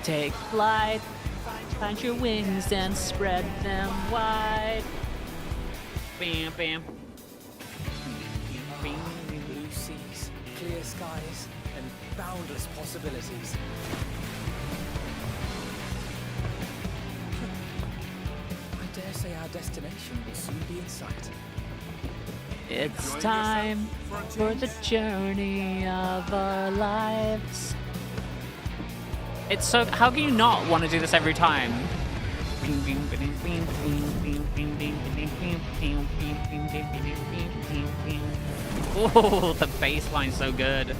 take flight. Find your wings and spread them wide. Bam, bam. Blue seas, clear skies, and boundless possibilities. I dare say our destination will soon be in sight. It's time for the journey of our lives. It's so. How can you not want to do this every time? Oh, the bass line's so good.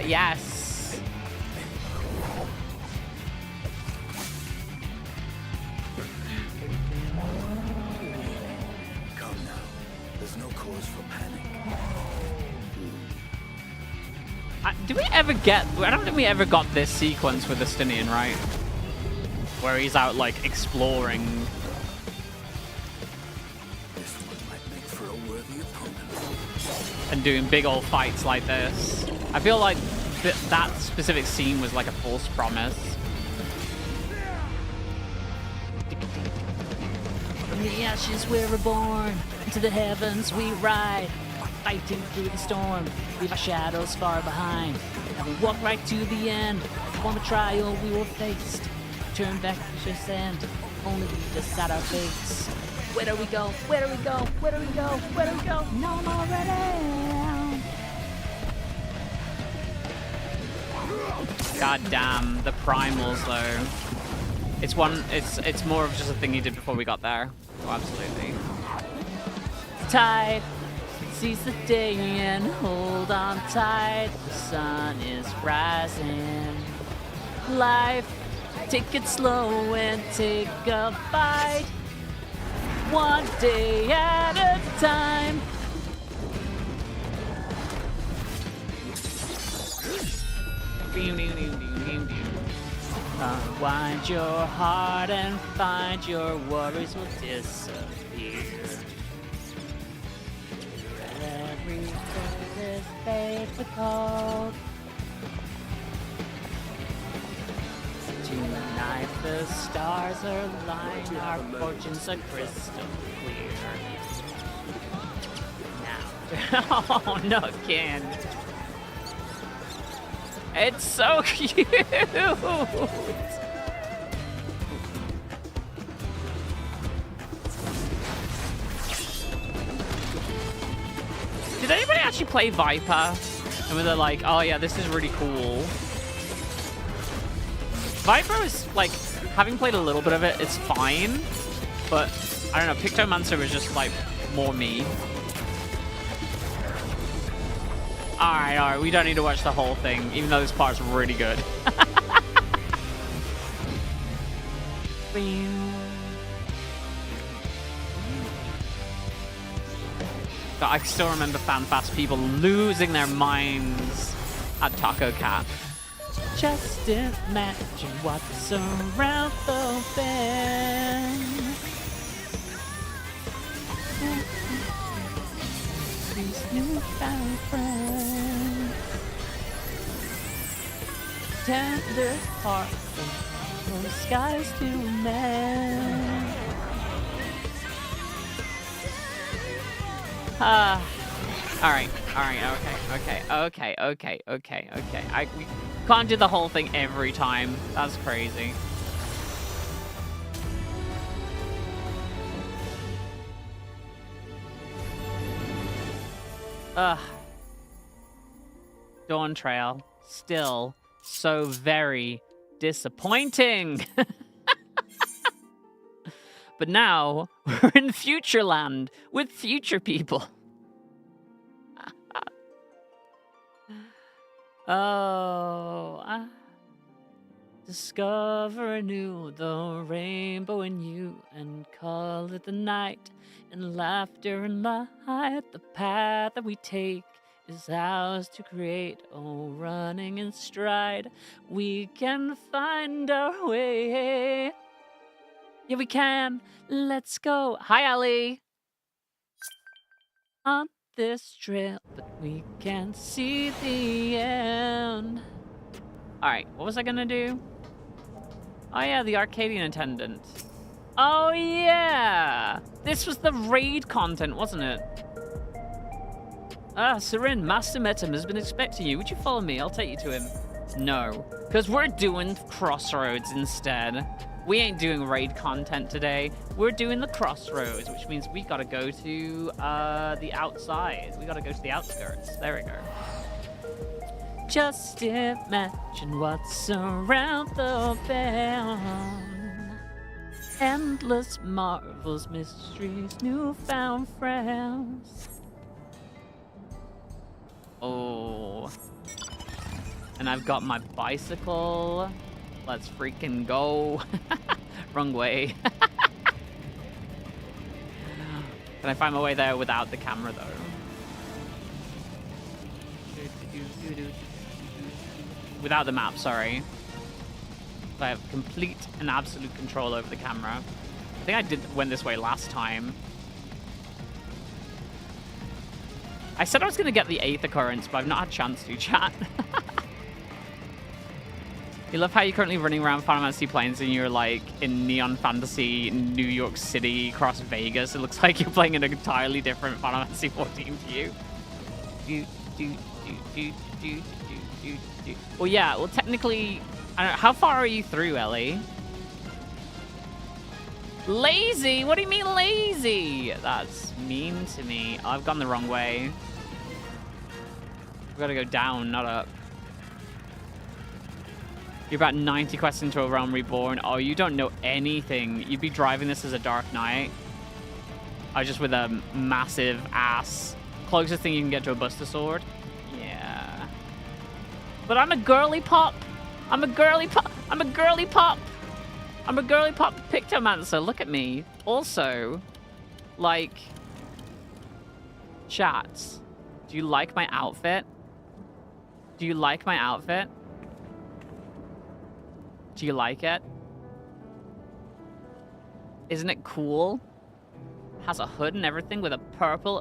Yes. Come now. There's no cause for panic. Do we ever get... I don't think we ever got this sequence with Justinian, right? Where he's out, like, exploring. This one might make for a worthy opponent. And doing big old fights like this. I feel like that specific scene was like a false promise. From the ashes we're reborn, into the heavens we ride, fighting through the storm, leave our shadows far behind. And we walk right to the end, on the trial we were faced. Turn back to the end, only we decide our fates. Where do we go? Where do we go? Where do we go? Where do we go? No, I'm already. God damn, the primals though. It's more of just a thing you did before we got there. Oh, absolutely. Tide sees the day and hold on tight. The sun is rising. Life, take it slow and take a bite. One day at a time. Unwind your heart and find your worries will disappear. Everything is faithful. Tonight the stars are aligned, our fortunes are crystal clear. Now, oh no, Ken. It's so cute. Did anybody actually play Viper? And were they like, oh yeah, this is really cool. Viper is like, having played a little bit of it, it's fine. But I don't know, Pictomancer was just like more me. Alright, we don't need to watch the whole thing, even though this part's really good. But I still remember FanFast people losing their minds at Taco Cat. Just imagine what's around the bend. These newfound friends, tender heart from the skies to men. Alright, okay. We can't do the whole thing every time. That's crazy. Dawn Trail, still so very disappointing. But now, we're in Futureland with future people. Oh, discover anew the rainbow in you and call it the night and laughter and light. The path that we take is ours to create. Oh, running in stride, we can find our way. Yeah, we can. Let's go. Hi, Ali. On this trail, but we can't see the end. Alright, what was I gonna do? Oh yeah, the Arcadian attendant. Oh yeah! This was the raid content, wasn't it? Ah, Serin, Master Metam has been expecting you. Would you follow me? I'll take you to him. No, because we're doing Crossroads instead. We ain't doing raid content today. We're doing the Crossroads, which means we gotta go to the outside. We gotta go to the outskirts. There we go. Just imagine what's around the bend. Endless marvels, mysteries, newfound friends. Oh. And I've got my bicycle. Let's freaking go. Wrong way. Can I find my way there without the camera, though? Without the map, sorry. So I have complete and absolute control over the camera. I think went this way last time. I said I was going to get the Aether Currents, but I've not had a chance to, chat. You love how you're currently running around Final Fantasy Plains and you're like in Neon Fantasy, New York City, across Vegas. It looks like you're playing an entirely different Final Fantasy 14 to you. Well, yeah, well, technically, I don't know. How far are you through, Ellie? Lazy? What do you mean lazy? That's mean to me. Oh, I've gone the wrong way. We've got to go down, not up. You're about 90 quests into a Realm Reborn. Oh, you don't know anything. You'd be driving this as a Dark Knight. Oh, just with a massive ass. Closest thing you can get to a Buster Sword. Yeah. But I'm a girly pop. I'm a girly pop. I'm a girly pop. I'm a girly pop Pictomancer. Look at me. Also, like, chats. Do you like my outfit? Do you like my outfit? Do you like it? Isn't it cool? Has a hood and everything with purple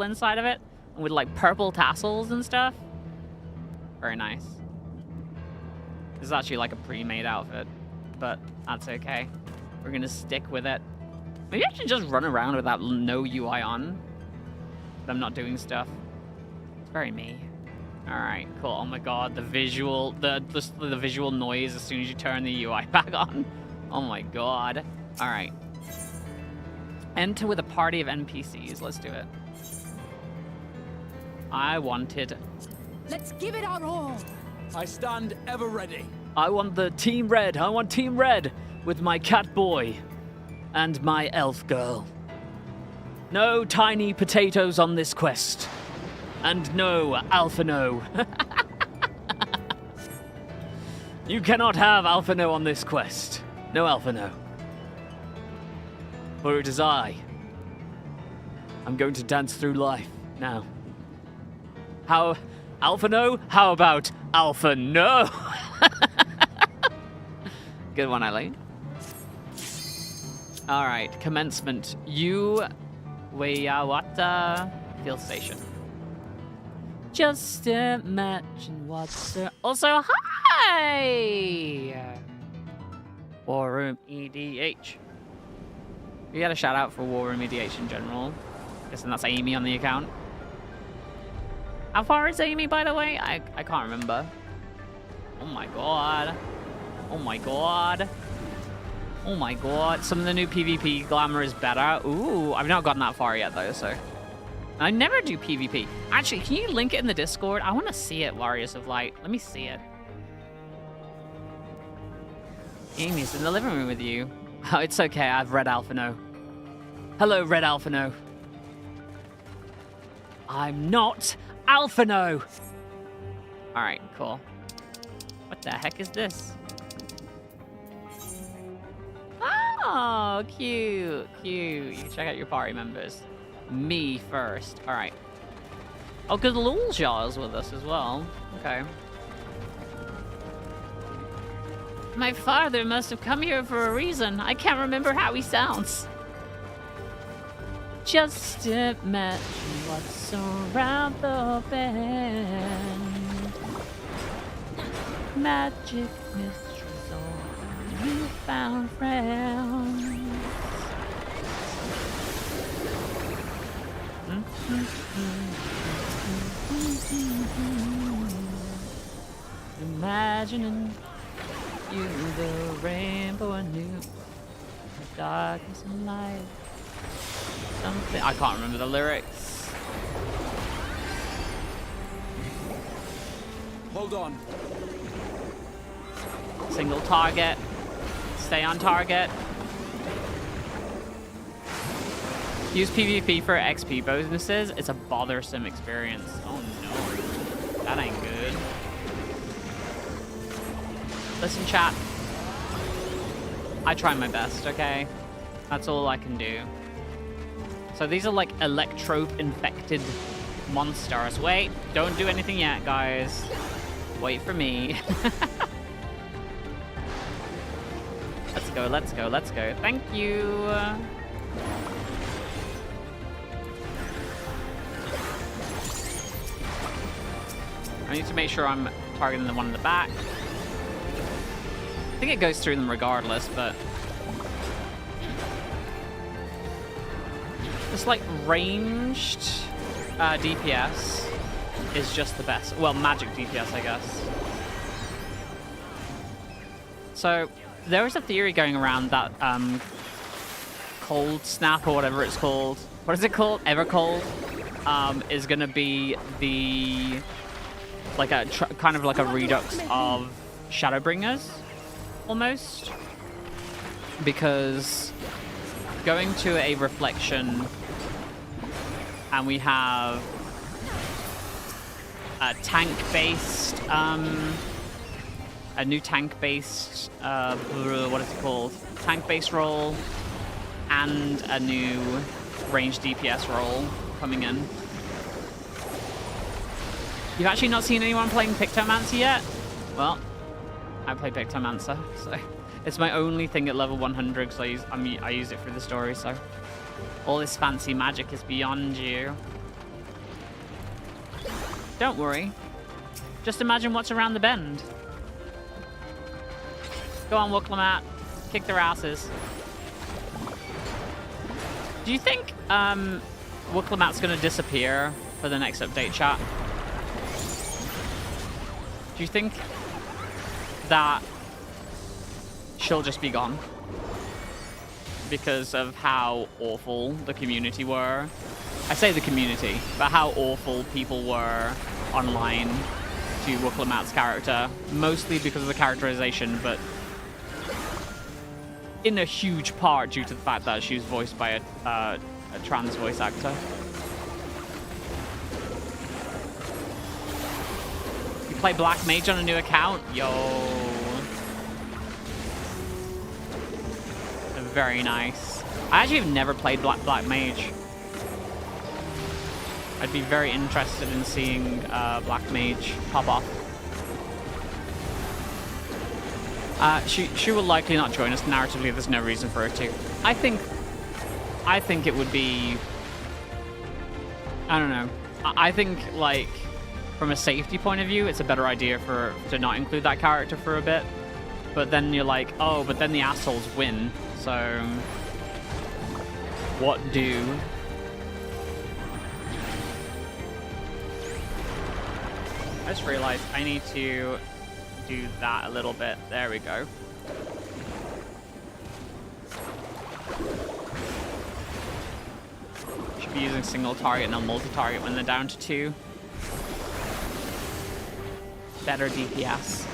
inside of it, and with like purple tassels and stuff. Very nice. This is actually like a pre-made outfit, but that's okay. We're gonna stick with it. Maybe I should just run around without no UI on. But I'm not doing stuff. It's very me. All right, cool. Oh my god, the visual noise as soon as you turn the UI back on. Oh my god. All right. Enter with a party of NPCs. Let's do it. I wanted... Let's give it our all. I stand ever ready. I want the Team Red. I want Team Red with my cat boy and my elf girl. No tiny potatoes on this quest. And no Alphino. You cannot have Alphino on this quest. No Alphino. For it is I. I'm going to dance through life now. How... Alphino? How about Alpha No? Good one, Ellie. Alright, commencement. Weyawata Field Station. Just imagine what's there. Also, hi! War Room EDH. We got a shout out for War Room EDH in general. Guessing that's Amy on the account. How far is Amy, by the way? I can't remember. Oh my god. Oh my god. Oh my god. Some of the new PvP glamour is better. Ooh, I've not gotten that far yet though, so. I never do PvP. Actually, can you link it in the Discord? I want to see it, Warriors of Light. Let me see it. Amy's in the living room with you. Oh, it's okay. I have Red Alphino. Hello, Red Alphino. I'm not Alphino. All right, cool. What the heck is this? Oh, cute, cute. You can check out your party members. Me first. All right. Oh, because Luljar's with us as well. Okay. My father must have come here for a reason. I can't remember how he sounds. Just imagine what's around the bend. Magic mysteries or newfound friends. Imagining you, the rainbow anew, the darkness and light. Something I can't remember the lyrics. Hold on. Single target. Stay on target. Use PvP for XP bonuses. It's a bothersome experience. Oh no. That ain't good. Listen, chat. I try my best, okay? That's all I can do. So these are like electro-infected monsters. Wait, don't do anything yet, guys. Wait for me. Let's go, let's go, let's go. Thank you. I need to make sure I'm targeting the one in the back. I think it goes through them regardless, but... This, like, ranged DPS is just the best. Well, magic DPS, I guess. So, there is a theory going around that Cold Snap, or whatever it's called. What is it called? Evercold? Is going to be the... Like a kind of like a redux of Shadowbringers, almost. Because going to a reflection, and we have a tank-based, a new tank-based, what is it called? Tank-based role, and a new ranged DPS role coming in. You've actually not seen anyone playing Pictomancer yet? Well, I play Pictomancer, so it's my only thing at level 100 because I use it for the story, so all this fancy magic is beyond you. Don't worry. Just imagine what's around the bend. Go on, Wooklamat. Kick their asses. Do you think Wooklamat's going to disappear for the next update, chat? Do you think that she'll just be gone because of how awful the community were? I say the community, but how awful people were online to Wooklamat's character, mostly because of the characterization, but in a huge part due to the fact that she was voiced by a trans voice actor. Play Black Mage on a new account? Yo. Very nice. I actually have never played Black Mage. I'd be very interested in seeing Black Mage pop off. She will likely not join us narratively. There's no reason for her to. I think it would be... I don't know. I think, like... From a safety point of view, it's a better idea to not include that character for a bit. But then you're like, oh, but then the assholes win. So, what do? I just realized I need to do that a little bit. There we go. Should be using single target, not multi-target when they're down to 2. Better DPS.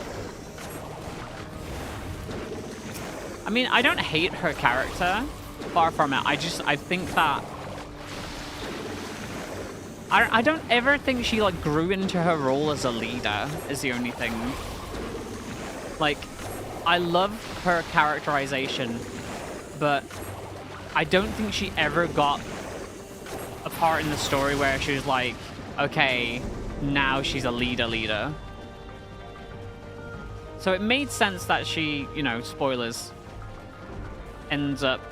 I mean, I don't hate her character. Far from it. I think that... I don't ever think she, like, grew into her role as a leader, is the only thing. Like, I love her characterization, but I don't think she ever got a part in the story where she was like, okay, now she's a leader. So it made sense that she, you know, spoilers, ends up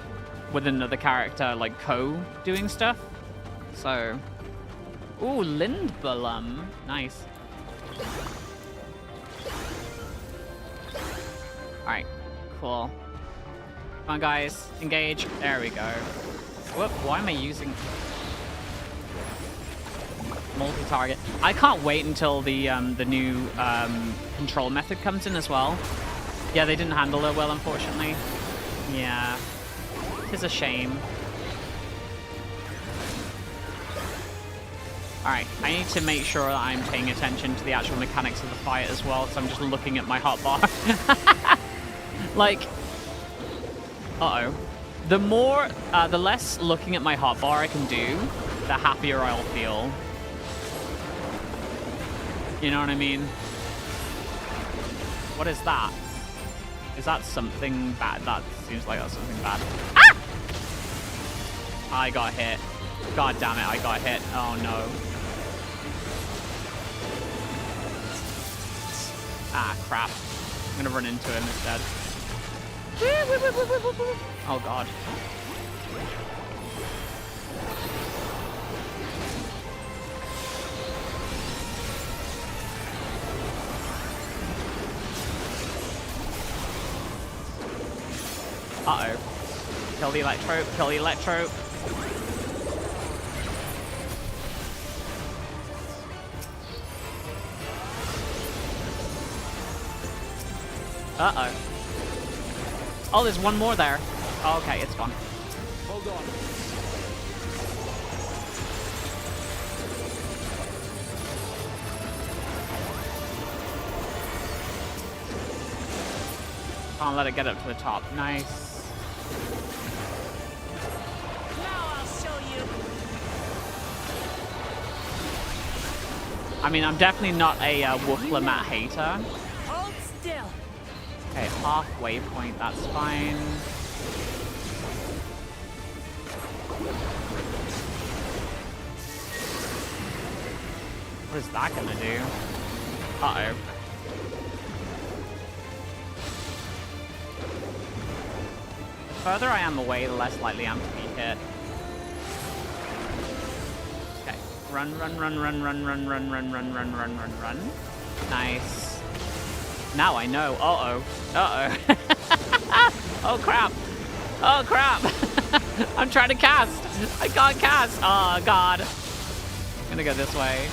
with another character, like, doing stuff. So, ooh, Lindblum. Nice. Alright, cool. Come on, guys. Engage. There we go. Whoop, why am I using multi-target? I can't wait until the new control method comes in as well. Yeah, they didn't handle it well, unfortunately. Yeah. It's a shame. Alright, I need to make sure that I'm paying attention to the actual mechanics of the fight as well, so I'm just looking at my hotbar. Like, uh-oh. The less looking at my hotbar I can do, the happier I'll feel. You know what I mean? What is that? Is that something bad? That seems like that's something bad. Ah! I got hit. God damn it, I got hit. Oh no. Ah, crap. I'm gonna run into him instead. Oh god. Uh-oh. Kill the electro, kill the electro. Uh-oh. Oh, there's one more there. Oh, okay, it's gone. Hold on. Can't let it get up to the top. Nice. Now I'll show you. I mean, I'm definitely not a Wooflamat hater. Hold still. Okay, halfway point, that's fine. What is that gonna do? Uh-oh. The further I am away, the less likely I am to be hit. Okay. Run, run, run, run, run, run, run, run, run, run, run, run, run. Nice. Now I know. Uh-oh. Uh-oh. Oh, crap. Oh, crap. I'm trying to cast. I can't cast. Oh, God. I'm gonna go this way.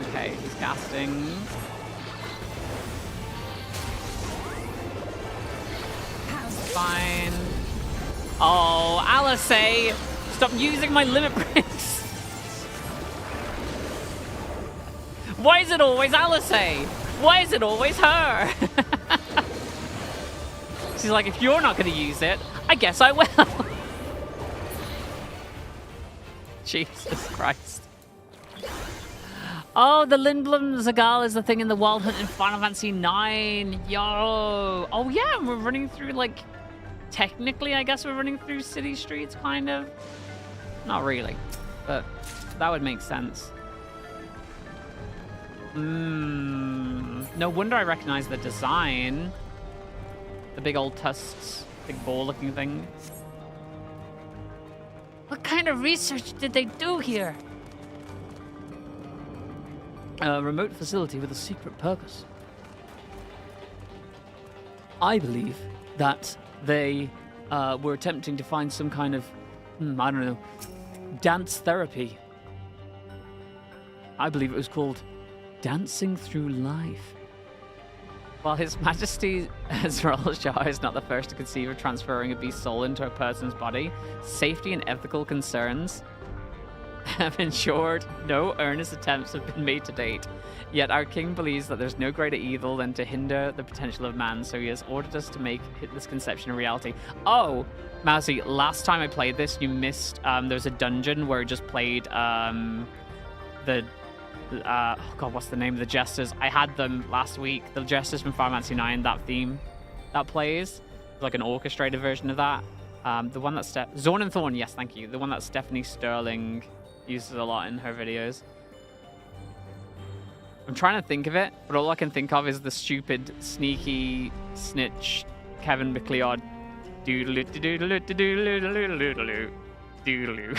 Okay, he's casting. Fine. Oh, Alice, stop using my limit breaks. Why is it always Alice? Why is it always her? She's like, if you're not going to use it, I guess I will. Jesus Christ. Oh, the Lindblum Zagal is the thing in the Wild Hunt in Final Fantasy IX. Yo. Oh, yeah, we're running through, like, technically, I guess we're running through city streets, kind of. Not really, but that would make sense. No wonder I recognize the design. The big old tusks, big ball-looking thing. What kind of research did they do here? A remote facility with a secret purpose. I believe that they were attempting to find some kind of, I don't know, dance therapy. I believe it was called Dancing Through Life. While His Majesty Ezreal Shah is not the first to conceive of transferring a beast's soul into a person's body, safety and ethical concerns have ensured no earnest attempts have been made to date. Yet our king believes that there's no greater evil than to hinder the potential of man, so he has ordered us to make this conception a reality. Oh, Mousy, last time I played this, you missed, there's a dungeon where it just played, oh god, what's the name of the Jesters? I had them last week. The Jesters from Final Fantasy IX, that theme that plays. Like an orchestrated version of that. The one that's Zorn and Thorn, yes, thank you. The one that Stephanie Sterling uses a lot in her videos. I'm trying to think of it, but all I can think of is the stupid, sneaky, snitch Kevin McLeod. Doodaloo, doodaloo, doodaloo, doodaloo, doodaloo,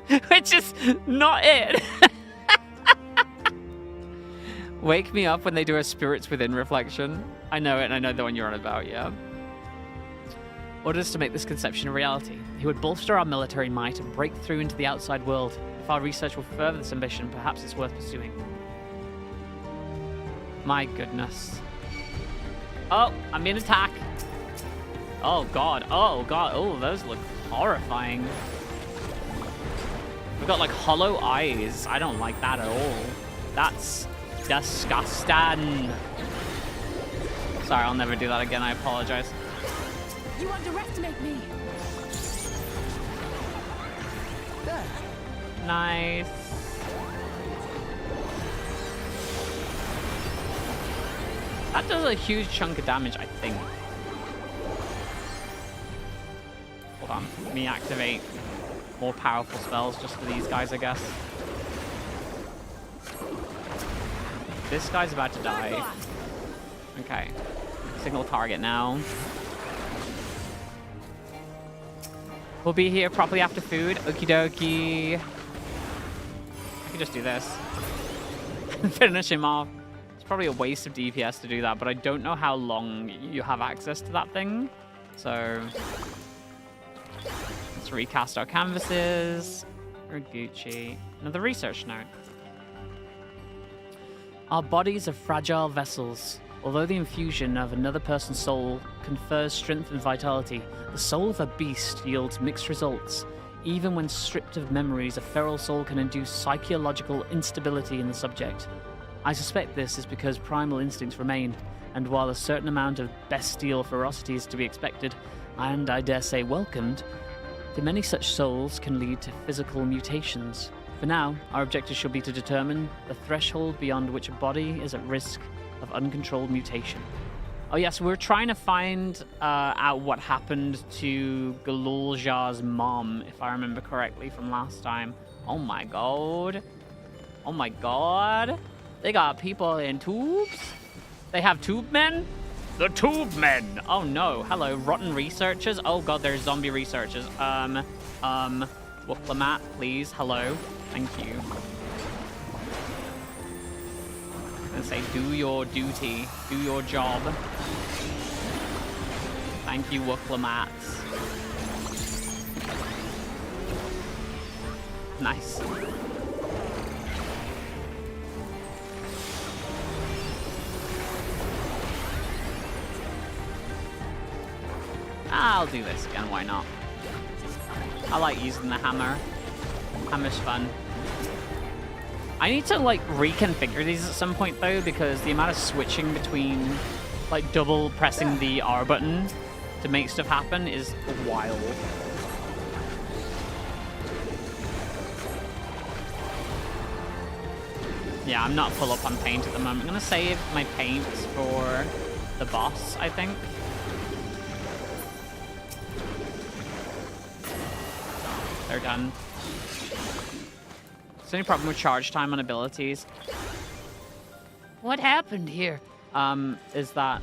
doodaloo. Which is not it. Wake me up when they do a Spirits Within reflection. I know it, and I know the one you're on about, yeah. Orders to make this conception a reality. He would bolster our military might and break through into the outside world. If our research will further this ambition, perhaps it's worth pursuing. My goodness. Oh, I'm being attacked. Oh god, oh god, oh, those look horrifying. We've got like hollow eyes. I don't like that at all. That's disgusting. Sorry, I'll never do that again. I apologize. You underestimate me. There. Nice. That does a huge chunk of damage, I think. Hold on. Let me activate more powerful spells just for these guys, I guess. This guy's about to die. Okay. Signal target now. We'll be here properly after food. Okie dokie. I can just do this. Finish him off. It's probably a waste of DPS to do that, but I don't know how long you have access to that thing. So let's recast our canvases. We're Gucci. Another research note. Our bodies are fragile vessels. Although the infusion of another person's soul confers strength and vitality, the soul of a beast yields mixed results. Even when stripped of memories, a feral soul can induce psychological instability in the subject. I suspect this is because primal instincts remain, and while a certain amount of bestial ferocity is to be expected, and I dare say welcomed, the many such souls can lead to physical mutations. For now, our objective should be to determine the threshold beyond which a body is at risk of uncontrolled mutation. Oh yes, we're trying to find out what happened to Galulja's mom, if I remember correctly from last time. Oh my god. Oh my god. They got people in tubes? They have tube men? The tube men! Oh no, hello, rotten researchers? Oh god, there's zombie researchers. Wuklamat, please, hello. Thank you. And say, do your duty, do your job. Thank you, Wuklamats. Nice. I'll do this again, why not? I like using the hammer. Hammer's fun. I need to, like, reconfigure these at some point, though, because the amount of switching between, like, double pressing the R button to make stuff happen is wild. Yeah, I'm not full up on paint at the moment. I'm gonna save my paints for the boss, I think. They're done. Is there any problem with charge time on abilities? What happened here? Is that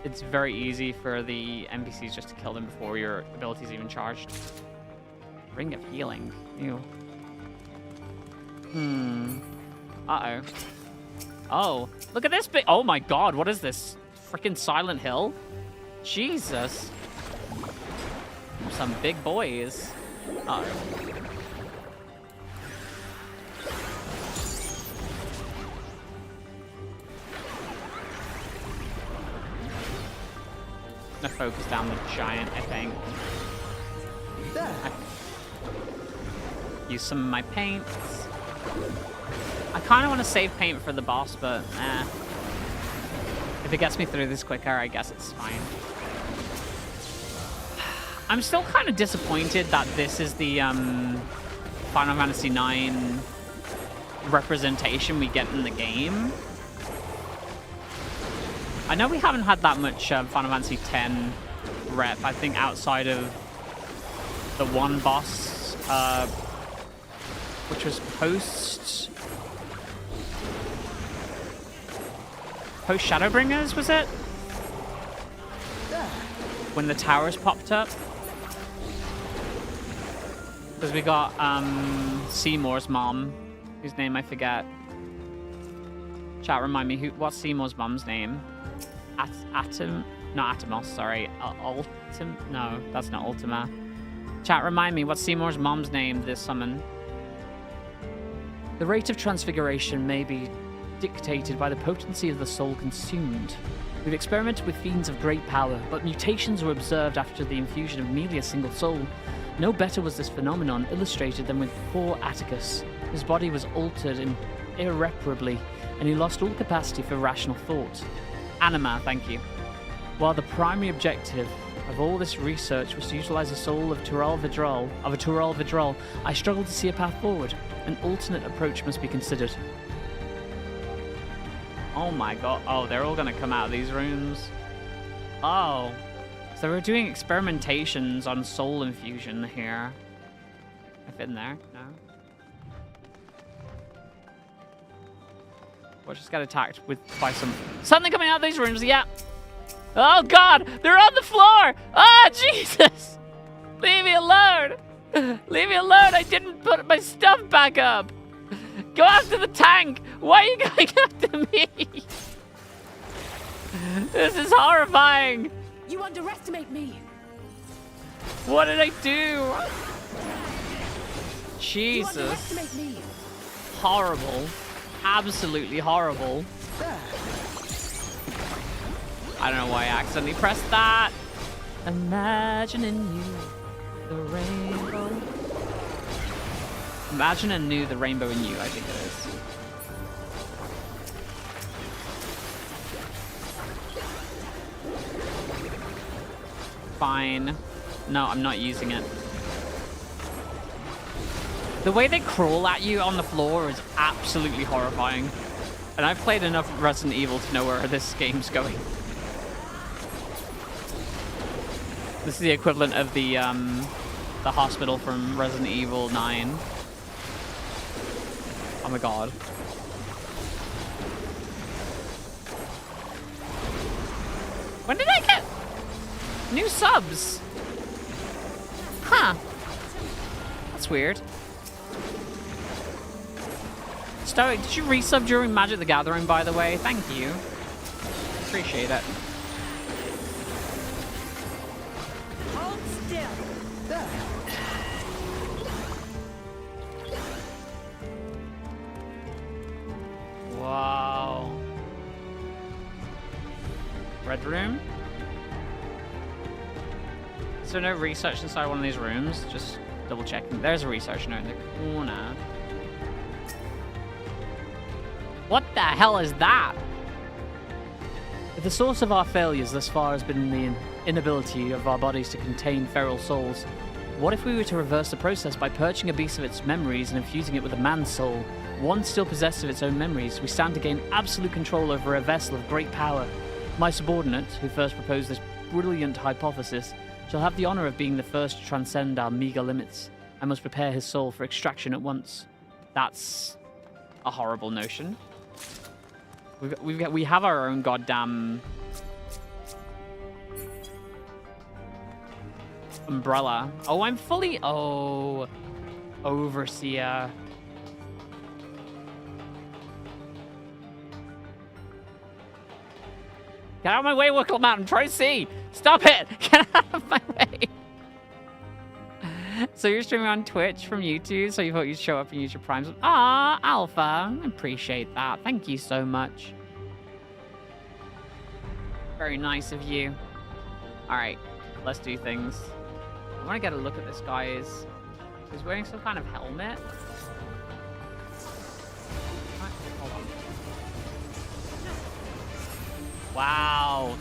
it's very easy for the NPCs just to kill them before your ability's even charged. Ring of Healing. Ew. Uh-oh. Oh, look at this bit. Oh my god, what is this? Freaking Silent Hill? Jesus. Some big boys. Uh-oh. I'm gonna focus down the giant, I think. Use some of my paints. I kind of want to save paint for the boss, but if it gets me through this quicker, I guess it's fine. I'm still kind of disappointed that this is the Final Fantasy IX representation we get in the game. I know we haven't had that much Final Fantasy X rep, I think, outside of the one boss, which was post post Shadowbringers, was it? When the towers popped up. Because we got Seymour's mom, whose name I forget. Chat, remind me, what's Seymour's mom's name? Not Atomos, sorry. No, that's not Ultima. Chat, remind me, what's Seymour's mom's name this summon? The rate of transfiguration may be dictated by the potency of the soul consumed. We've experimented with fiends of great power, but mutations were observed after the infusion of merely a single soul. No better was this phenomenon illustrated than with poor Atticus. His body was altered irreparably, and he lost all capacity for rational thought. Anima, thank you. While the primary objective of all this research was to utilize the soul of a Tural Vidral, I struggle to see a path forward. An alternate approach must be considered. Oh my god. Oh, they're all gonna come out of these rooms. Oh. So we're doing experimentations on soul infusion here. I fit in there? No. Well, just got attacked by something coming out of these rooms, yeah. Oh god, they're on the floor! Ah, Jesus! Leave me alone! Leave me alone, I didn't put my stuff back up! Go after the tank! Why are you going after me? This is horrifying! You underestimate me! What did I do? You Jesus. underestimate me! Horrible. Absolutely horrible. I don't know why I accidentally pressed that. Imagining you, the rainbow. Imagine anew the rainbow in you, I think it is. Fine. No, I'm not using it. The way they crawl at you on the floor is absolutely horrifying. And I've played enough Resident Evil to know where this game's going. This is the equivalent of the hospital from Resident Evil 9. Oh my god. When did I get new subs? Huh. That's weird. Stoic, did you resub during Magic the Gathering, by the way? Thank you. Appreciate it. Hold still! Wow. Red room? Is there no research inside one of these rooms? Just double checking. There's a research note in the corner. What the hell is that? If the source of our failures thus far has been the inability of our bodies to contain feral souls, what if we were to reverse the process by purging a beast of its memories and infusing it with a man's soul? One still possessed of its own memories, we stand to gain absolute control over a vessel of great power. My subordinate, who first proposed this brilliant hypothesis, shall have the honor of being the first to transcend our meager limits. I must prepare his soul for extraction at once. That's a horrible notion. We have our own goddamn umbrella. Oh, I'm fully... Oh, Overseer. Get out of my way, Wickle Mountain. Try to see. Stop it. Get out of my way. So you're streaming on Twitch from YouTube, so you thought you'd show up and use your primes. Ah, Alpha. I appreciate that. Thank you so much. Very nice of you. All right, let's do things. I want to get a look at this guy. He's wearing some kind of helmet. Hold on. Wow.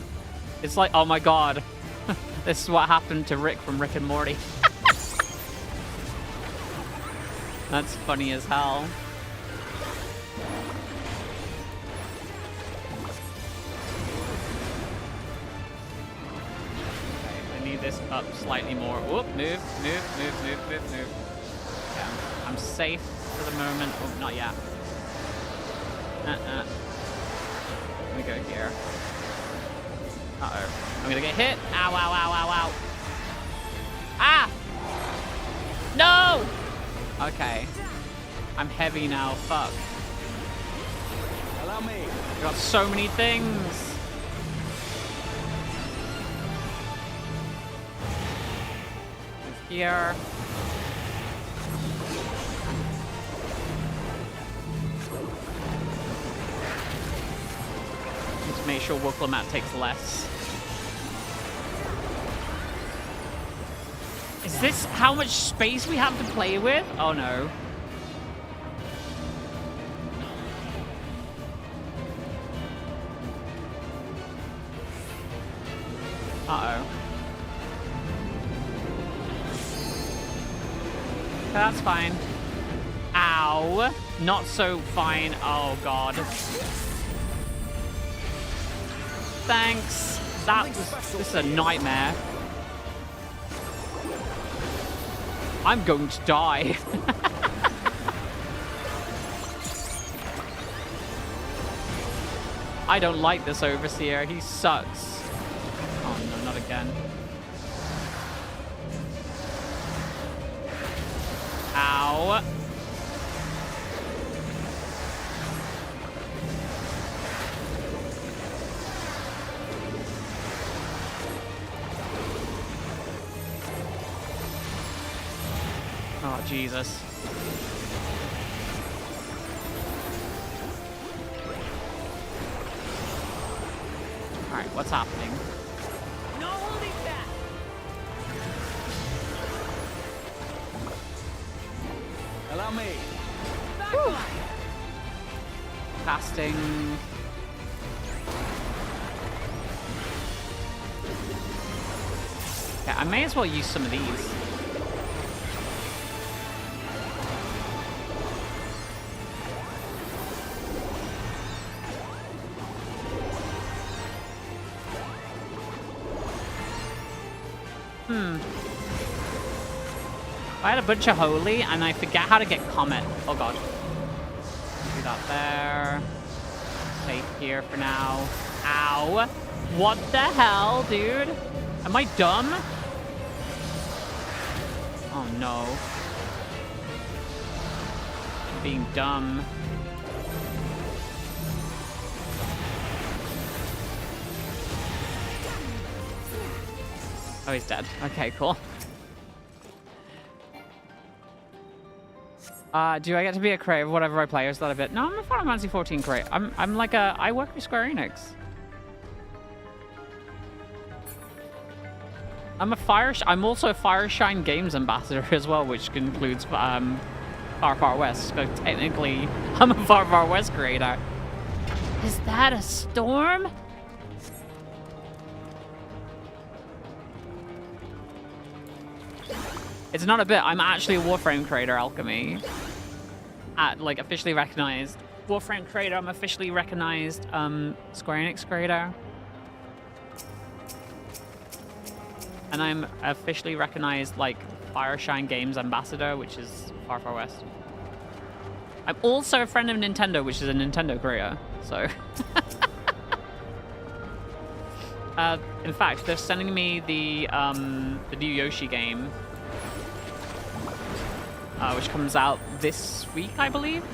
It's like, oh my god. This is what happened to Rick from Rick and Morty. That's funny as hell. Okay, I need this up slightly more. Whoop, move. Yeah, I'm safe for the moment. Oh, not yet. Let me go here. Uh-oh. I'm gonna get hit. Ow, ow, ow, ow, ow. Ah! No! Okay. I'm heavy now. Fuck. Allow me. I got so many things. Here. Need to make sure Wooklamat takes less. Is this how much space we have to play with? Oh no. Uh-oh. That's fine. Ow. Not so fine. Oh, God. Thanks. This is a nightmare. I'm going to die. I don't like this Overseer. He sucks. Oh, no, not again. Ow. Oh, Jesus. Alright, what's happening? No holding back. Allow me. Casting. Yeah, I may as well use some of these. I had a bunch of holy and I forget how to get comet. Oh god. Do that there. Safe here for now. Ow. What the hell, dude? Am I dumb? Oh no. I'm being dumb. Oh, he's dead. Okay, cool. Do I get to be a creator of whatever I play, or is that a bit? No, I'm a Final Fantasy 14 creator. I'm like a, I work for Square Enix. I'm also a Fireshine Games ambassador as well, which includes Far Far West. So technically, I'm a Far Far West creator. Is that a storm? It's not a bit. I'm actually a Warframe creator, Alchemy. Like, officially recognized. Warframe creator, I'm officially recognized Square Enix creator. And I'm officially recognized, like, Fireshine Games ambassador, which is Far Far West. I'm also a friend of Nintendo, which is a Nintendo creator, so... in fact, they're sending me the new Yoshi game. Which comes out this week, I believe.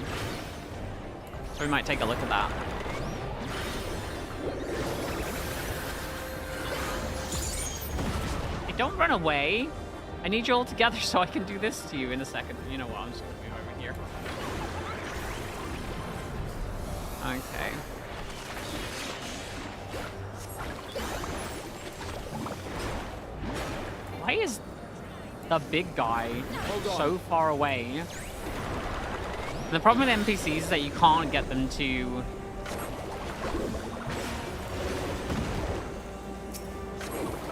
So we might take a look at that. Hey, don't run away. I need you all together so I can do this to you in a second. You know what? I'm just going to move over here. Okay. Why is the big guy so far away? And the problem with NPCs is that you can't get them to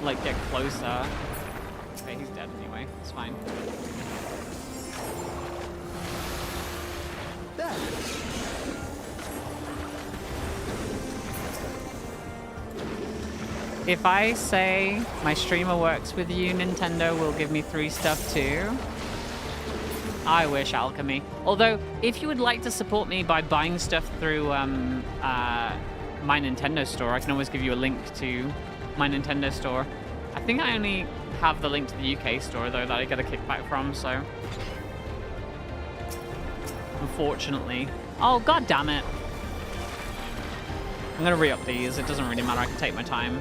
like get closer. Okay, he's dead anyway. It's fine. If I say my streamer works with you, Nintendo will give me free stuff too. I wish, Alchemy. Although, if you would like to support me by buying stuff through my Nintendo store, I can always give you a link to my Nintendo store. I think I only have the link to the UK store, though, that I get a kickback from, so... Unfortunately. Oh, god damn it. I'm gonna re-up these. It doesn't really matter. I can take my time.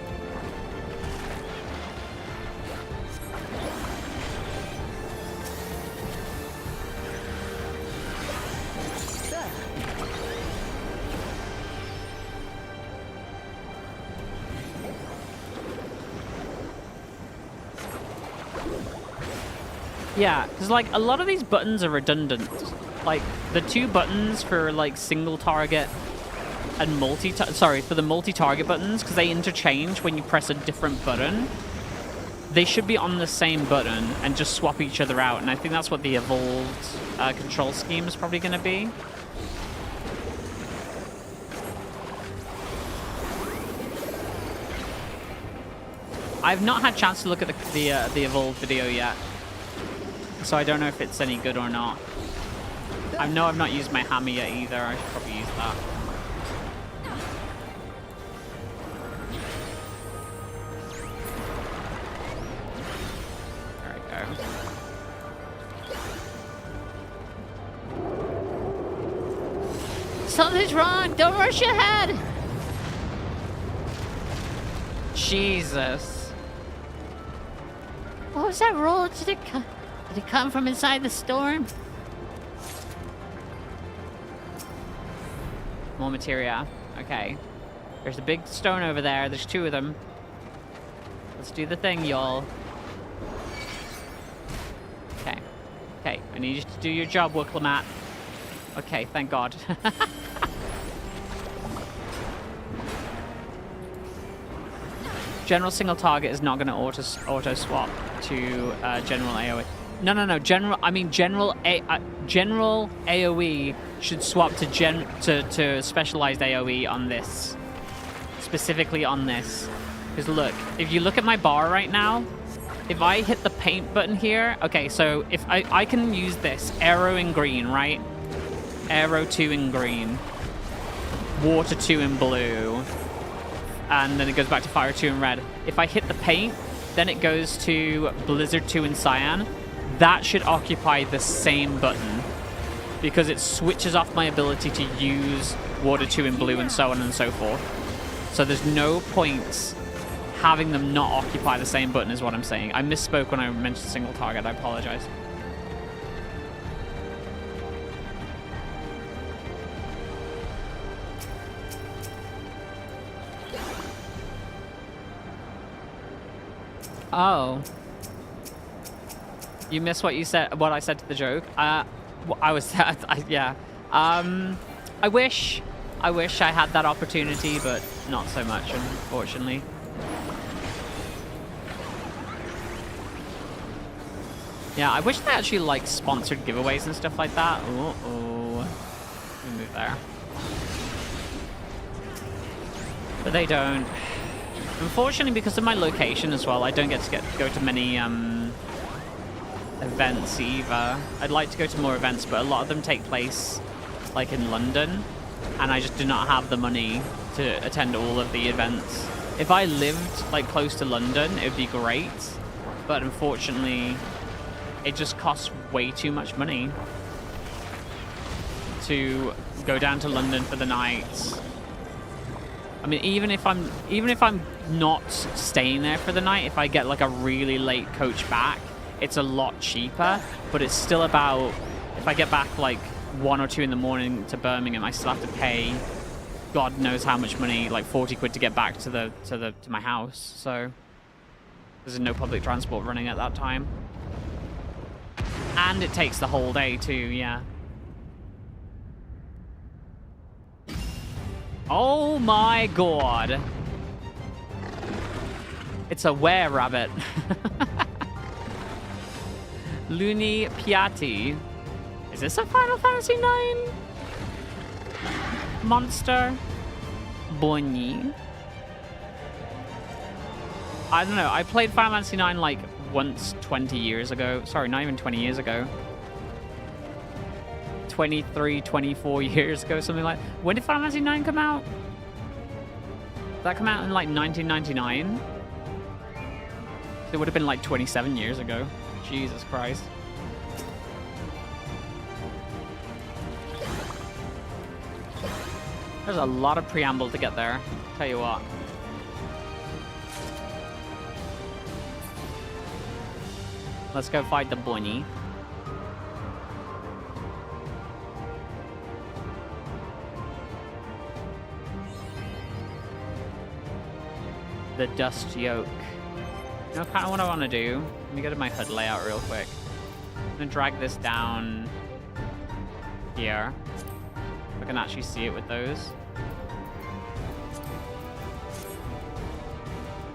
Yeah, because, like, a lot of these buttons are redundant. Like, the 2 buttons for, like, single target and for the multi-target buttons, because they interchange when you press a different button. They should be on the same button and just swap each other out, and I think that's what the evolved control scheme is probably going to be. I've not had a chance to look at the evolved video yet, so I don't know if it's any good or not. I know I've not used my hammer yet either. I should probably use that. There we go. Something's wrong. Don't rush ahead. Jesus. What was that roll? Did it come from inside the storm? More materia. Okay. There's a big stone over there. There's 2 of them. Let's do the thing, y'all. Okay. Okay. I need you to do your job, Wooklamat. Okay, thank God. General single target is not going to auto swap to general AoE. No. General AoE should swap to specialized AoE on this. Specifically on this. Because look, if you look at my bar right now, if I hit the paint button here, okay, so if I can use this arrow in green, right? Arrow 2 in green, water 2 in blue, and then it goes back to fire 2 in red. If I hit the paint, then it goes to blizzard 2 in cyan. That should occupy the same button, because it switches off my ability to use water 2 in blue and so on and so forth. So there's no point having them not occupy the same button is what I'm saying. I misspoke when I mentioned single target. I apologize. Oh. You missed what you said, what I said to the joke. I wish I had that opportunity, but not so much, unfortunately. Yeah, I wish they actually, like, sponsored giveaways and stuff like that. Uh-oh. Let me move there. But they don't. Unfortunately, because of my location as well, I don't get to go to many events either. I'd like to go to more events, but a lot of them take place, like, in London, and I just do not have the money to attend all of the events. If I lived, like, close to London, it would be great, but unfortunately, it just costs way too much money to go down to London for the night. I mean, even if I'm not staying there for the night, if I get like a really late coach back, it's a lot cheaper, but it's still about, if I get back like 1 or 2 in the morning to Birmingham, I still have to pay God knows how much money, like 40 quid to get back to my house. So there's no public transport running at that time. And it takes the whole day too, yeah. Oh my God. It's a were-rabbit. Luni Piatti. Is this a Final Fantasy IX monster? Bonnie. I don't know. I played Final Fantasy IX like once 20 years ago. Sorry, not even 20 years ago. 23, 24 years ago, something like that. When did Final Fantasy IX come out? that come out in like 1999? It would have been like 27 years ago. Jesus Christ. There's a lot of preamble to get there. Tell you what. Let's go fight the bunny. The dust yoke. You know, kind of what I want to do. Let me go to my HUD layout real quick. I'm gonna drag this down here. I can actually see it with those.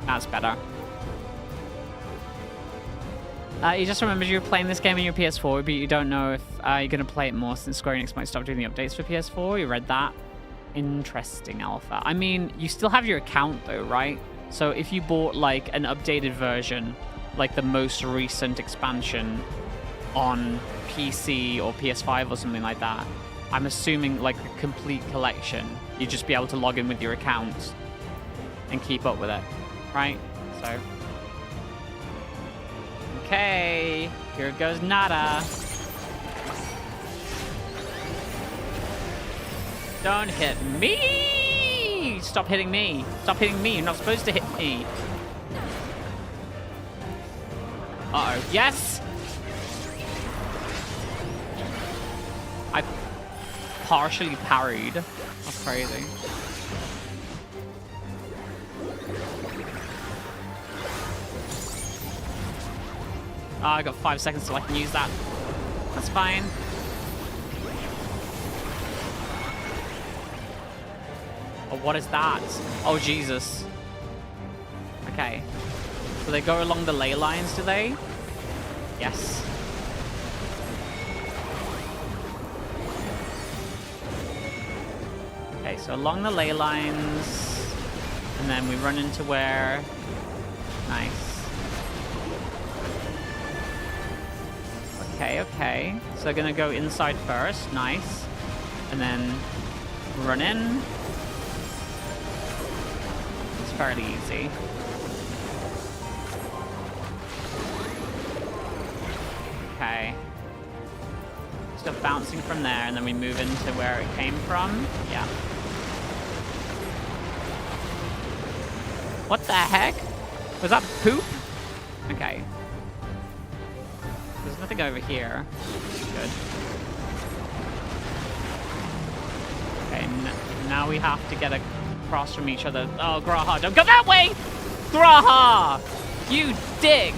That's better. You just remembered you were playing this game on your PS4, but you don't know if you're going to play it more since Square Enix might stop doing the updates for PS4. You read that? Interesting, Alpha. I mean, you still have your account though, right? So if you bought like an updated version, like the most recent expansion on PC or PS5 or something like that, I'm assuming like a complete collection, you'd just be able to log in with your account and keep up with it, right? So... okay, here goes Nada. Don't hit me! Stop hitting me. Stop hitting me. You're not supposed to hit me. Uh-oh. Yes! I partially parried. That's crazy. Oh, I got 5 seconds till I can use that. That's fine. Oh, what is that? Oh, Jesus. Okay. So they go along the ley lines, do they? Yes. Okay, so along the ley lines. And then we run into where... nice. Okay, okay. So gonna go inside first. Nice. And then run in. It's fairly easy. Okay. Stuff bouncing from there, and then we move into where it came from. Yeah. What the heck? Was that poop? Okay. There's nothing over here. Good. Okay, now we have to get across from each other. Oh, Graha, don't go that way! Graha! You dick!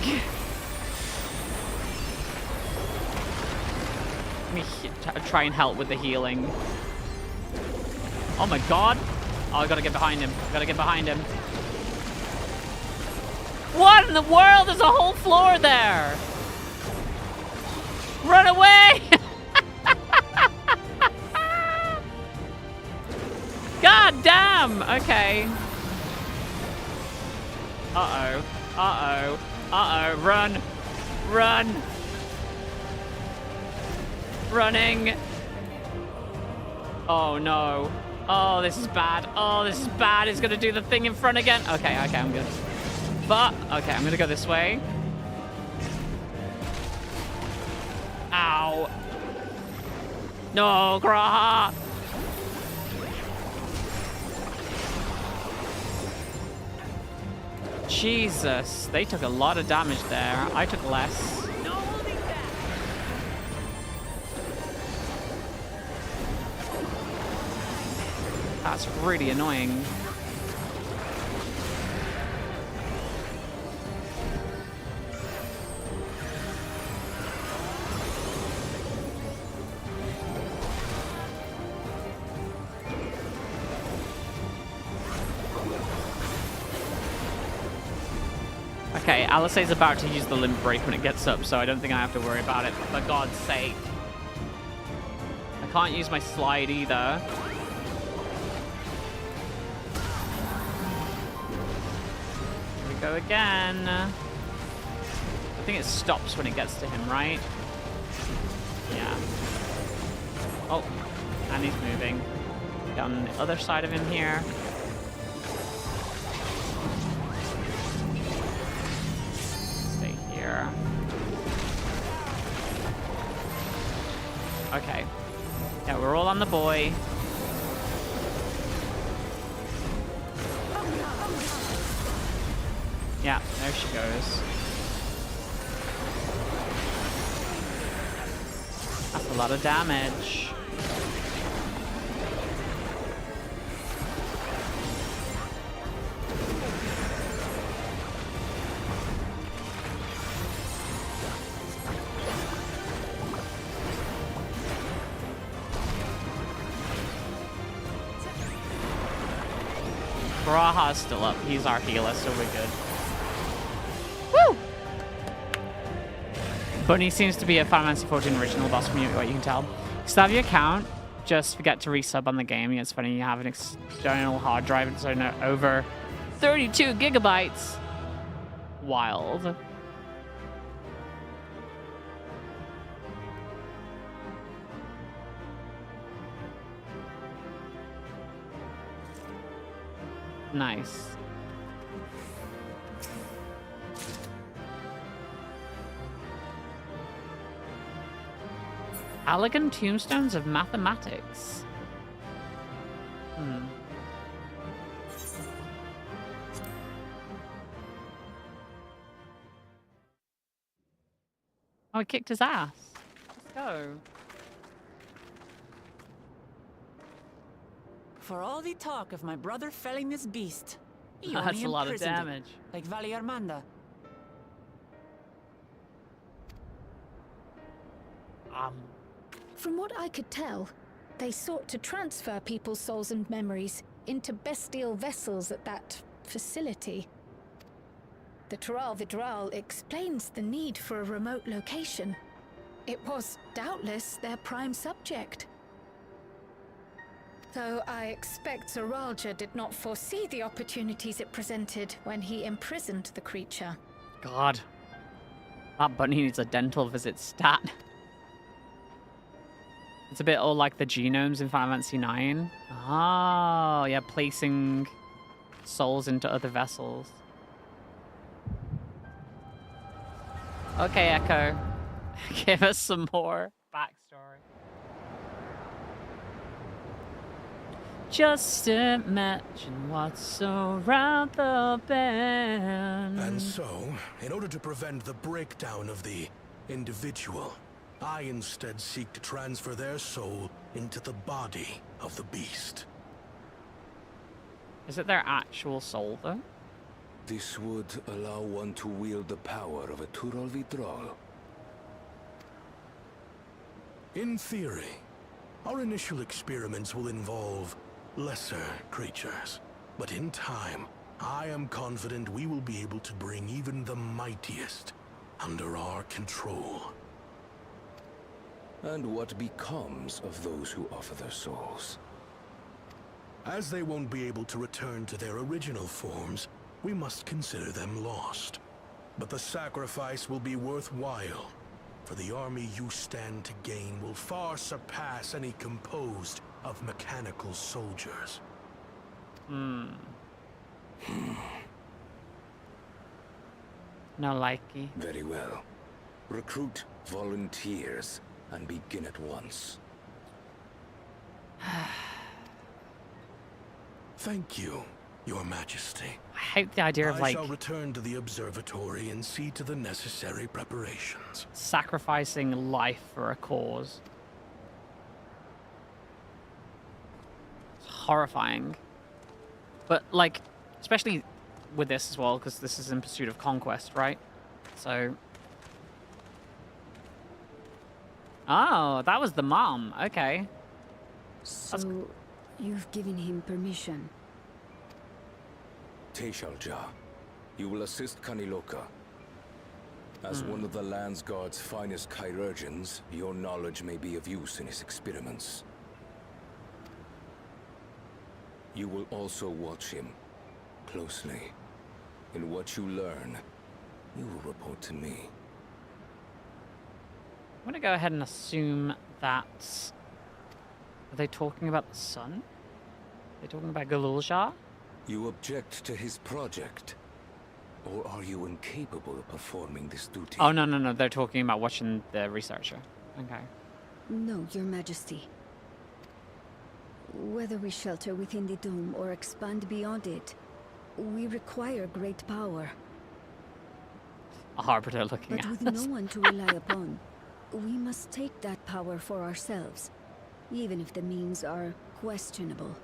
Let me try and help with the healing. Oh my god! Oh, I gotta get behind him. I gotta get behind him. What in the world? There's a whole floor there! Run away! God damn! Okay. Uh-oh. Uh-oh. Uh-oh. Run! Run! Running! Oh no. Oh, this is bad. Oh, this is bad. It's gonna do the thing in front again. Okay, okay, I'm good. But, okay, I'm gonna go this way. Ow. No, Graha! Jesus, they took a lot of damage there. I took less. No holding back. That's really annoying. Okay, Alisei's about to use the limb break when it gets up, so I don't think I have to worry about it, for God's sake. I can't use my slide either. Here we go again. I think it stops when it gets to him, right? Yeah. Oh, and he's moving. Down the other side of him here. on the boy. Yeah, there she goes. That's a lot of damage. Braha's still up. He's our healer, so we're good. Woo! Bunny seems to be a Final Fantasy 14 original boss from what you can tell. Still have your account. Just forget to resub on the game. It's funny, you have an external hard drive. It's over 32 gigabytes. Wild. Nice. Elegant tombstones of mathematics. Oh, he kicked his ass. Let's go. For all the talk of my brother felling this beast, he That's only a lot of imprisoned it, damage. like Valley Armanda. From what I could tell, they sought to transfer people's souls and memories into bestial vessels at that facility. The Tural Vidral explains the need for a remote location. It was doubtless their prime subject. Though I expect Zoralja did not foresee the opportunities it presented when he imprisoned the creature. God. That bunny needs a dental visit stat. It's a bit all like the genomes in Final Fantasy 9. Oh, yeah, placing souls into other vessels. Okay, Echo. Give us some more backstory. Just imagine what's around the bend. And so, in order to prevent the breakdown of the individual, I instead seek to transfer their soul into the body of the beast. Is it their actual soul, though? This would allow one to wield the power of a Tural Vidral. In theory, our initial experiments will involve lesser creatures. But in time, I am confident we will be able to bring even the mightiest under our control. And what becomes of those who offer their souls? As they won't be able to return to their original forms, we must consider them lost. But the sacrifice will be worthwhile, for the army you stand to gain will far surpass any composed of mechanical soldiers. No likey. Very well. Recruit volunteers and begin at once. Thank you, Your Majesty. I hate the idea of, I like, shall return to the observatory and see to the necessary preparations. sacrificing life for a cause. It's horrifying. But, like, especially with this as well, because this is in pursuit of conquest, right? So... Oh, that was the mom. Okay. So, you've given him permission? Teishalja, you will assist Kaniloka. As one of the Land's Guard's finest chirurgeons, your knowledge may be of use in his experiments. You will also watch him closely. In what you learn, you will report to me. I'm going to go ahead and assume that... Are they talking about the sun? Are they talking about Galulja? You object to his project? Or are you incapable of performing this duty? Oh, no. They're talking about watching the researcher. Okay. No, Your Majesty. Whether we shelter within the dome or expand beyond it, we require great power. A Arbiter looking But at with us. no one to rely upon, we must take that power for ourselves, even if the means are questionable.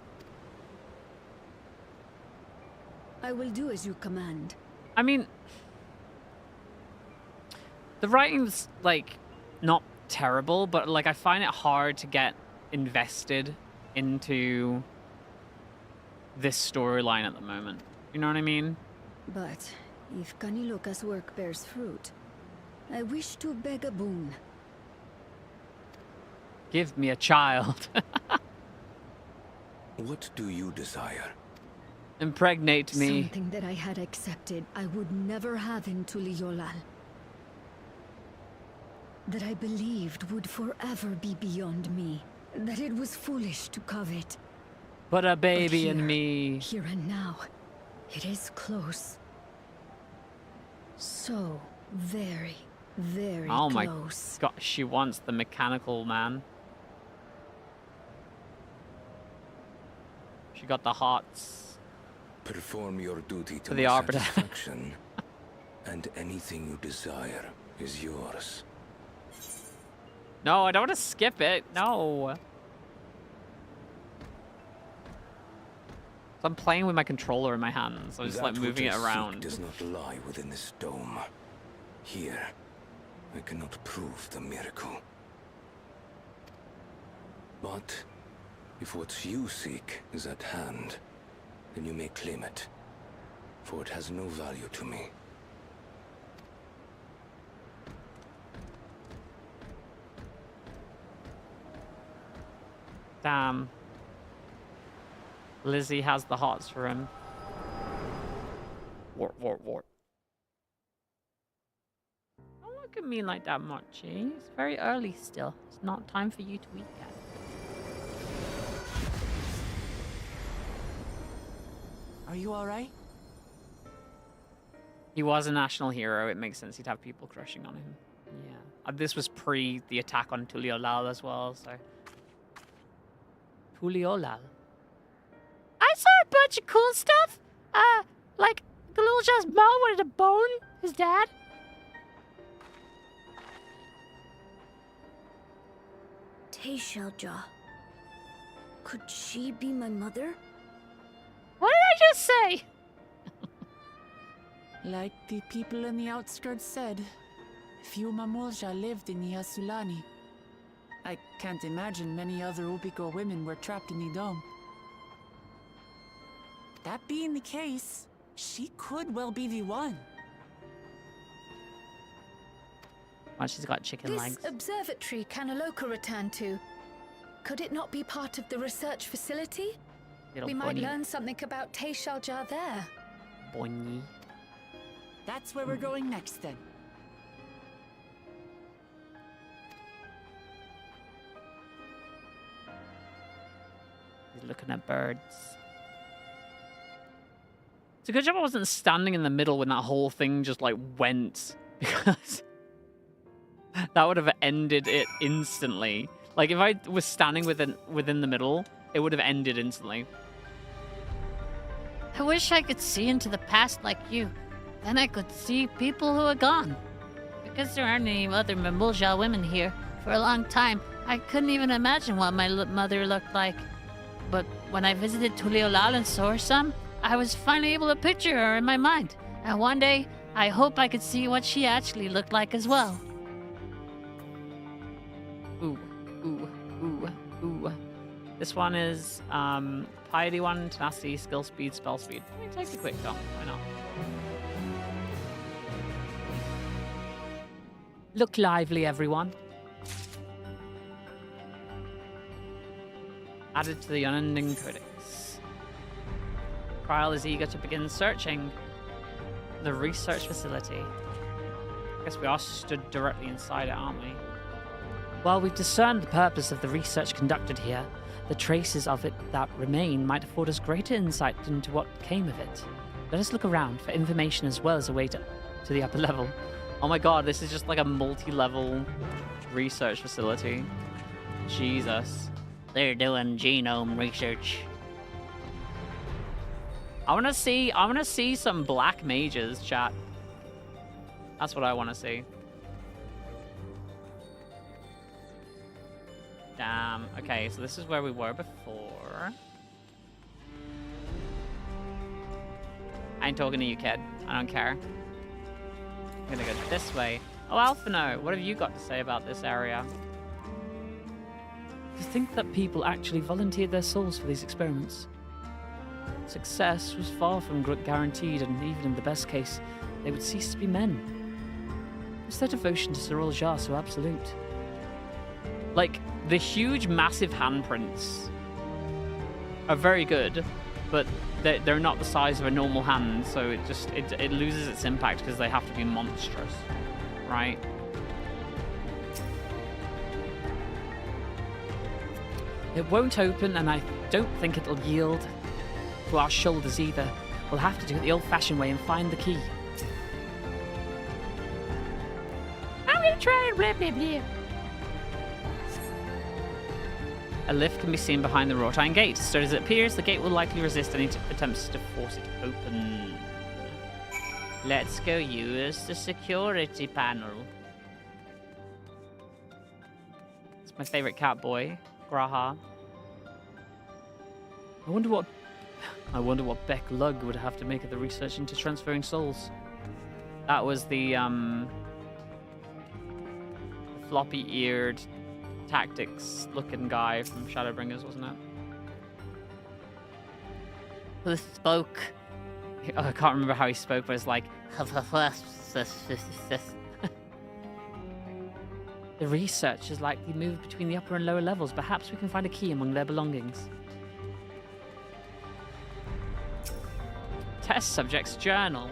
I will do as you command. I mean, the writing's, like, not terrible, but, like, I find it hard to get invested into this storyline at the moment. You know what I mean? But if Kaniloka's work bears fruit, I wish to beg a boon. Give me a child. What do you desire? Impregnate me. Something that I had accepted I would never have in Tuliolal. That I believed would forever be beyond me. That it was foolish to covet. Put a baby But in here, me. Here and now, it is close. So very, very Oh my close. god, she wants the mechanical man. She got the hots. Perform your duty to For the my Arbiter. satisfaction, and anything you desire is yours. No, I don't want to skip it. No. So I'm playing with my controller in my hands. I'm just like That moving which it I seek around. does not lie within this dome. Here, I cannot prove the miracle. But if what you seek is at hand, then you may claim it, for it has no value to me. Damn. Lizzie has the hots for him. Wart, wart, wart. Don't look at me like that, Mochi. It's very early still. It's not time for you to eat yet. Are you alright? He was a national hero. It makes sense he'd have people crushing on him. Yeah. This was pre the attack on Tuliolal as well, so... Tuliolal. I saw a bunch of cool stuff. Like Galulja's mom wanted to bone his dad. Teishelja. Could she be my mother? What did I just say? Like the people in the outskirts said, few Mamulja lived in the Yasulani. I can't imagine many other Ubiko women were trapped in the dome. That being the case, she could well be the one. Oh, she's got chicken This legs. observatory Kaniloka returned to, could it not be part of the research facility? Little We might bunny. learn something about Teishelja there. Bunny. That's where we're going next then. He's looking at birds. It's a good job I wasn't standing in the middle when that whole thing just like went, because that would have ended it instantly. Like if I was standing within the middle, it would have ended instantly. I wish I could see into the past like you. Then I could see people who are gone. Because there aren't any other Mamulja women here for a long time, I couldn't even imagine what my mother looked like. But when I visited Tuliolal and saw her some, I was finally able to picture her in my mind. And one day, I hope I could see what she actually looked like as well. Ooh, ooh, ooh, ooh. This one is Piety 1, Tenacity, Skill Speed, Spell Speed. Let me take the quick dom. Why not? Look lively, everyone. Added to the unending codex. Trial is eager to begin searching the research facility. I guess we are stood directly inside it, aren't we? While we've discerned the purpose of the research conducted here, the traces of it that remain might afford us greater insight into what came of it. Let us look around for information as well as a way to the upper level. Oh my god, this is just like a multi-level research facility. Jesus. They're doing genome research. I wanna see some black mages, chat. That's what I wanna see. Damn. Okay, so this is where we were before. I ain't talking to you, kid. I don't care. I'm gonna go this way. Oh, Alphino, what have you got to say about this area? To think that people actually volunteered their souls for these experiments. Success was far from guaranteed, and even in the best case, they would cease to be men. Was their devotion to Sir Oljar so absolute? Like, the huge, massive handprints are very good, but they're not the size of a normal hand, so it loses its impact because they have to be monstrous, right? It won't open, and I don't think it'll yield to our shoulders either. We'll have to do it the old-fashioned way and find the key. I'm gonna try blah blah blah. A lift can be seen behind the wrought iron gate. So as it appears, the gate will likely resist any attempts to force it open. Let's go use the security panel. It's my favorite cat boy, Graha. I wonder what Beck Lugg would have to make of the research into transferring souls. That was the floppy-eared tactics-looking guy from Shadowbringers, wasn't it? Who spoke? I can't remember how he spoke, but it's like... The research is likely moved between the upper and lower levels. Perhaps we can find a key among their belongings. Test subject's journal.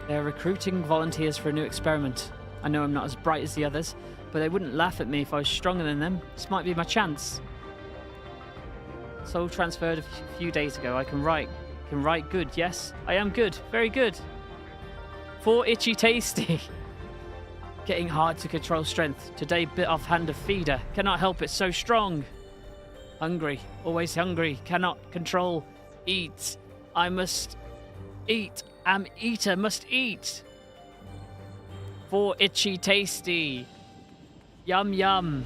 They're recruiting volunteers for a new experiment. I know I'm not as bright as the others, but they wouldn't laugh at me if I was stronger than them. This might be my chance. Soul transferred a few days ago. I can write good, yes? I am good. Very good. 4 itchy tasty. Getting hard to control strength. Today bit off hand of feeder. Cannot help it, so strong. Hungry. Always hungry. Cannot control. Eat. I must eat. Am eater, must eat. 4 itchy tasty. Yum yum.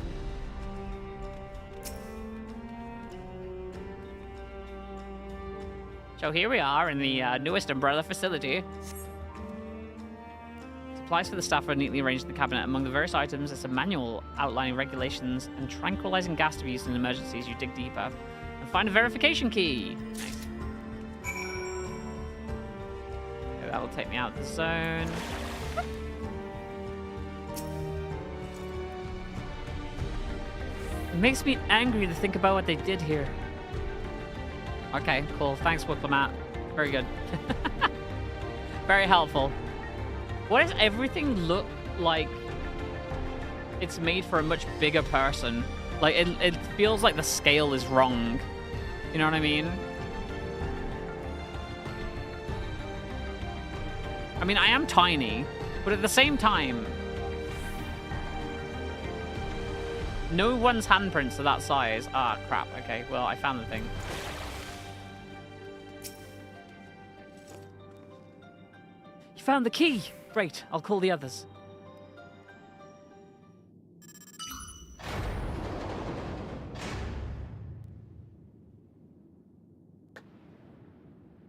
So here we are in the newest Umbrella facility. Supplies for the staff are neatly arranged in the cabinet. Among the various items is a manual outlining regulations and tranquilizing gas to be used in emergencies. You dig deeper and find a verification key. Nice. Okay, that will take me out of the zone. It makes me angry to think about what they did here. Okay, cool. Thanks, Wicklamat. Very good. Very helpful. Why does everything look like it's made for a much bigger person? Like, it feels like the scale is wrong. You know what I mean? I mean, I am tiny, but at the same time, no one's handprints are that size. Ah, crap. Okay, well, I found the thing. You found the key. Great, I'll call the others.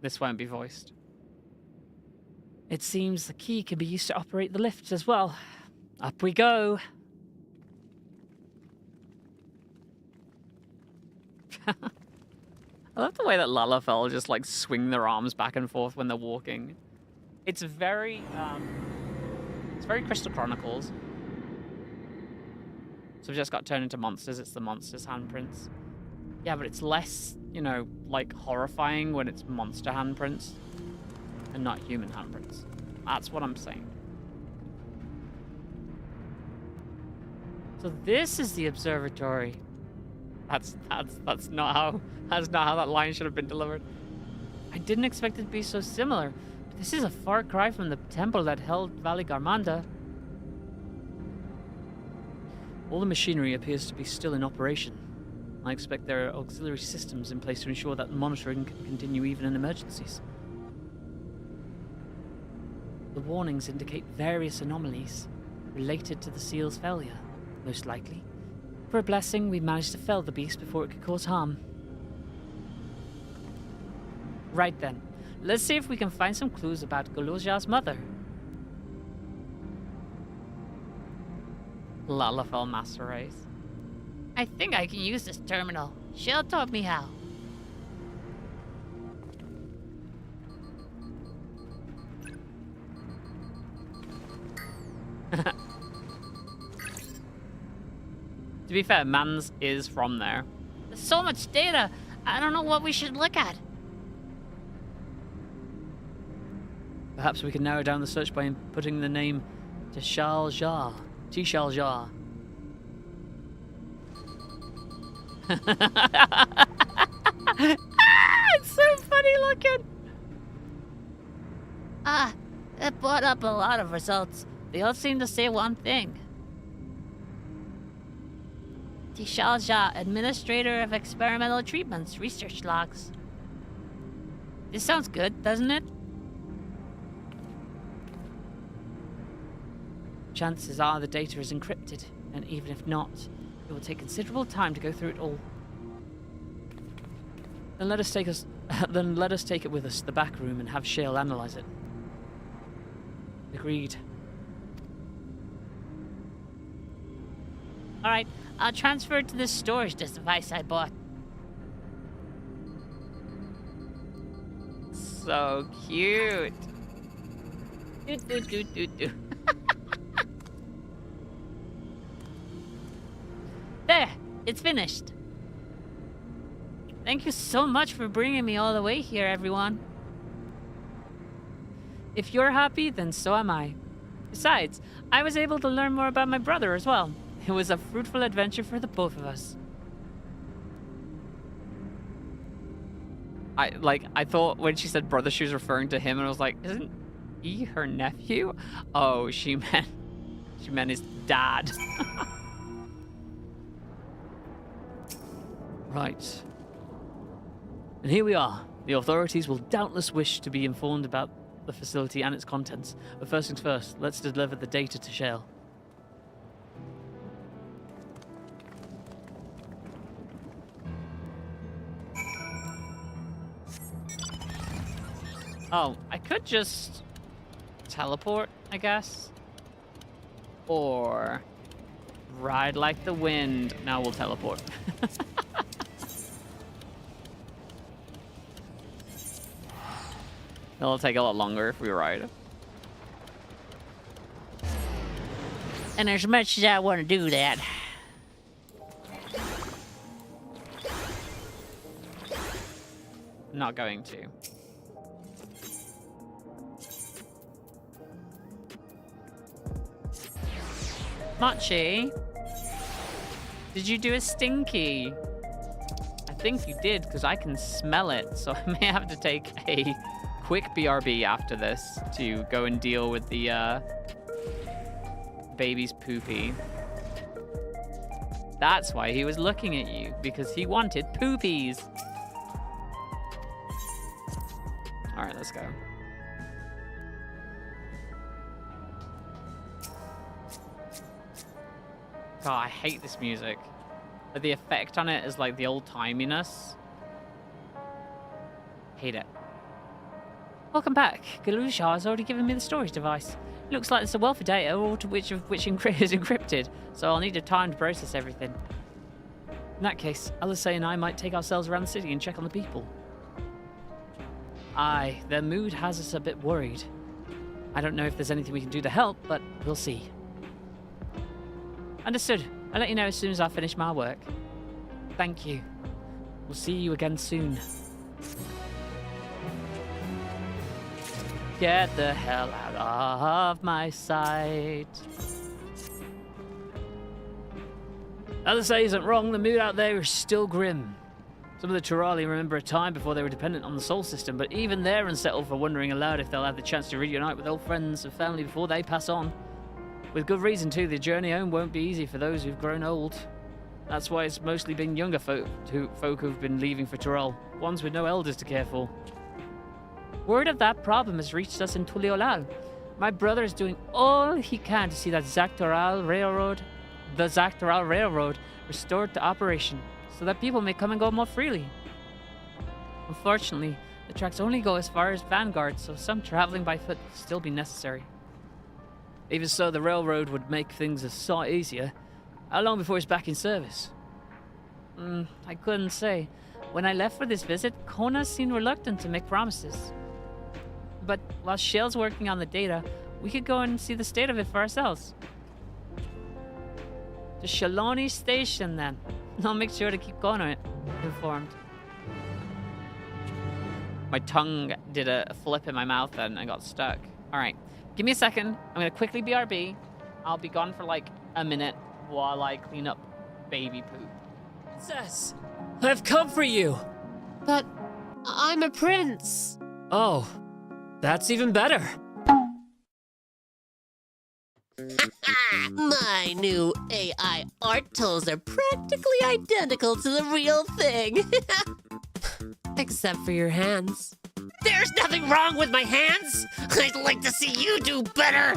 This won't be voiced. It seems the key can be used to operate the lifts as well. Up we go. I love the way that Lalafell just like swing their arms back and forth when they're walking. It's very Crystal Chronicles. So we've just got turned into monsters. It's the monsters' handprints. Yeah, but it's less, you know, like horrifying when it's monster handprints and not human handprints. That's what I'm saying. So this is the observatory. That's not how that line should have been delivered. I didn't expect it to be so similar. But this is a far cry from the temple that held Valley Garmanda. All the machinery appears to be still in operation. I expect there are auxiliary systems in place to ensure that monitoring can continue even in emergencies. The warnings indicate various anomalies related to the seal's failure, most likely. For a blessing, we managed to fell the beast before it could cause harm. Right then, let's see if we can find some clues about Golozha's mother. Lalafell Master Race. I think I can use this terminal. Shell taught me how. To be fair, Mans is from there. There's so much data. I don't know what we should look at. Perhaps we can narrow down the search by inputting the name Tishalja. Tishalja. It's so funny looking. It brought up a lot of results. They all seem to say one thing. Tishalja, Administrator of Experimental Treatments, Research Logs. This sounds good, doesn't it? Chances are the data is encrypted, and even if not, it will take considerable time to go through it all. Then let us take it with us to the back room and have Shale analyze it. Agreed. Alright, I'll transfer it to this storage device I bought. So cute. Do. There, it's finished. Thank you so much for bringing me all the way here, everyone. If you're happy, then so am I. Besides, I was able to learn more about my brother as well. It was a fruitful adventure for the both of us. I thought when she said brother, she was referring to him, and I was like, isn't he her nephew? Oh, she meant his dad. Right. And here we are. The authorities will doubtless wish to be informed about the facility and its contents. But first things first, let's deliver the data to Shale. Oh, I could just teleport, I guess. Or ride like the wind. Now we'll teleport. It'll take a lot longer if we ride. And as much as I want to do that, Not going to. Machi, did you do a stinky? I think you did, because I can smell it, so I may have to take a quick BRB after this to go and deal with the baby's poopy. That's why he was looking at you, because he wanted poopies. All right, let's go. God, I hate this music. Like, the effect on it is like the old-timiness. Hate it. Welcome back. Golozha has already given me the storage device. Looks like there's a wealth of data, all to which is encrypted, so I'll need time to process everything. In that case, Alice and I might take ourselves around the city and check on the people. Aye, their mood has us a bit worried. I don't know if there's anything we can do to help, but we'll see. Understood. I'll let you know as soon as I finish my work. Thank you. We'll see you again soon. Get the hell out of my sight. Alice isn't wrong, the mood out there is still grim. Some of the Turali remember a time before they were dependent on the Sol system, but even they're unsettled for wondering aloud if they'll have the chance to reunite with old friends and family before they pass on. With good reason, too. The journey home won't be easy for those who've grown old. That's why it's mostly been younger folk who've been leaving for Tyrol, ones with no elders to care for. Word of that problem has reached us in Tuliolal. My brother is doing all he can to see that the Zactoral Railroad, restored to operation, so that people may come and go more freely. Unfortunately, the tracks only go as far as Vanguard, so some traveling by foot will still be necessary. Even so, the railroad would make things a lot easier. How long before it's back in service? I couldn't say. When I left for this visit, Kona seemed reluctant to make promises. But while Shell's working on the data, we could go and see the state of it for ourselves. The Shaloni Station, then. I'll make sure to keep Kona informed. My tongue did a flip in my mouth and I got stuck. Alright, give me a second. I'm gonna quickly BRB. I'll be gone for like a minute while I clean up baby poop. Princess, I've come for you. But I'm a prince. Oh, that's even better. My new AI art tools are practically identical to the real thing. Except for your hands. There's nothing wrong with my hands! I'd like to see you do better!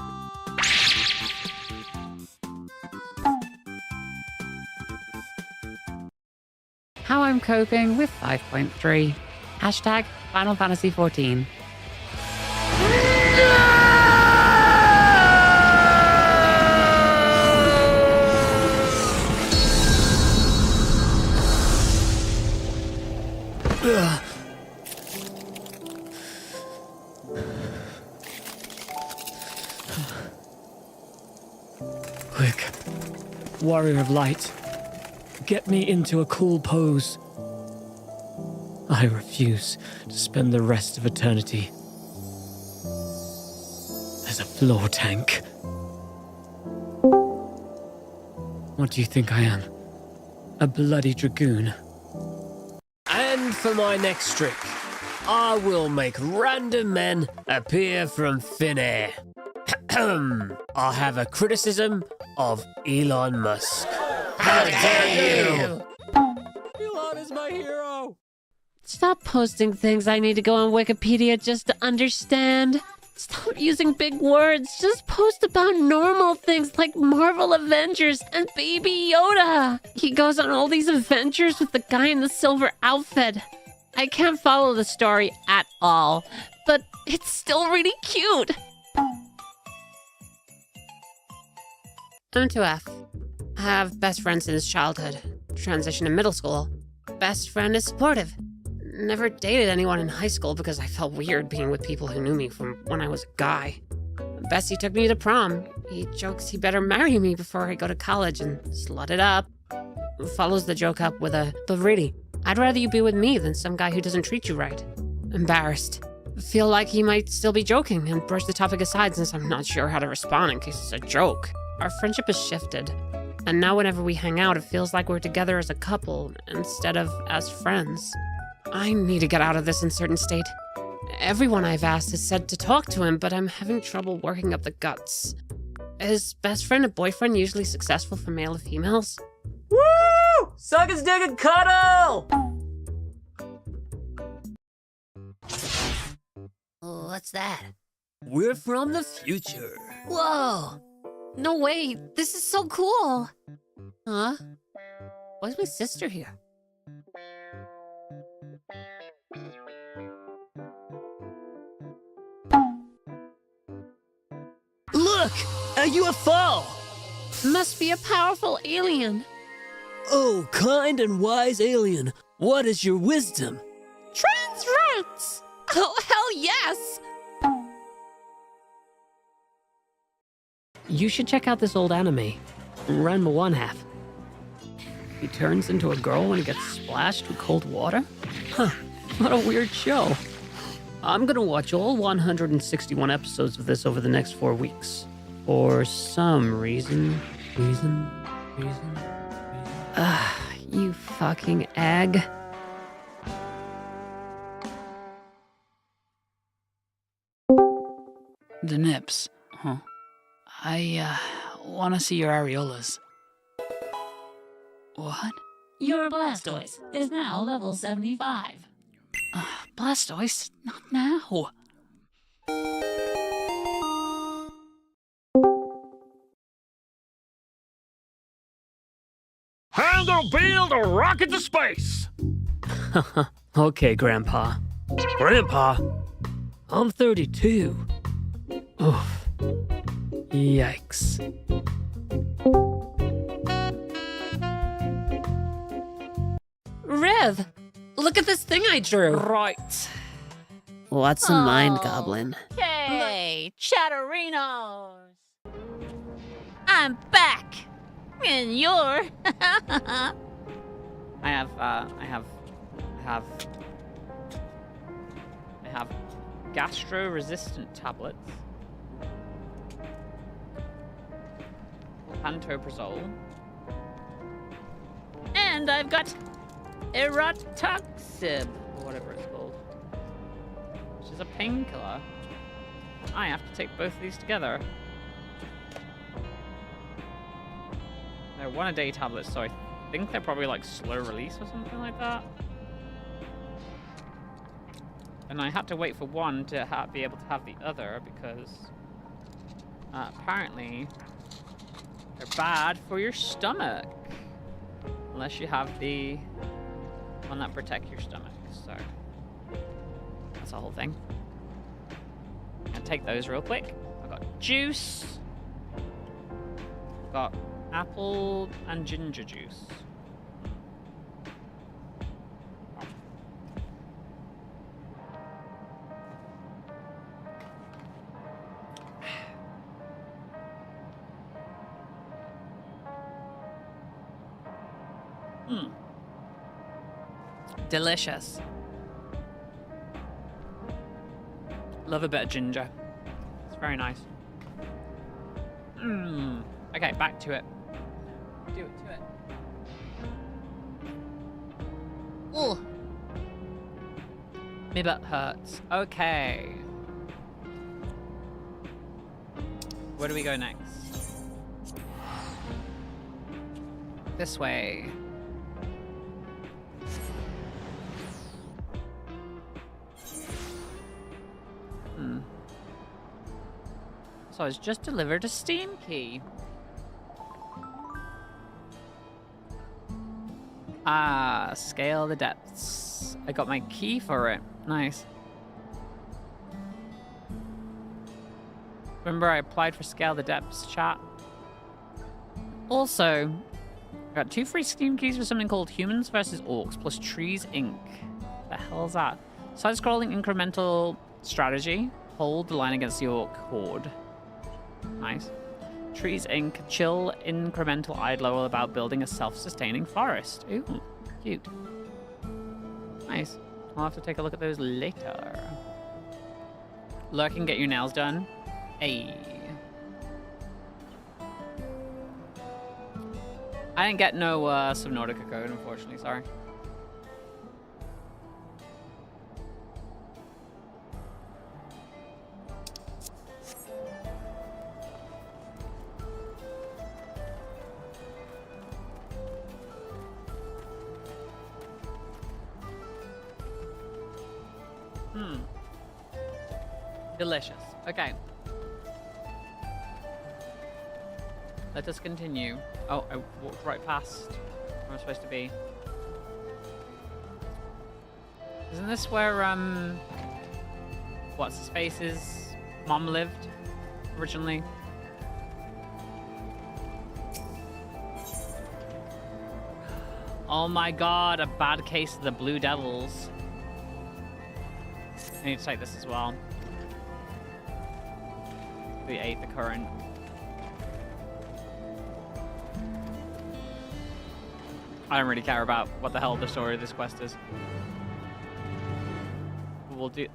How I'm coping with 5.3. Hashtag Final Fantasy 14. Quick, Warrior of Light, get me into a cool pose. I refuse to spend the rest of eternity as a floor tank. What do you think I am? A bloody dragoon? And for my next trick, I will make random men appear from thin air. I'll have a criticism of Elon Musk. How dare you! Elon is my hero! Stop posting things I need to go on Wikipedia just to understand. Stop using big words. Just post about normal things like Marvel Avengers and Baby Yoda. He goes on all these adventures with the guy in the silver outfit. I can't follow the story at all, but it's still really cute. I'm 2F. I have best friends since childhood. Transition to middle school. Best friend is supportive. Never dated anyone in high school because I felt weird being with people who knew me from when I was a guy. Bessie took me to prom. He jokes he better marry me before I go to college and slut it up. Follows the joke up with but really, I'd rather you be with me than some guy who doesn't treat you right. Embarrassed. Feel like he might still be joking and brush the topic aside since I'm not sure how to respond in case it's a joke. Our friendship has shifted. And now whenever we hang out, it feels like we're together as a couple instead of as friends. I need to get out of this uncertain state. Everyone I've asked has said to talk to him, but I'm having trouble working up the guts. Is best friend and boyfriend usually successful for male or females? Woo! Suck his dick and cuddle! What's that? We're from the future. Whoa! No way! This is so cool! Huh? Why is my sister here? Look! A UFO! Must be a powerful alien. Oh, kind and wise alien, what is your wisdom? Transference! Oh, hell yes! You should check out this old anime, Ranma 1 half. He turns into a girl when he gets splashed with cold water? Huh, what a weird show. I'm gonna watch all 161 episodes of this over the next 4 weeks. For some reason. You fucking egg. The nips, huh? want to see your areolas. What? Your Blastoise is now level 75. Blastoise? Not now. I'm gonna build a rocket to space! Okay, Grandpa. Grandpa? I'm 32. Oof. Yikes. Rev, look at this thing I drew. Right. What's a mind goblin? Hey, Chatterinos! I'm back! And you're... I have gastro-resistant tablets. Pantoprazole. And I've got Erotoxib, or whatever it's called. Which is a painkiller. I have to take both of these together. They're 1-a-day tablets, so I think they're probably like slow release or something like that. And I had to wait for one to be able to have the other because apparently they're bad for your stomach. Unless you have the one that protects your stomach, so that's the whole thing. I'm gonna take those real quick. I've got juice. I've got apple and ginger juice. Delicious. Love a bit of ginger. It's very nice. Okay, back to it. Do it to it. Ooh. My butt hurts. Okay. Where do we go next? This way. So I was just delivered a Steam key. Ah, scale the depths. I got my key for it. Nice. Remember I applied for scale the depths, chat? Also, I got 2 free Steam keys for something called Humans vs. Orcs plus Trees Inc. The hell's that? Side-scrolling incremental strategy. Hold the line against the orc horde. Nice. Trees Inc. Chill incremental idler all about building a self-sustaining forest. Ooh, cute. Nice. I'll have to take a look at those later. Lurk and get your nails done. Ayy. I didn't get no Subnautica code, unfortunately, sorry. Delicious. Okay. Let us continue. Oh, I walked right past where I'm supposed to be. Isn't this where, what's his face's mom lived originally? Oh my god, a bad case of the Blue Devils. I need to take this as well. We ate the current. I don't really care about what the hell the story of this quest is. We'll do...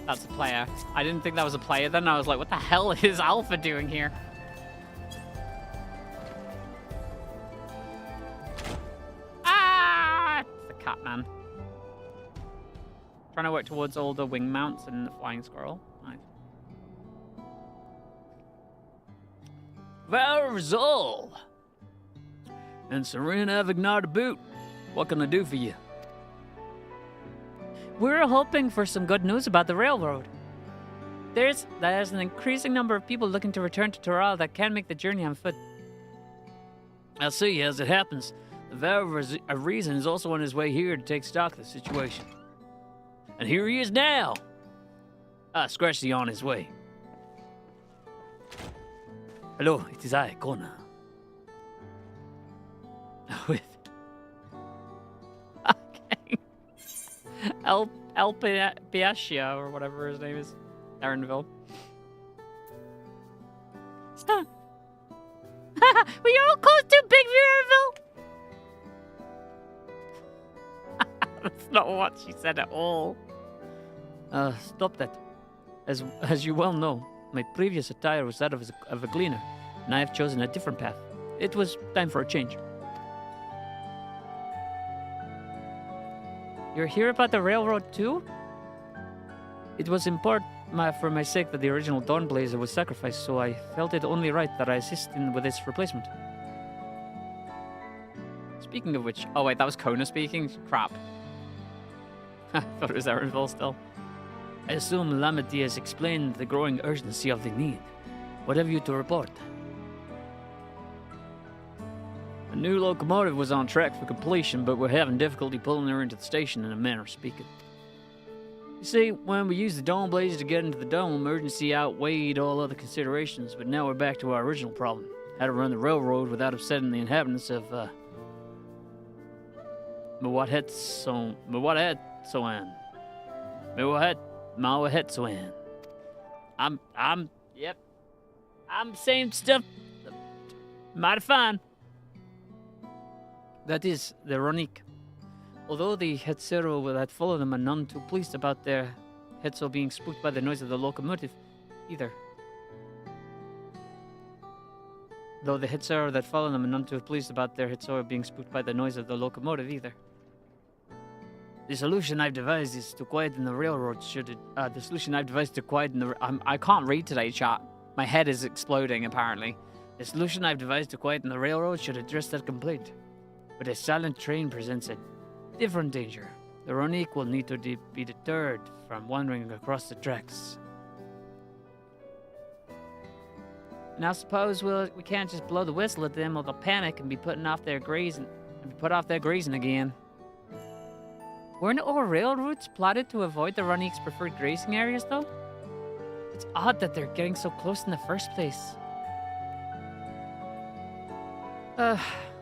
That's a player. I didn't think that was a player then. I was like, what the hell is Alpha doing here? Ah! It's the cat man. Trying to work towards all the wing mounts and the flying squirrel. Nice. Vow of Resolve. And Serene Avignar to boot. What can I do for you? We're hoping for some good news about the railroad. There's an increasing number of people looking to return to Toral that can't make the journey on foot. I'll see as it happens. The Vow of Reason is also on his way here to take stock of the situation. And here he is now! Scratch the on his way. Hello, it is I, Kona. With... Okay. El Piascia, or whatever his name is. Aaronville. Well, you're all close too big for Aaronville! That's not what she said at all. Stop that. As you well know, my previous attire was that of a gleaner, and I have chosen a different path. It was time for a change. You're here about the railroad too? It was in part for my sake that the original Dawnblazer was sacrificed, so I felt it only right that I assist with its replacement. Speaking of which, oh wait, that was Kona speaking? Crap. I thought it was Aaronville still. I assume Lamity has explained the growing urgency of the need. What have you to report? A new locomotive was on track for completion, but we're having difficulty pulling her into the station in a manner of speaking. You see, when we used the Dawnblazer to get into the dome, emergency outweighed all other considerations, but now we're back to our original problem. How to run the railroad without upsetting the inhabitants of, Mawahetoan. I'm saying stuff mighty fine. That is, the Ronik. Although the Hetzero had followed them are none too pleased about their Hetzo being spooked by the noise of the locomotive either. Though the Hetzero that followed them are none too pleased about their Hetzero being spooked by the noise of the locomotive either. The solution I've devised is to quieten the railroad should it... the solution I've devised to quieten the... I can't read today, chat. My head is exploding, apparently. The solution I've devised to quieten the railroad should address that complaint. But a silent train presents a different danger. The Ronik will need to be deterred from wandering across the tracks. Now suppose we can't just blow the whistle at them or they'll panic and be put off their grazing again. Weren't all railroads plotted to avoid the Ronik's preferred grazing areas, though? It's odd that they're getting so close in the first place.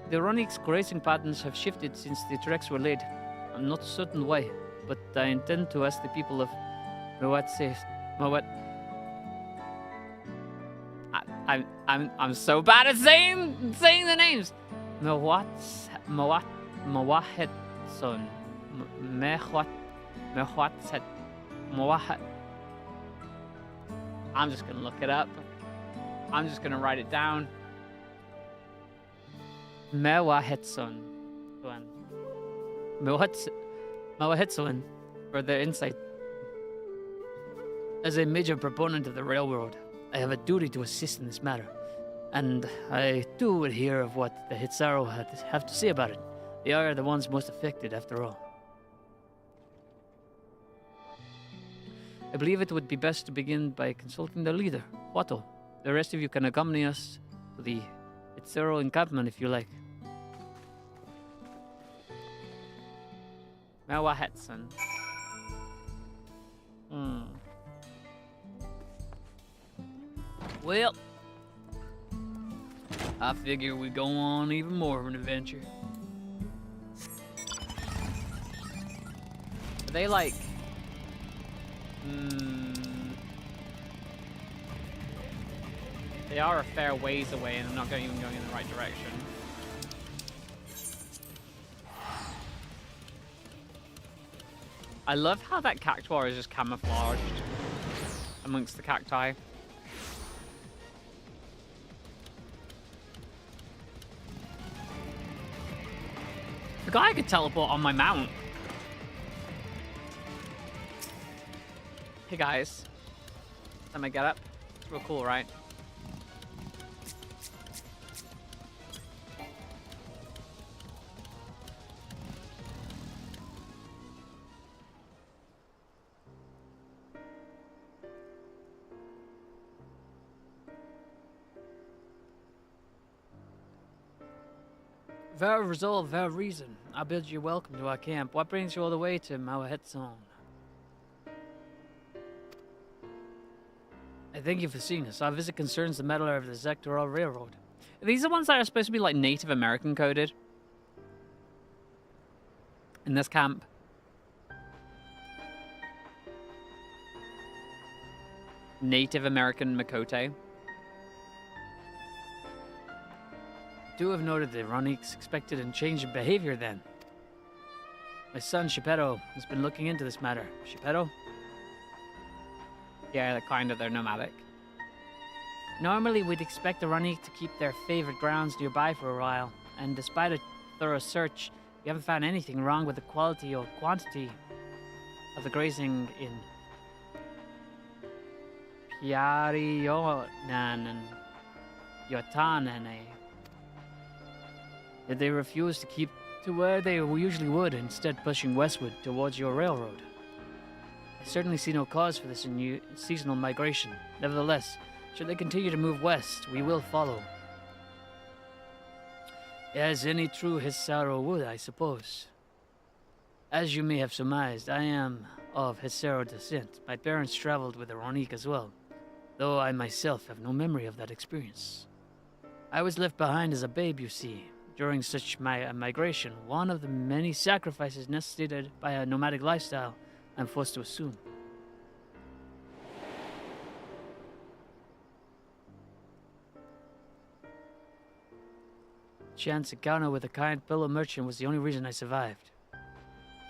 The Ronik's grazing patterns have shifted since the tracks were laid. I'm not certain why, but I intend to ask the people of I'm so bad at saying the names. Mawahetoan. I'm just gonna look it up. I'm just gonna write it down. Mawahetoan. Mawahetoan for their insight. As a major proponent of the railroad, I have a duty to assist in this matter, and I too would hear of what the Hitsaro have to say about it. They are the ones most affected, after all. I believe it would be best to begin by consulting the leader, Watto. The rest of you can accompany us to the Hitsaro encampment if you like. Mawahetoan. Well, I figure we go on even more of an adventure. Are they like... They are a fair ways away and I'm not even going in the right direction. I love how that cactuar is just camouflaged amongst the cacti. The guy could teleport on my mount. Hey guys. Time I get up. It's real cool, right? Without resolve, without reason, I bid you welcome to our camp. What brings you all the way to Miabyte? I thank you for seeing us. Our visit concerns the meddler of the Sectoral Railroad. Are these the ones that are supposed to be like Native American coded? In this camp? Native American Makote. Do have noted the Ronique's expected and change in behavior then. My son, Shepetto, has been looking into this matter. Shepetto? Yeah, they're nomadic. Normally, we'd expect the Ronique to keep their favorite grounds nearby for a while, and despite a thorough search, we haven't found anything wrong with the quality or quantity of the grazing in Piarionan and Yotanene. Yet they refuse to keep to where they usually would, instead pushing westward towards your railroad. I certainly see no cause for this seasonal migration. Nevertheless, should they continue to move west, we will follow. As any true Hesaro would, I suppose. As you may have surmised, I am of Hesaro descent. My parents traveled with the Ronique as well, though I myself have no memory of that experience. I was left behind as a babe, you see. During such migration, one of the many sacrifices necessitated by a nomadic lifestyle, I'm forced to assume. Chance encounter with a kind fellow merchant was the only reason I survived.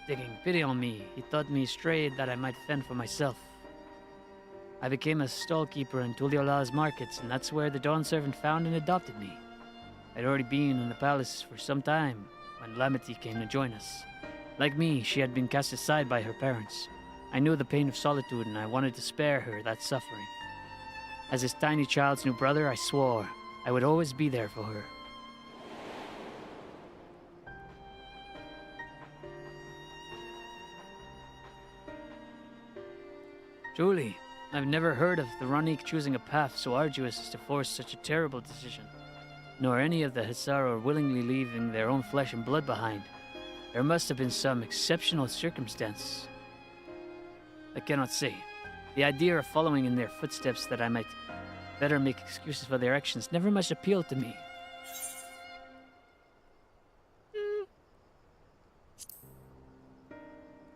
Taking pity on me, he taught me strayed that I might fend for myself. I became a stallkeeper in Tuliola's markets, and that's where the Dawn Servant found and adopted me. I'd already been in the palace for some time when Lamity came to join us. Like me, she had been cast aside by her parents. I knew the pain of solitude, and I wanted to spare her that suffering. As this tiny child's new brother, I swore I would always be there for her. Truly, I've never heard of the Ronique choosing a path so arduous as to force such a terrible decision, nor any of the Hesaro willingly leaving their own flesh and blood behind. There must have been some exceptional circumstance. I cannot say. The idea of following in their footsteps that I might better make excuses for their actions never much appealed to me.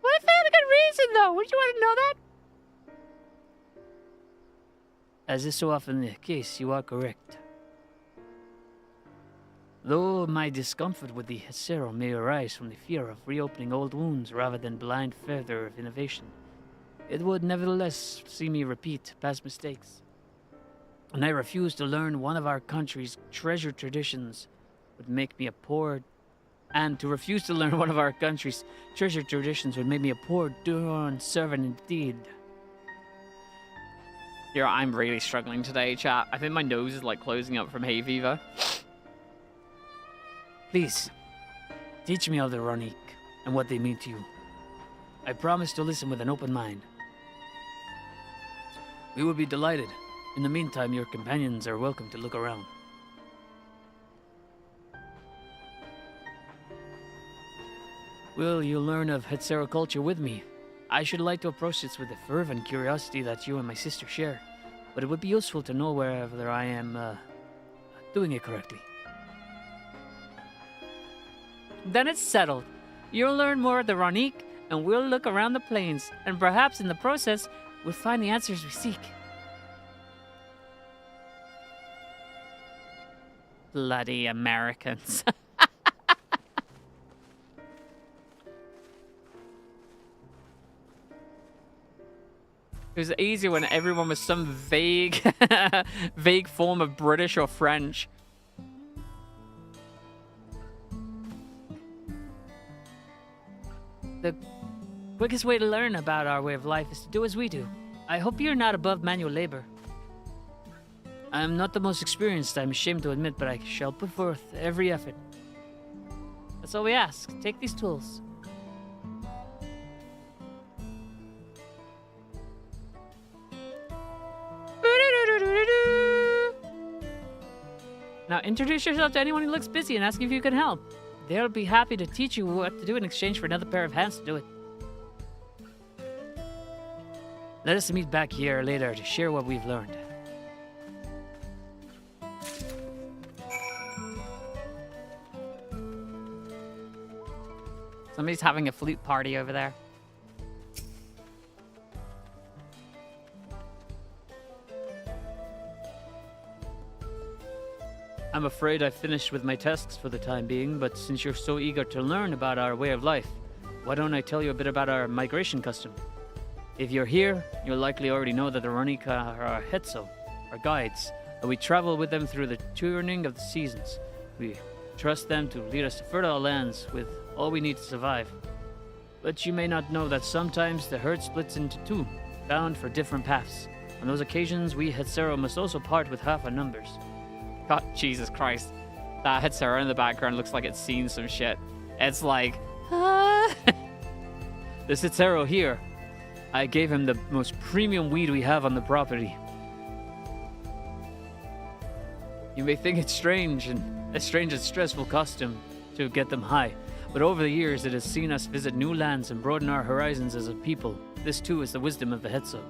What if they had a good reason, though? Would you want to know that? As is so often the case, you are correct. Though my discomfort with the Hesero may arise from the fear of reopening old wounds rather than blind fervor of innovation, it would nevertheless see me repeat past mistakes. And I refuse to learn one of our country's treasured traditions would make me a poor... And to refuse to learn one of our country's treasured traditions would make me a poor Dawn servant indeed. Yeah, I'm really struggling today, chat. I think my nose is like closing up from hay fever. Please, teach me of the Ronique and what they mean to you. I promise to listen with an open mind. We will be delighted. In the meantime, your companions are welcome to look around. Will you learn of Hetsero culture with me? I should like to approach this with the fervent curiosity that you and my sister share, but it would be useful to know whether I am doing it correctly. Then it's settled. You'll learn more of the Ronique, and we'll look around the plains, and perhaps in the process, we'll find the answers we seek. Bloody Americans. It was easier when everyone was some vague, vague form of British or French. The quickest way to learn about our way of life is to do as we do. I hope you're not above manual labor. I'm not the most experienced, I'm ashamed to admit, but I shall put forth every effort. That's all we ask. Take these tools. Now introduce yourself to anyone who looks busy and ask if you can help. they'll be happy to teach you what to do in exchange for another pair of hands to do it. Let us meet back here later to share what we've learned. Somebody's having a flute party over there. I'm afraid I've finished with my tasks for the time being, but since you're so eager to learn about our way of life, why don't I tell you a bit about our migration custom? If you're here, you'll likely already know that the Ronika are our Hetzo, our guides, and we travel with them through the turning of the seasons. We trust them to lead us to fertile lands with all we need to survive. But you may not know that sometimes the herd splits into two, bound for different paths. On those occasions, we Hetzero must also part with half our numbers. God, Jesus Christ. That Hetzero in the background looks like it's seen some shit. It's like, This Hetzero here, I gave him the most premium weed we have on the property. You may think it's strange and stressful custom to get them high, but over the years it has seen us visit new lands and broaden our horizons as a people. This too is the wisdom of the Hetzo.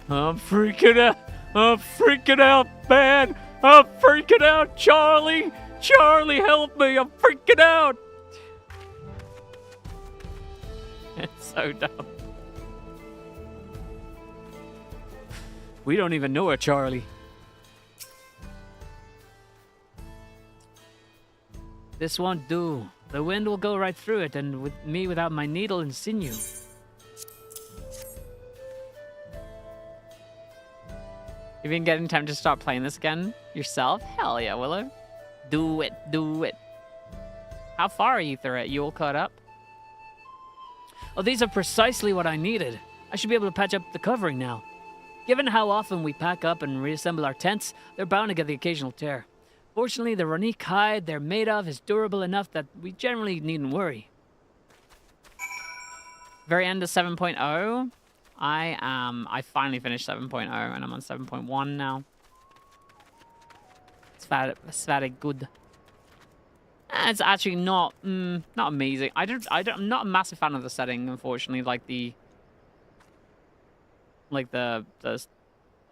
I'm freaking out! I'm freaking out, man! I'm freaking out, Charlie! Charlie, help me! I'm freaking out! It's so dumb. We don't even know her, Charlie. This won't do. The wind will go right through it, and with me without my needle and sinew. you've been getting tempted to start playing this again yourself? Hell yeah, Willow. Do it, do it. How far are you through it? You all caught up? Oh, these are precisely what I needed. I should be able to patch up the covering now. Given how often we pack up and reassemble our tents, they're bound to get the occasional tear. Fortunately, the Ronique hide they're made of is durable enough that we generally needn't worry. Very end of 7.0. I finally finished 7.0 and I'm on 7.1 now. It's very good. It's actually not amazing. I'm not a massive fan of the setting, unfortunately. Like the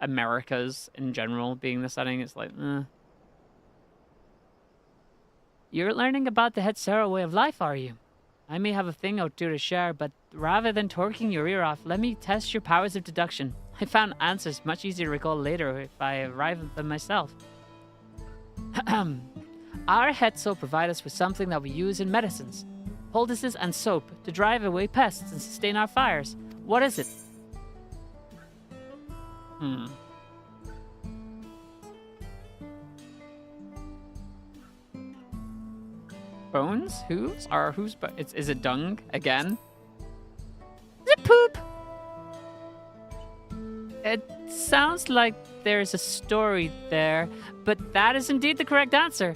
Americas in general being the setting, it's like, You're learning about the Hetzero way of life, are you? I may have a thing or two to share, but rather than torquing your ear off, let me test your powers of deduction. I found answers much easier to recall later if I arrive at them myself. Our Hetzo provide us with something that we use in medicines. Poultices and soap to drive away pests and sustain our fires. What is it? Bones? Whose? Are whose? Is it dung again? Is it poop? It sounds like there's a story there, but that is indeed the correct answer.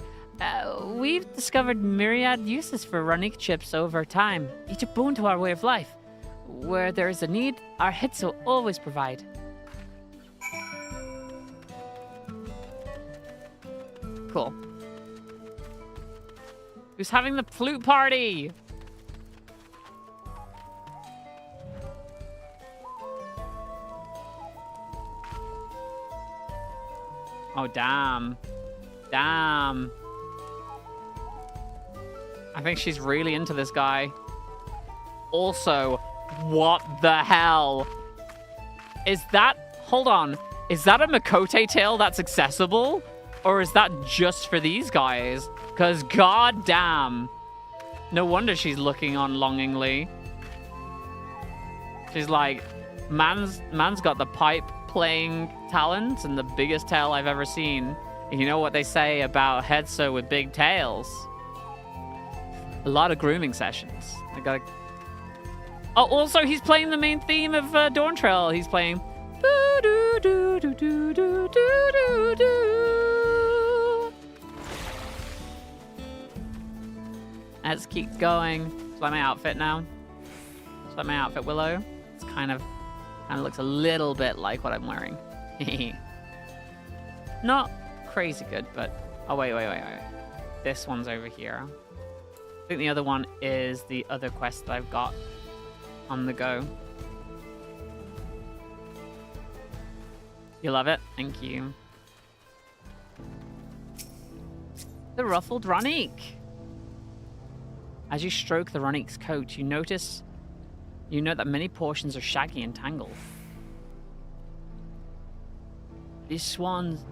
We've discovered myriad uses for Ronique chips over time, each a boon to our way of life. Where there is a need, our Hetzo always provide. Cool. Who's having the flute party? Oh, damn. Damn. I think she's really into this guy. Also, what the hell? Is that... Hold on. Is that a Makote tail that's accessible? Or is that just for these guys? Because goddamn. No wonder she's looking on longingly. She's like, man's got the pipe playing talent and the biggest tail I've ever seen. You know what they say about Hetzo with big tails? A lot of grooming sessions. I gotta... Oh, also he's playing the main theme of Dawn Trail. He's playing... Let's keep going. Is that my outfit now? Is that my outfit, Willow? It's kind of looks a little bit like what I'm wearing. Not crazy good, but Oh, wait. This one's over here. I think the other one is the other quest that I've got on the go. You love it? Thank you. The ruffled Ronique. As you stroke the Ronique's coat, you note that many portions are shaggy and tangled. This one's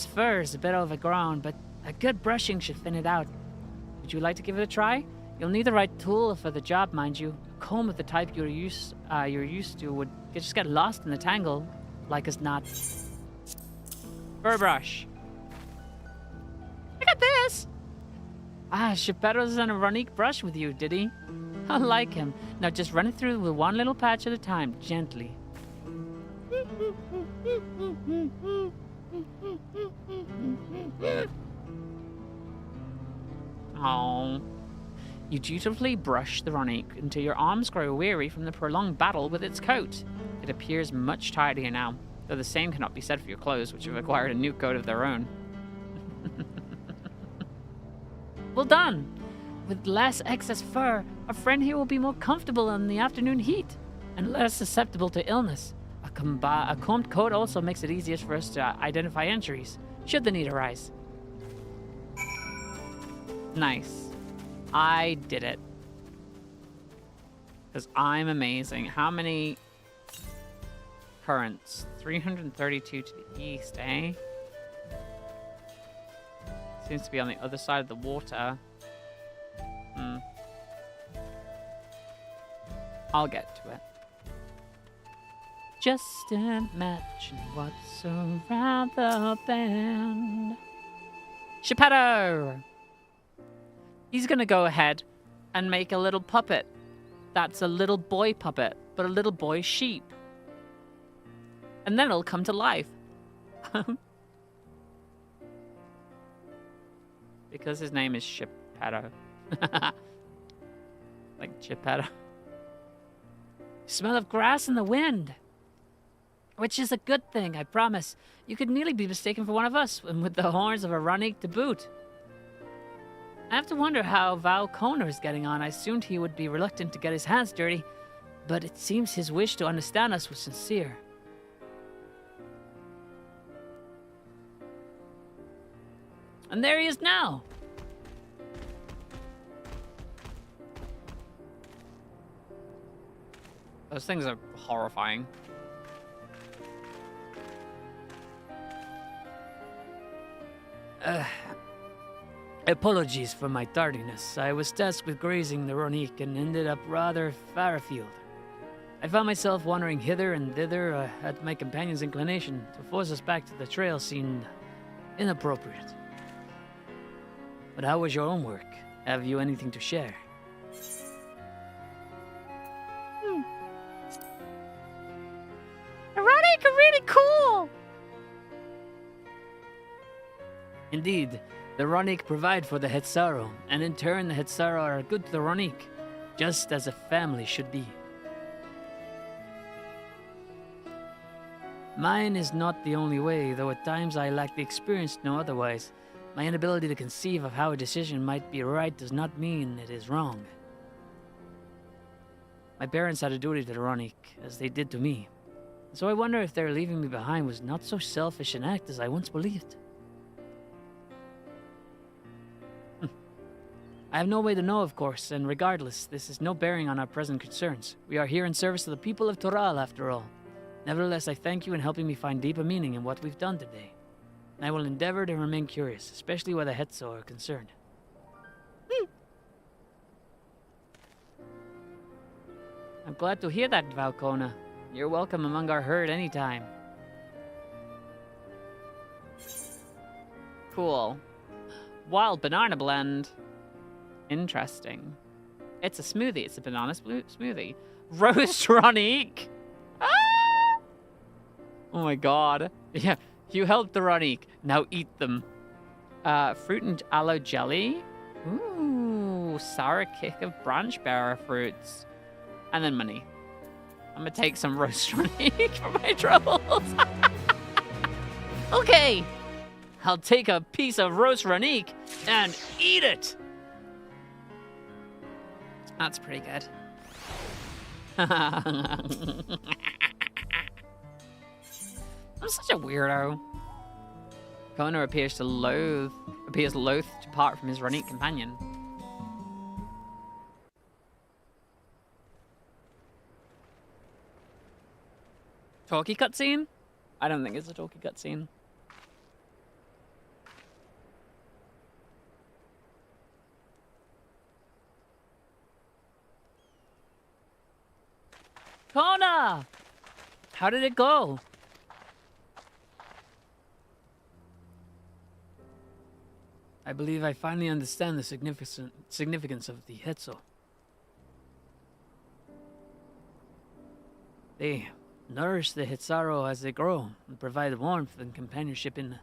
fur is a bit overgrown, but a good brushing should thin it out. Would you like to give it a try? You'll need the right tool for the job, mind you. A comb of the type you're used to would just get lost in the tangle, like as not. Fur brush. Look at this! Shepeto's on a Ronique brush with you, did he? I like him. Now just run it through with one little patch at a time, gently. Oh. You dutifully brush the Ronique until your arms grow weary from the prolonged battle with its coat. It appears much tidier now, though the same cannot be said for your clothes, which have acquired a new coat of their own. Well done! With less excess fur, a friend here will be more comfortable in the afternoon heat, and less susceptible to illness. A combed coat also makes it easiest for us to identify injuries, should the need arise. Nice. I did it. Because I'm amazing. How many currents? 332 to the east, eh? Seems to be on the other side of the water. I'll get to it. Just imagine what's around the bend. Shepeto! He's gonna go ahead and make a little puppet. That's a little boy puppet, but a little boy sheep. And then it'll come to life. Because his name is Shepeto. Like Geppetto. Smell of grass in the wind. Which is a good thing, I promise. You could nearly be mistaken for one of us, and with the horns of a Ronique to boot. I have to wonder how Val Koner is getting on. I assumed he would be reluctant to get his hands dirty, but it seems his wish to understand us was sincere. And there he is now. Those things are horrifying. Apologies for my tardiness. I was tasked with grazing the Ronique and ended up rather far afield. I found myself wandering hither and thither at my companion's inclination. To force us back to the trail seemed inappropriate. But how was your own work? Have you anything to share? The Ronique are really cool! Indeed, the Ronique provide for the Hetsaro, and in turn the Hetsaro are good to the Ronique, just as a family should be. Mine is not the only way, though at times I lack the experience to know otherwise. My inability to conceive of how a decision might be right does not mean it is wrong. My parents had a duty to the Ronique, as they did to me. So I wonder if their leaving me behind was not so selfish an act as I once believed. I have no way to know, of course, and regardless, this has no bearing on our present concerns. We are here in service of the people of Toral, after all. Nevertheless, I thank you in helping me find deeper meaning in what we've done today. And I will endeavor to remain curious, especially where the Hetzo are concerned. I'm glad to hear that, Valkona. You're welcome among our herd anytime. Cool. Wild banana blend. Interesting. It's a smoothie. It's a banana smoothie. Roast Ronique. Ah! Oh my god. Yeah, you helped the Ronique. Now eat them. Fruit and aloe jelly. Ooh, sour kick of branch bearer fruits. And then money. I'm gonna take some roast Ronique for my troubles. Okay. I'll take a piece of roast Ranique and eat it. That's pretty good. I'm such a weirdo. Kona appears loath to part from his Ranique companion. Talkie cutscene? I don't think it's a talkie cutscene. Kona! How did it go? I believe I finally understand the significance of the Hetzo. They nourish the Hitsaro as they grow and provide warmth and companionship in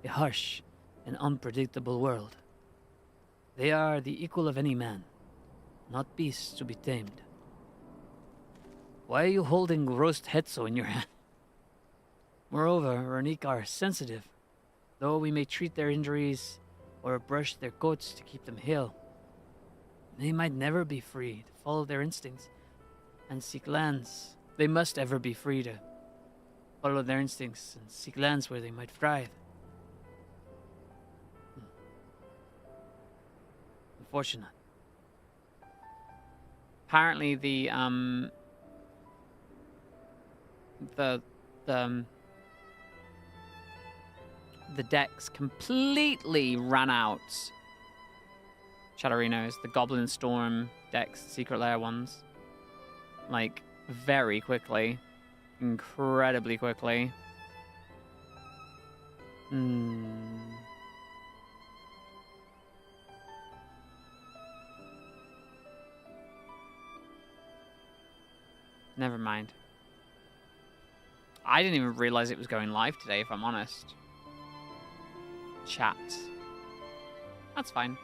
a harsh and unpredictable world. They are the equal of any man, not beasts to be tamed. Why are you holding roast Hetzo in your hand? Moreover, Ranique are sensitive. Though we may treat their injuries or brush their coats to keep them hale, they might never be free to follow their instincts and seek lands. They must ever be free to follow their instincts and seek lands where they might thrive. Unfortunate. Apparently the decks completely ran out. Shadowrinos, the Goblin Storm decks, Secret Lair ones. Like, very quickly. Incredibly quickly. Never mind. I didn't even realize it was going live today, if I'm honest. Chat. That's fine.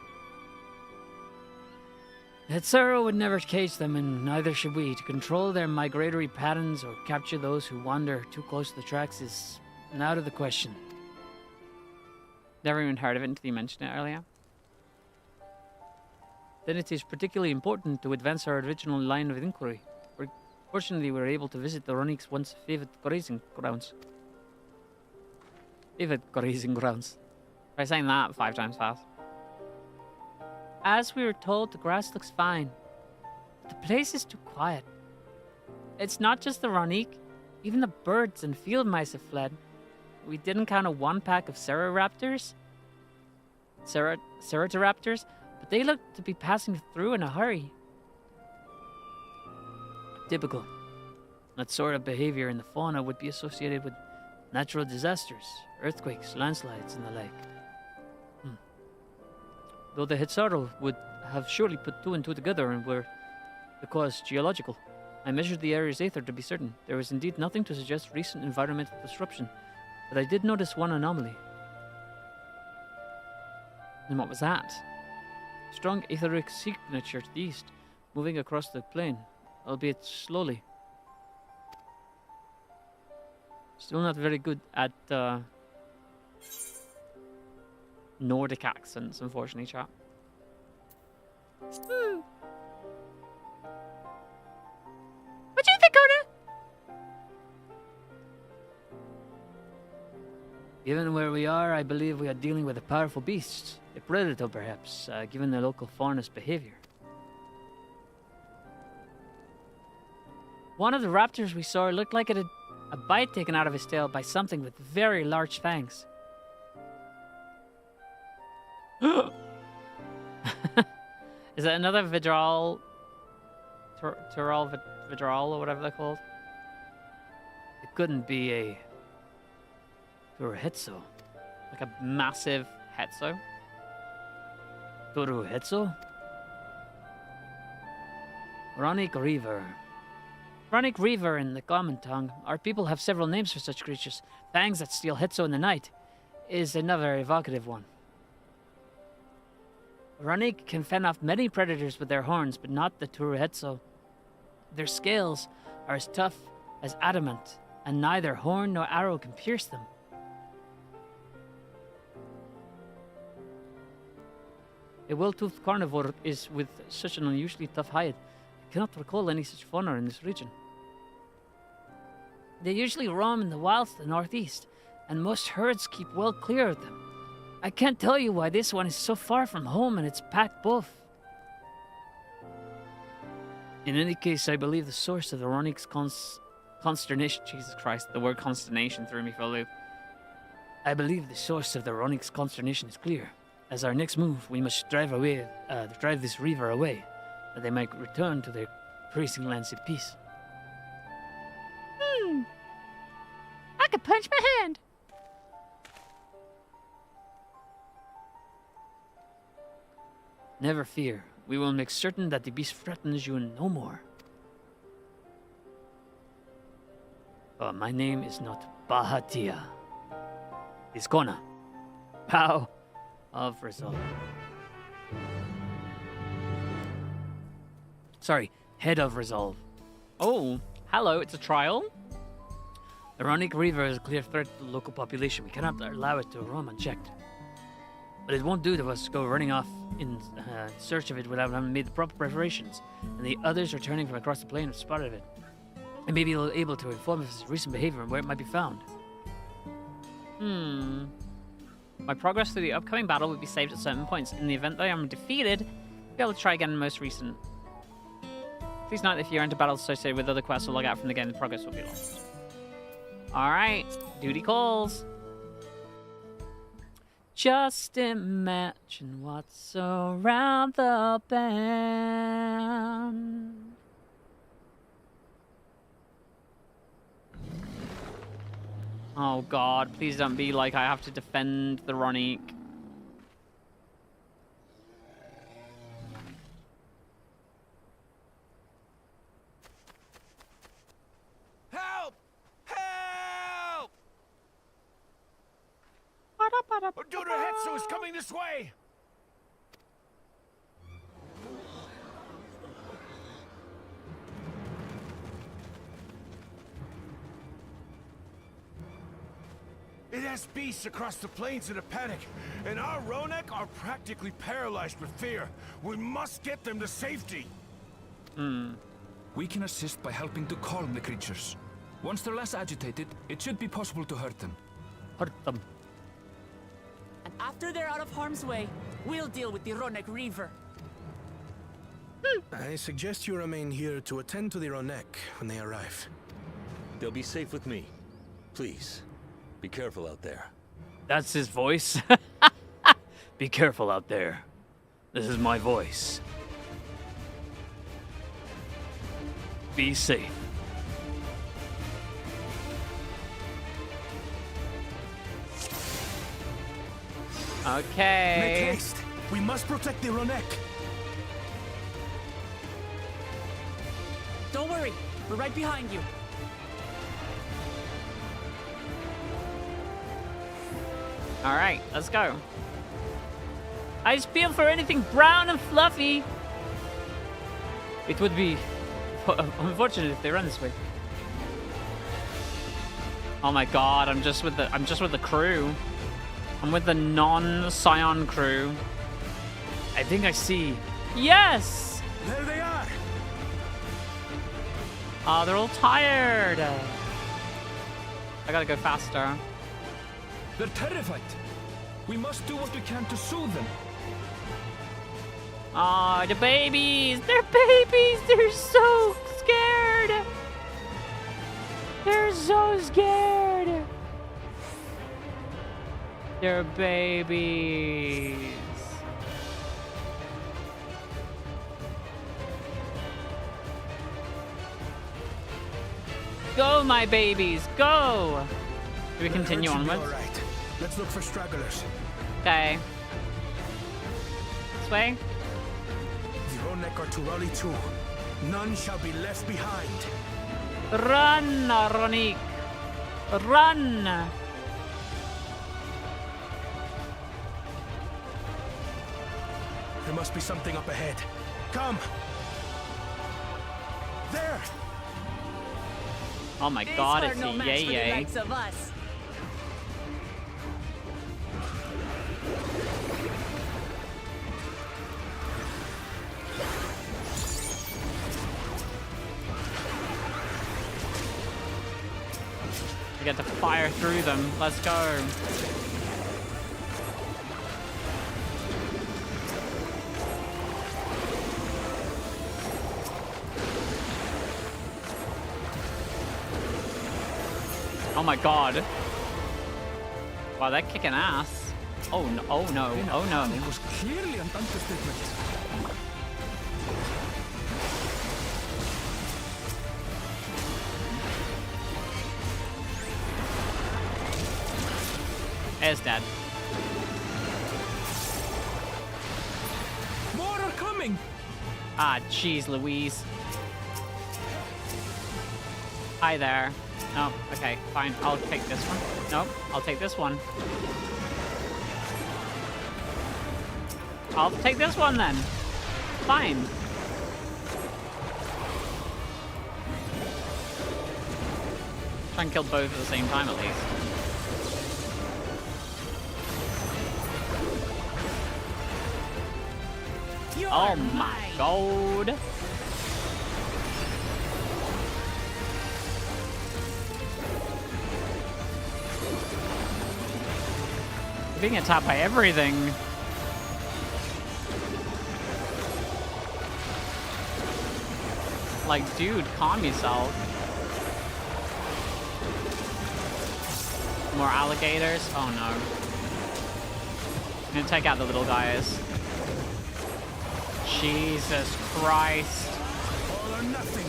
Hitsaro would never cage them, and neither should we. To control their migratory patterns or capture those who wander too close to the tracks is out of the question. Never even heard of it until you mentioned it earlier. Then it is particularly important to advance our original line of inquiry. Fortunately, we were able to visit the Ronique's once favorite grazing grounds. Try saying that 5 times fast. As we were told, the grass looks fine, but the place is too quiet. It's not just the Ronique. Even the birds and field mice have fled. We didn't count a 1 pack of Ceroraptors, but they looked to be passing through in a hurry. Typical. That sort of behavior in the fauna would be associated with natural disasters, earthquakes, landslides, and the like. Though the Hitsaro would have surely put 2 and 2 together and were the cause geological. I measured the area's aether to be certain. There was indeed nothing to suggest recent environmental disruption, but I did notice one anomaly. And what was that? Strong etheric signature to the east, moving across the plain, albeit slowly. Still not very good at Nordic accents, unfortunately, chat. What do you think, Coda? Given where we are, I believe we are dealing with a powerful beast. A predator, perhaps, given the local fauna's behavior. One of the raptors we saw looked like it had a bite taken out of his tail by something with very large fangs. Is it another Vidral? Vidral, or whatever they're called? It couldn't be a Turuhetso. Like a massive Hetzo? Turuhetso? Ronique Reaver. Ronique Reaver in the common tongue. Our people have several names for such creatures. Fangs that steal Hetzo in the night is another evocative one. Ronique can fend off many predators with their horns, but not the Turuhetso. Their scales are as tough as adamant, and neither horn nor arrow can pierce them. A well-toothed carnivore is with such an unusually tough hide. I cannot recall any such fauna in this region. They usually roam in the wilds to the northeast, and most herds keep well clear of them. I can't tell you why this one is so far from home and its pack buff. In any case, I believe the source of the Ronix consternation... Jesus Christ, the word consternation threw me for a loop. I believe the source of the Ronix consternation is clear. As our next move, we must drive this reaver away, that they might return to their grazing lands in peace. I could punch my hand. Never fear. We will make certain that the beast threatens you no more. My name is not Bahatia. It's Kona. Pow of Resolve. Sorry, Head of Resolve. Oh, hello, it's a trial? The Ronic Reaver is a clear threat to the local population. We cannot allow it to roam unchecked. But it won't do to us to go running off in search of it without having made the proper preparations, and the others returning from across the plain have spotted it. And maybe able to inform us of its recent behavior and where it might be found. My progress through the upcoming battle will be saved at certain points. In the event that I am defeated, I'll be able to try again in the most recent. Please note if you're into battles associated with other quests or log out from the game, the progress will be lost. Alright, duty calls. Just imagine what's around the bend. Oh god, please don't be like I have to defend the Ronic. Help! Help! Odurohetsu is coming this way! It has beasts across the plains in a panic, and our Ronek are practically paralyzed with fear. We must get them to safety. We can assist by helping to calm the creatures. Once they're less agitated, it should be possible to hurt them. Hurt them. And after they're out of harm's way, we'll deal with the Ronek Reaver. I suggest you remain here to attend to the Ronek when they arrive. They'll be safe with me. Please, be careful out there. That's his voice. Be careful out there. This is my voice. Be safe. Okay. Make haste. We must protect the Ronek. Don't worry, we're right behind you. Alright, let's go. I just feel for anything brown and fluffy. It would be unfortunate if they run this way. Oh my god, I'm just with the crew. I'm with the non-Scion crew. I think I see. Yes! There they are. Oh, they're all tired. I gotta go faster. They're terrified. We must do what we can to soothe them. Oh, the babies! They're babies! They're so scared! They're so scared! They're babies. Go, my babies, go! Do we continue onwards? All right. Let's look for stragglers. Okay. This way? The Ronek are to rally too. None shall be left behind. Run, Ronik! Run! There must be something up ahead. Come! There! Oh my god, it's a yay-yay. Of us. We get to fire through them. Let's go. Oh my god. Wow, they're kicking ass. Oh no, oh no, oh no. It was clearly an understatement. It's dead. More are coming! Ah, jeez Louise. Hi there. No, okay, fine. I'll take this one. Nope, I'll take this one. I'll take this one then. Fine. Try and kill both at the same time at least. Oh my god. Being attacked by everything. Like, dude, calm yourself. More alligators? Oh no. I'm gonna take out the little guys. Jesus Christ. All or nothing.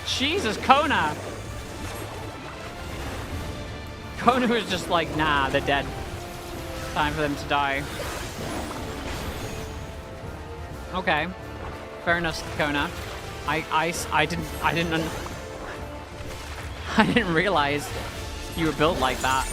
Jesus, Kona! Kona was just like, nah, they're dead. Time for them to die. Okay. Fair enough, Kona. I didn't realize you were built like that.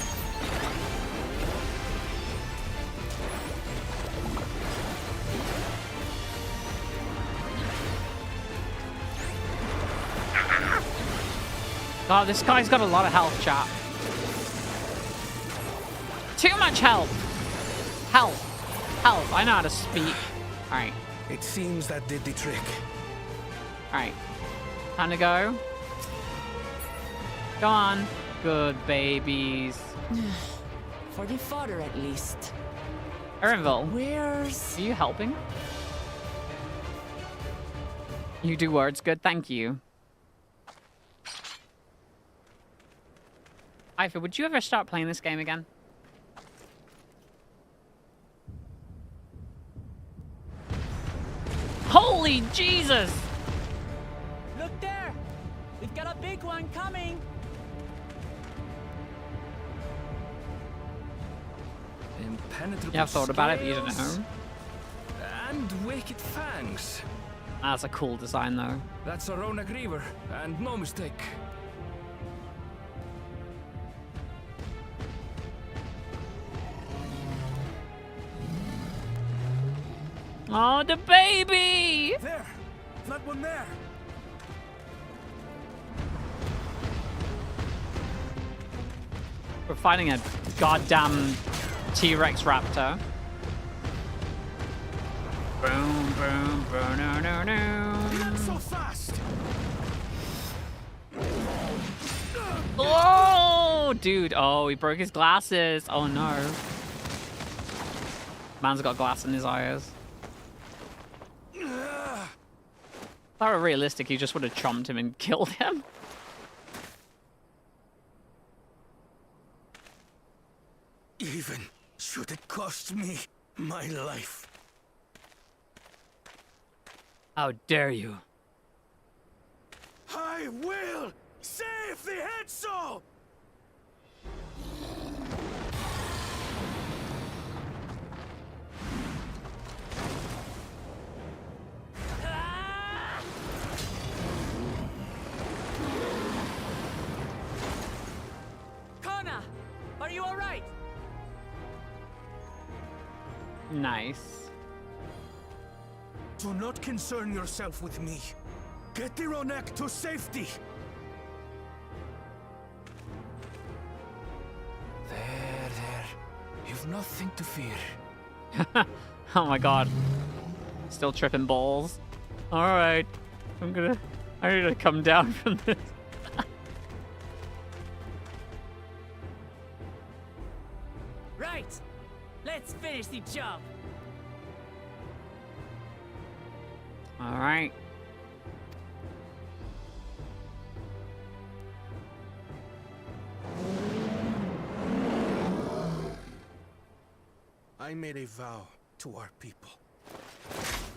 God, this guy's got a lot of health, chat. Too much health. Health. Health. I know how to speak. Alright. It seems that did the trick. Alright. Time to go. Go on. Good babies. For the fodder, at least. Erinville, Where's... are you helping? You do words good, thank you. Ifa, would you ever start playing this game again? Holy Jesus! Look there! We've got a big one coming! Impenetrable Yeah, I've thought about it, but you didn't scales know. And wicked fangs. That's a cool design, though. That's a Ronak Reaver, and no mistake. Oh, the baby! There! That one there! We're fighting a goddamn T-Rex raptor. Boom, boom, boom, no, no, no. Not so fast! Oh, dude. Oh, he broke his glasses. Oh, no. Man's got glass in his eyes. If that were realistic, he just would have chomped him and killed him. Even should it cost me my life. How dare you? I will save the head soul! Kona! Are you alright? Nice. Do not concern yourself with me. Get the Ronak to safety. There. You've You've nothing to fear. Oh my god. Still tripping balls. Alright. I need to come down from this. Right. Let's finish the job. Alright. I made a vow to our people.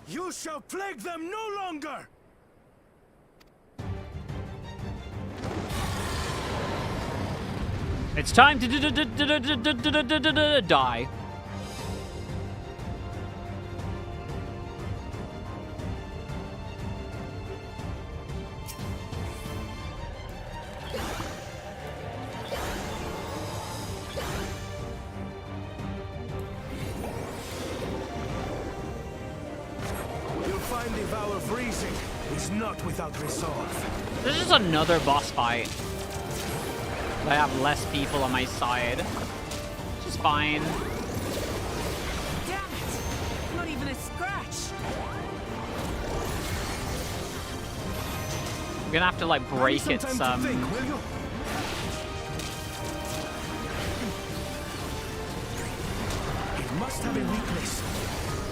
You shall plague them no longer! It's time to die. You'll find the vow of freezing is not without resolve. This is another boss fight. I have less people on my side. Which is fine. Damn it! Not even a scratch! I'm gonna have to like break it some. Think, will you? It must have a weakness,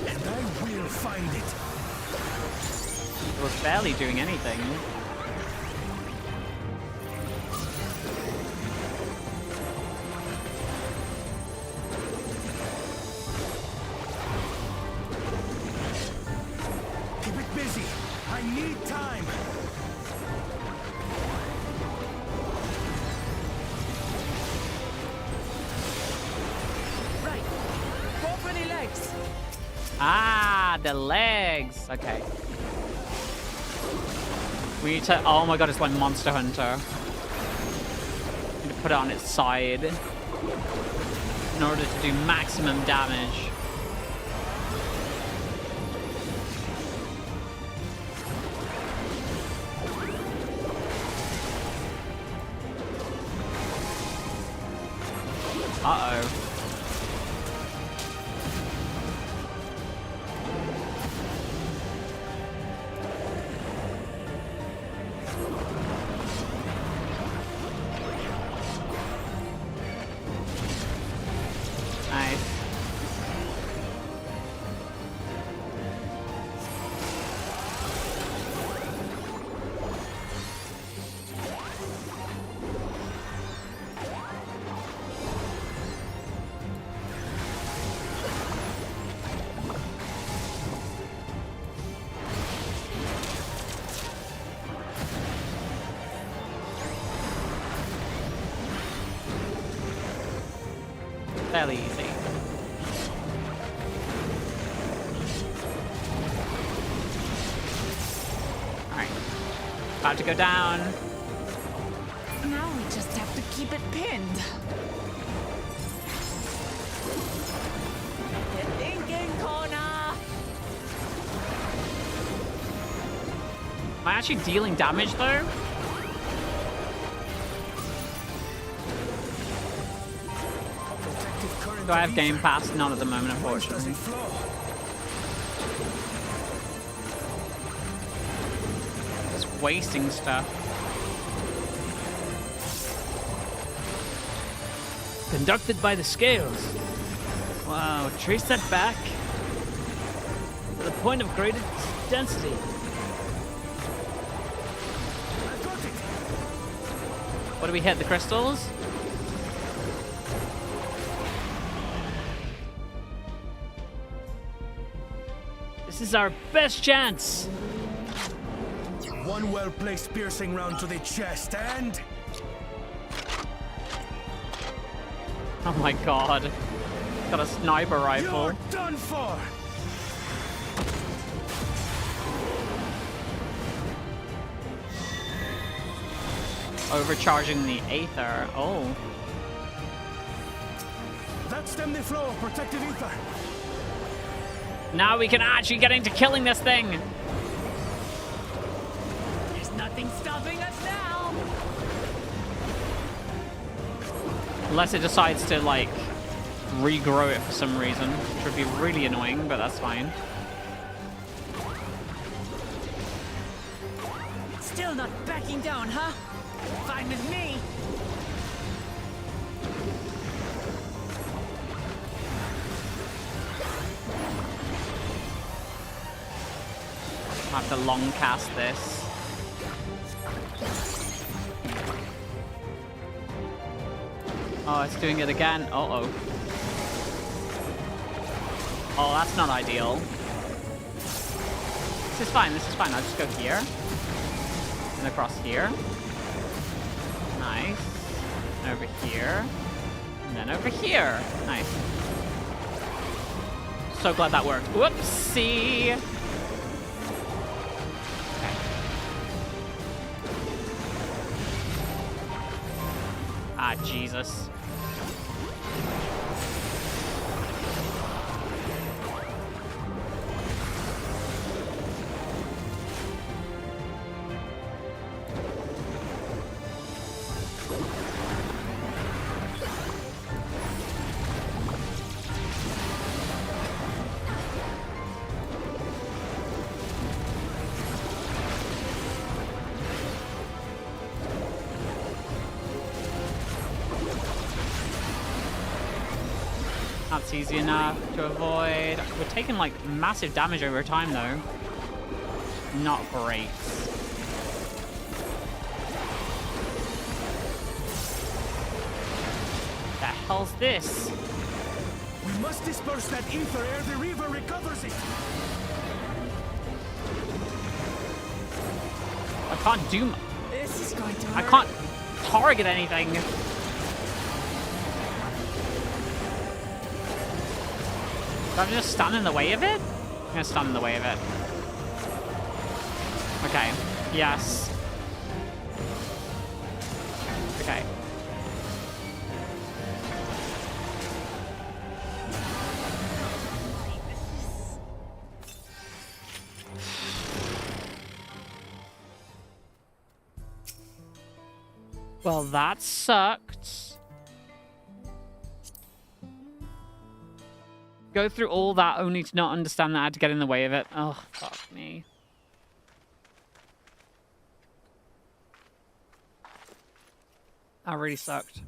and I will find it. It was barely doing anything. Keep it busy. I need time. Right. Go for the legs. Ah, the legs. Okay. We need to. Oh my god, it's like Monster Hunter. We need to put it on its side in order to do maximum damage. Uh-oh. Nice. Fairly easy. Alright. About to go down. Now we just have to keep it pinned. The thinking corner. Am I actually dealing damage though? Do I have Game Pass? Not at the moment, unfortunately. Just wasting stuff. Conducted by the scales. Wow, trace that back to the point of greatest density. What do we hit? The crystals? This is our best chance. One well-placed piercing round to the chest, and Oh my god. Got a sniper rifle. you're done for. Overcharging the Aether. Oh. That stemmed the flow of protective ether. Now we can actually get into killing this thing. There's nothing stopping us now. Unless it decides to, like, regrow it for some reason, which would be really annoying, but that's fine. Still not backing down, huh? Fine with me. I have to long cast this. Oh, it's doing it again. Uh-oh. Oh, that's not ideal. This is fine, this is fine. I'll just go here. And across here. Nice. And over here. And then over here. Nice. So glad that worked. Whoopsie! Okay. Ah, Jesus. That's easy enough to avoid. We're taking like massive damage over time though. Not great. The hell's this? We must disperse that ether ere the river recovers it. I can't do. This is going to I hurt. can't target anything. Do I just stand in the way of it? I'm gonna stand in the way of it. Okay. Yes. Okay. Well, that sucked. Go through all that only to not understand that I had to get in the way of it. Oh, fuck me. That really sucked.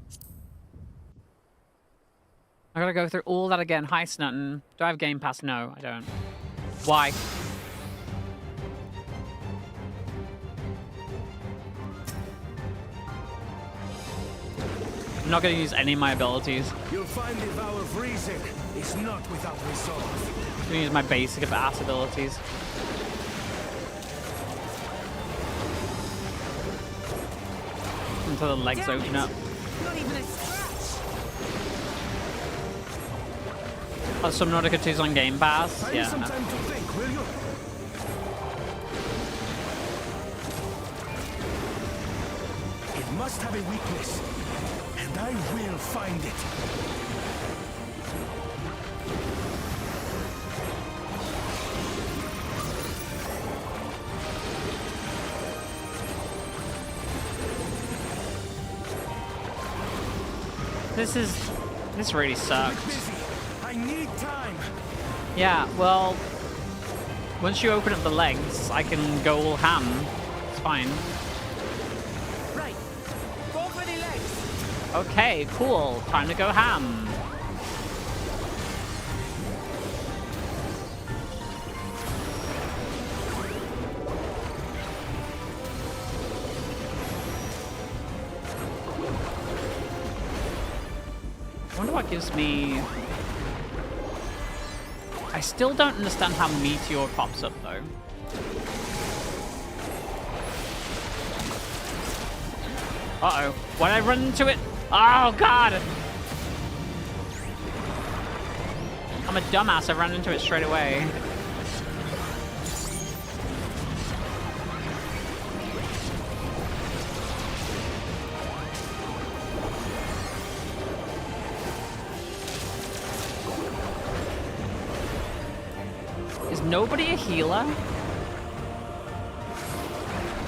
I gotta go through all that again. Hi, Snutton. Do I have Game Pass? No, I don't. Why? I'm not gonna use any of my abilities. You'll find the vow of reason is not without resolve. I'm gonna use my basic ass abilities. Until the legs open up. Not even a scratch. Oh, Subnautica 2's on Game Pass? Find Yeah. some time to think, will you? It must have a weakness, and I will find it. This really sucks. Busy. I need time. Yeah, well, once you open up the legs, I can go all ham. It's fine. Right. Go for the legs. Okay, cool. Time to go ham. I wonder what gives me... I still don't understand how Meteor pops up, though. Uh-oh. Why did I run into it? Oh, God! I'm a dumbass. I ran into it straight away. Is nobody a healer?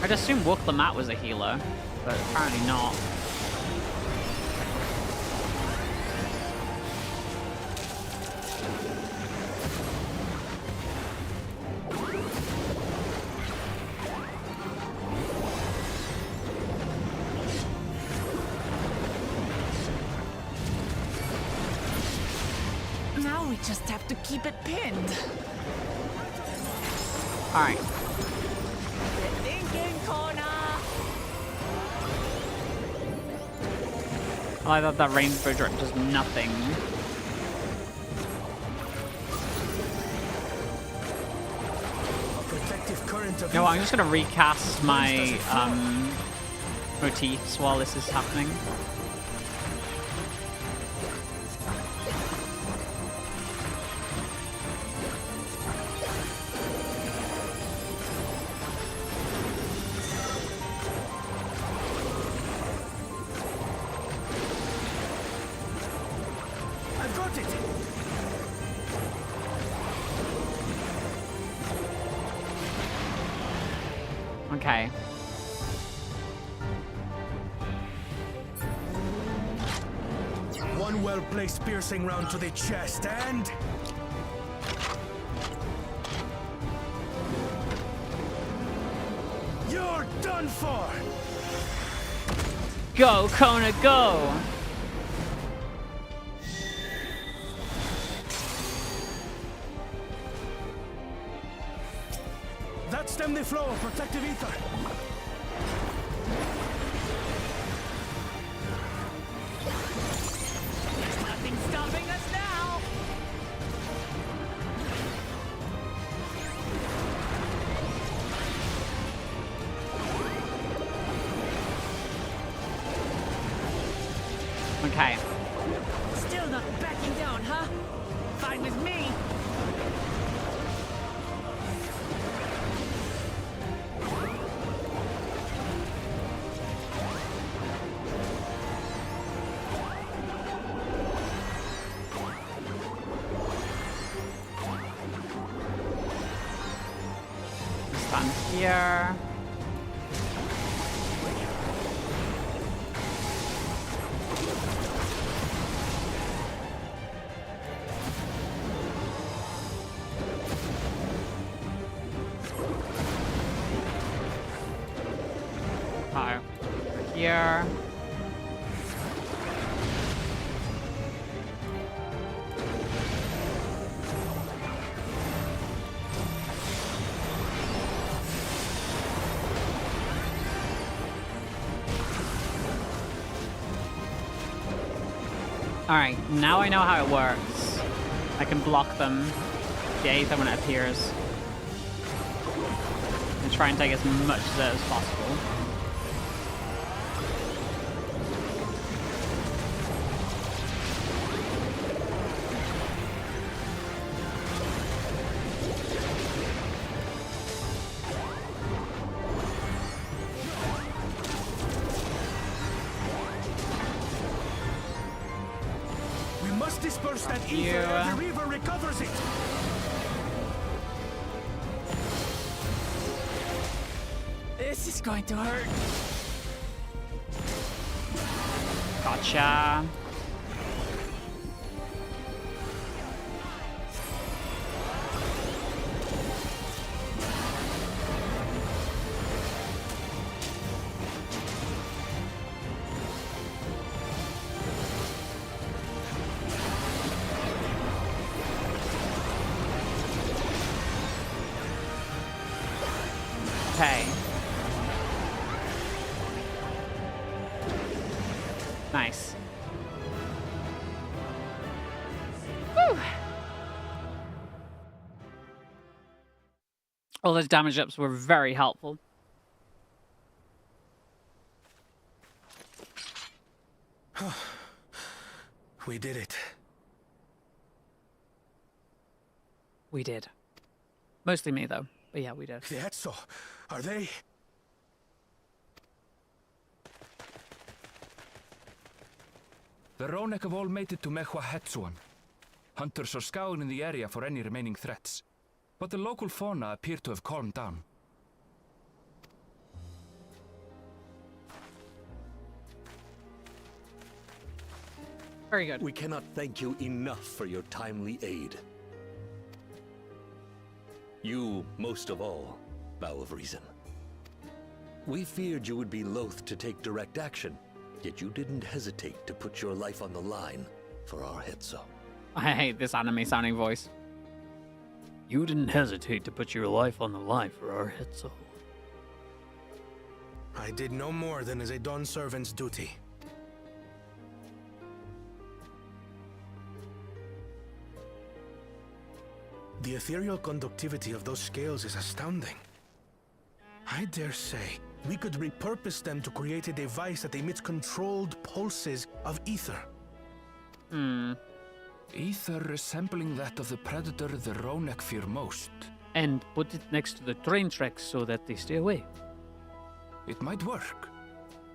I'd assume Wook the Mat was a healer, but apparently not. Now we just have to keep it pinned. Alright. Thinking corner. I thought that rainbow drip does nothing. Protective current of No, I'm just gonna recast my motifs while this is happening. I've got it. Okay. One well-placed piercing round to the chest, and you're done for. Go, Kona, go! That stemmed the flow of protective ether. Nothing stopping us now. Okay. Still not backing down, huh? Fine with me. Stand here. Fire. Here. Alright, now I know how it works. I can block them, the Aether when it appears, and try and take as much of it as possible. Disperse that ether as the river recovers it. This is going to hurt. Gotcha. Okay. Nice. Woo! All those damage ups were very helpful. We did it. We did. Mostly me, though. But yeah, we did. The Etso, are they? The Ronek have all made it to Mehua Hetsuan. Hunters are scouring the area for any remaining threats, but the local fauna appear to have calmed down. Very good. We cannot thank you enough for your timely aid. You, most of all, Bow of Reason. We feared you would be loath to take direct action, yet you didn't hesitate to put your life on the line for our Hetso. I hate this anime sounding voice. You didn't hesitate to put your life on the line for our Hetzo. I did no more than is a Dawn servant's duty. The ethereal conductivity of those scales is astounding. I dare say we could repurpose them to create a device that emits controlled pulses of ether. Ether resembling that of the predator the Ronek fear most. And put it next to the train tracks so that they stay away. It might work.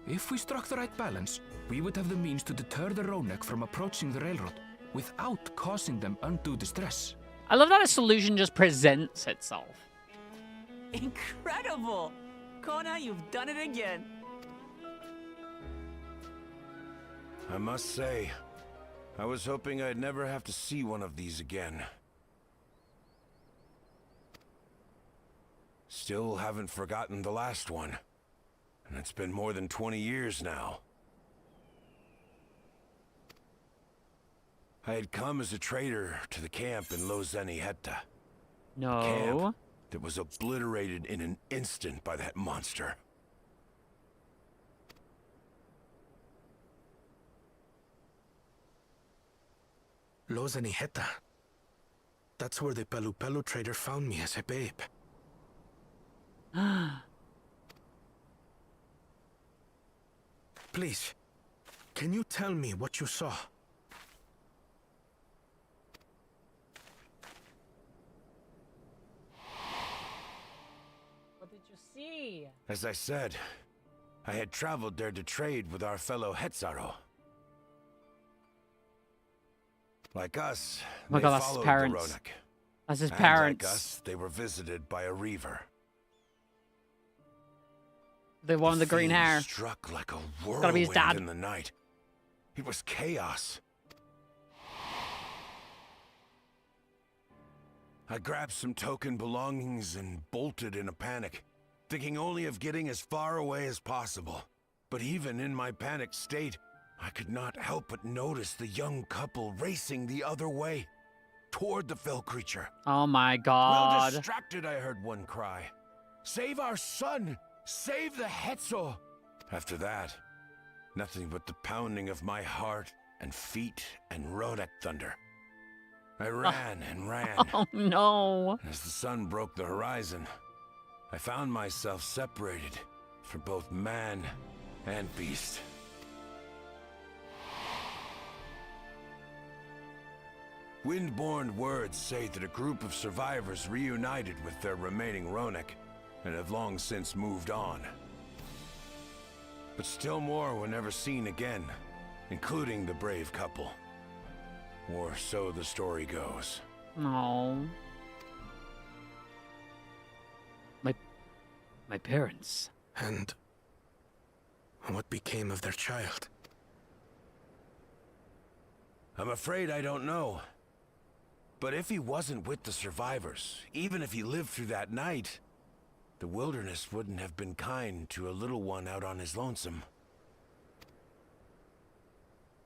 If we struck the right balance, we would have the means to deter the Ronek from approaching the railroad without causing them undue distress. I love that a solution just presents itself. Incredible! Kona, you've done it again. I must say, I was hoping I'd never have to see one of these again. Still haven't forgotten the last one. And it's been more than 20 years now. I had come as a trader to the camp in Lozeni Hetta. No. Camp that was obliterated in an instant by that monster. Lozeni Hetta. That's where the Pelu Pelu trader found me as a babe. Please, can you tell me what you saw? What did you see? As I said, I had traveled there to trade with our fellow Hetzaro. Like us, Oh my they God, that's his followed parents. the Ronek. That's his And parents. like us, they were visited by a reaver. The one with the green fiend hair. struck like a Gotta be his whirlwind dad. in the night. It was chaos. I grabbed some token belongings and bolted in a panic, thinking only of getting as far away as possible. But even in my panicked state, I could not help but notice the young couple racing the other way, toward the fell creature. Oh my Well God. distracted, I heard one cry. Save our son! Save the Hetzo! After that, nothing but the pounding of my heart and feet and Ronek thunder. I ran and ran. Oh no. And as the sun broke the horizon, I found myself separated from both man and beast. Windborne words say that a group of survivors reunited with their remaining Ronek and have long since moved on. But still more were never seen again, including the brave couple. Or so the story goes. No. My parents. And what became of their child? I'm afraid I don't know. But if he wasn't with the survivors, even if he lived through that night, the wilderness wouldn't have been kind to a little one out on his lonesome.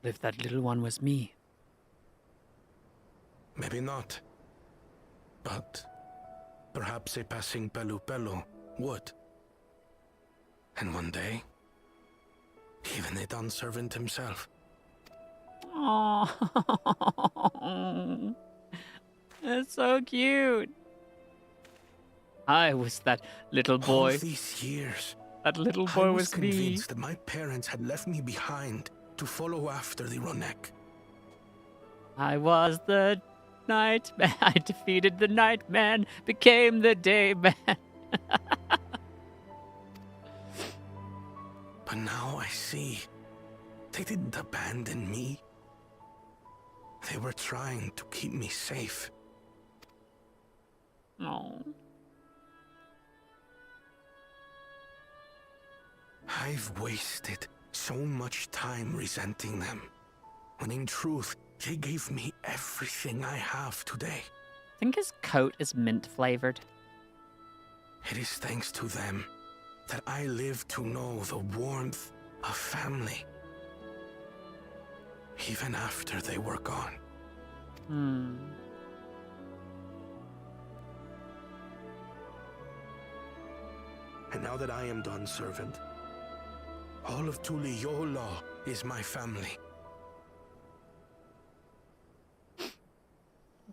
If that little one was me. Maybe not. But perhaps a passing Pelu Pelu would. And one day, even a Dawn servant himself. Oh. That's so cute. I was that little boy. All these years, That little I boy was was me. convinced that my parents had left me behind to follow after the Ronek. I was the nightman. I defeated the nightman, became the dayman. But now I see, they didn't abandon me. They were trying to keep me safe. No. I've wasted so much time resenting them, when in truth, they gave me everything I have today. I think his coat is mint flavored. It is thanks to them that I live to know the warmth of family, even after they were gone. Hmm. And now that I am done, servant, all of Tuliyola is my family.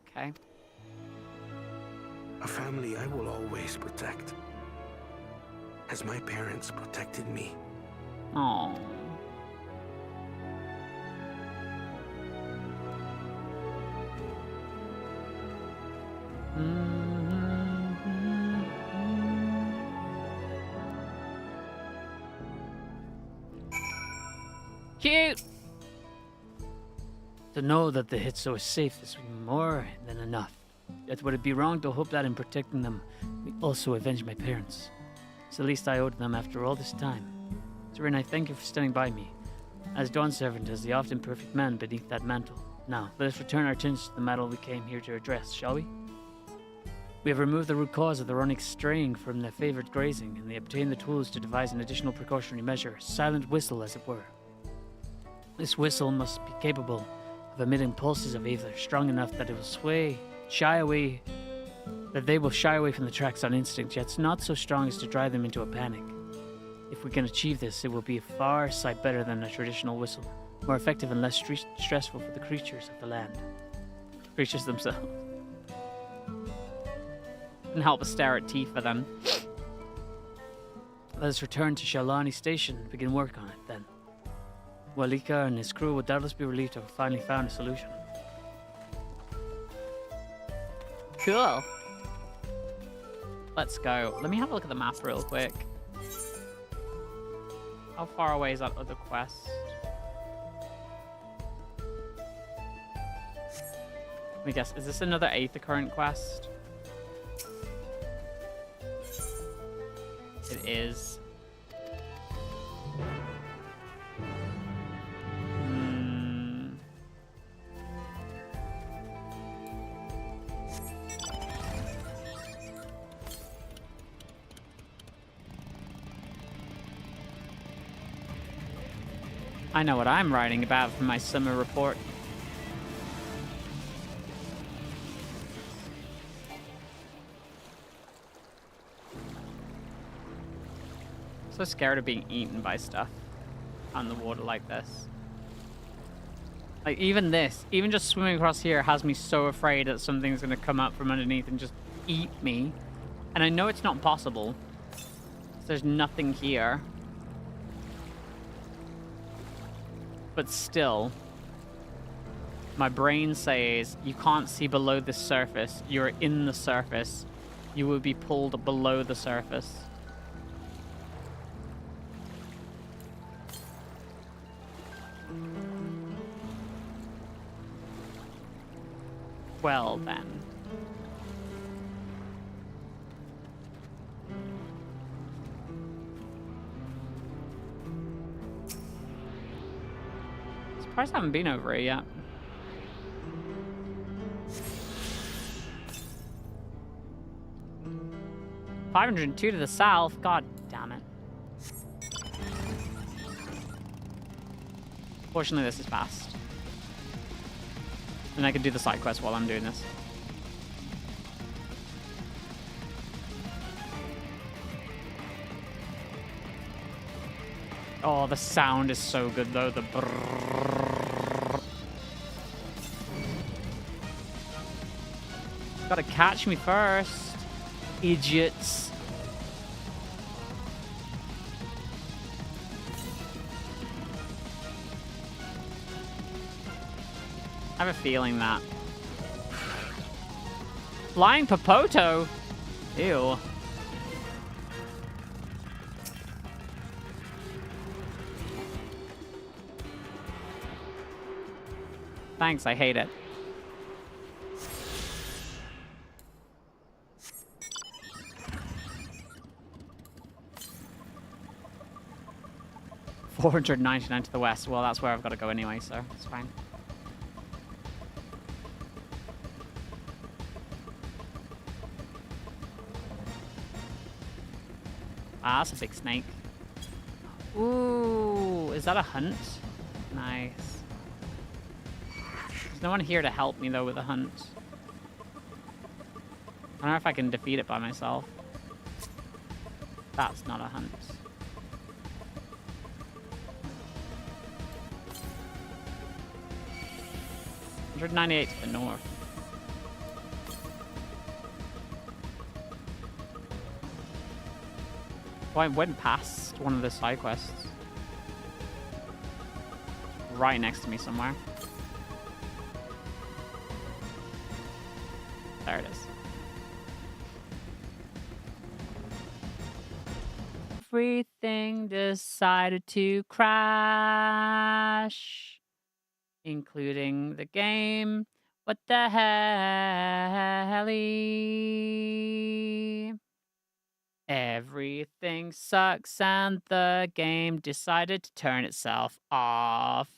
Okay. A family I will always protect, as my parents protected me. Oh. Cute! To know that the Hitso is safe is more than enough. Yet would it be wrong to hope that in protecting them, we also avenge my parents? It's the least I owed them after all this time. Serin, I thank you for standing by me. As Dawn Servant, as the often perfect man beneath that mantle. Now, let us return our attention to the battle we came here to address, shall we? We have removed the root cause of the Ronics straying from their favored grazing, and they obtained the tools to devise an additional precautionary measure, a silent whistle as it were. This whistle must be capable of emitting pulses of ether strong enough that it will they will shy away from the tracks on instinct, yet not so strong as to drive them into a panic. If we can achieve this, it will be a far sight better than a traditional whistle, more effective and less stressful for the creatures of the land. Creatures themselves. Couldn't help but stare at Tifa then. Let us return to Shalani Station and begin work on it then. Walika and his crew will doubtless be relieved to have finally found a solution. Cool. Let's go. Let me have a look at the map real quick. How far away is that other quest? Let me guess, is this another Aether Current quest? It is. I know what I'm writing about for my summer report. So scared of being eaten by stuff on the water like this. Like even this, even just swimming across here has me so afraid that something's gonna come up from underneath and just eat me. And I know it's not possible. There's nothing here. But still, my brain says you can't see below the surface. You're in the surface. You will be pulled below the surface. Well then. Surprised I haven't been over it yet. $502 to the south. God damn it. Fortunately, this is fast. And I can do the side quest while I'm doing this. Oh, the sound is so good though. The brrrr. Gotta catch me first, idiots. I have a feeling that flying Popoto. Ew. Thanks, I hate it. $499 to the west. Well, that's where I've got to go anyway, so it's fine. Ah, that's a big snake. Ooh, is that a hunt? Nice. There's no one here to help me, though, with the hunt. I don't know if I can defeat it by myself. That's not a hunt. $198 to the north. Oh, I went past one of the side quests. Right next to me somewhere. There it is. Everything decided to crash, including the game. What the hell? Everything sucks and the game decided to turn itself off.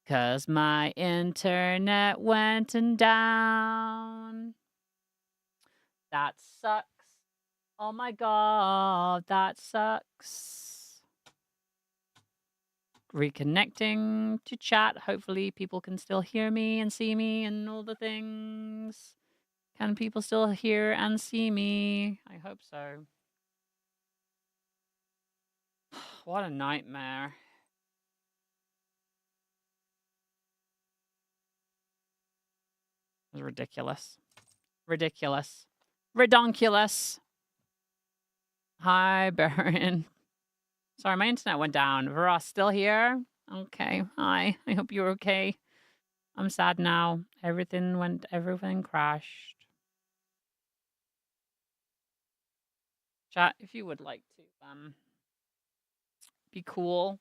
'Cause my internet went down. That sucks. Oh my god, that sucks. Reconnecting to chat. Hopefully people can still hear me and see me and all the things. Can people still hear and see me? I hope so. What a nightmare. It was ridiculous. Ridiculous. Redonkulous. Hi, Baron. Sorry, my internet went down. Vera, still here? Okay. Hi. I hope you're okay. I'm sad now. Everything crashed. Chat, if you would like to, be cool.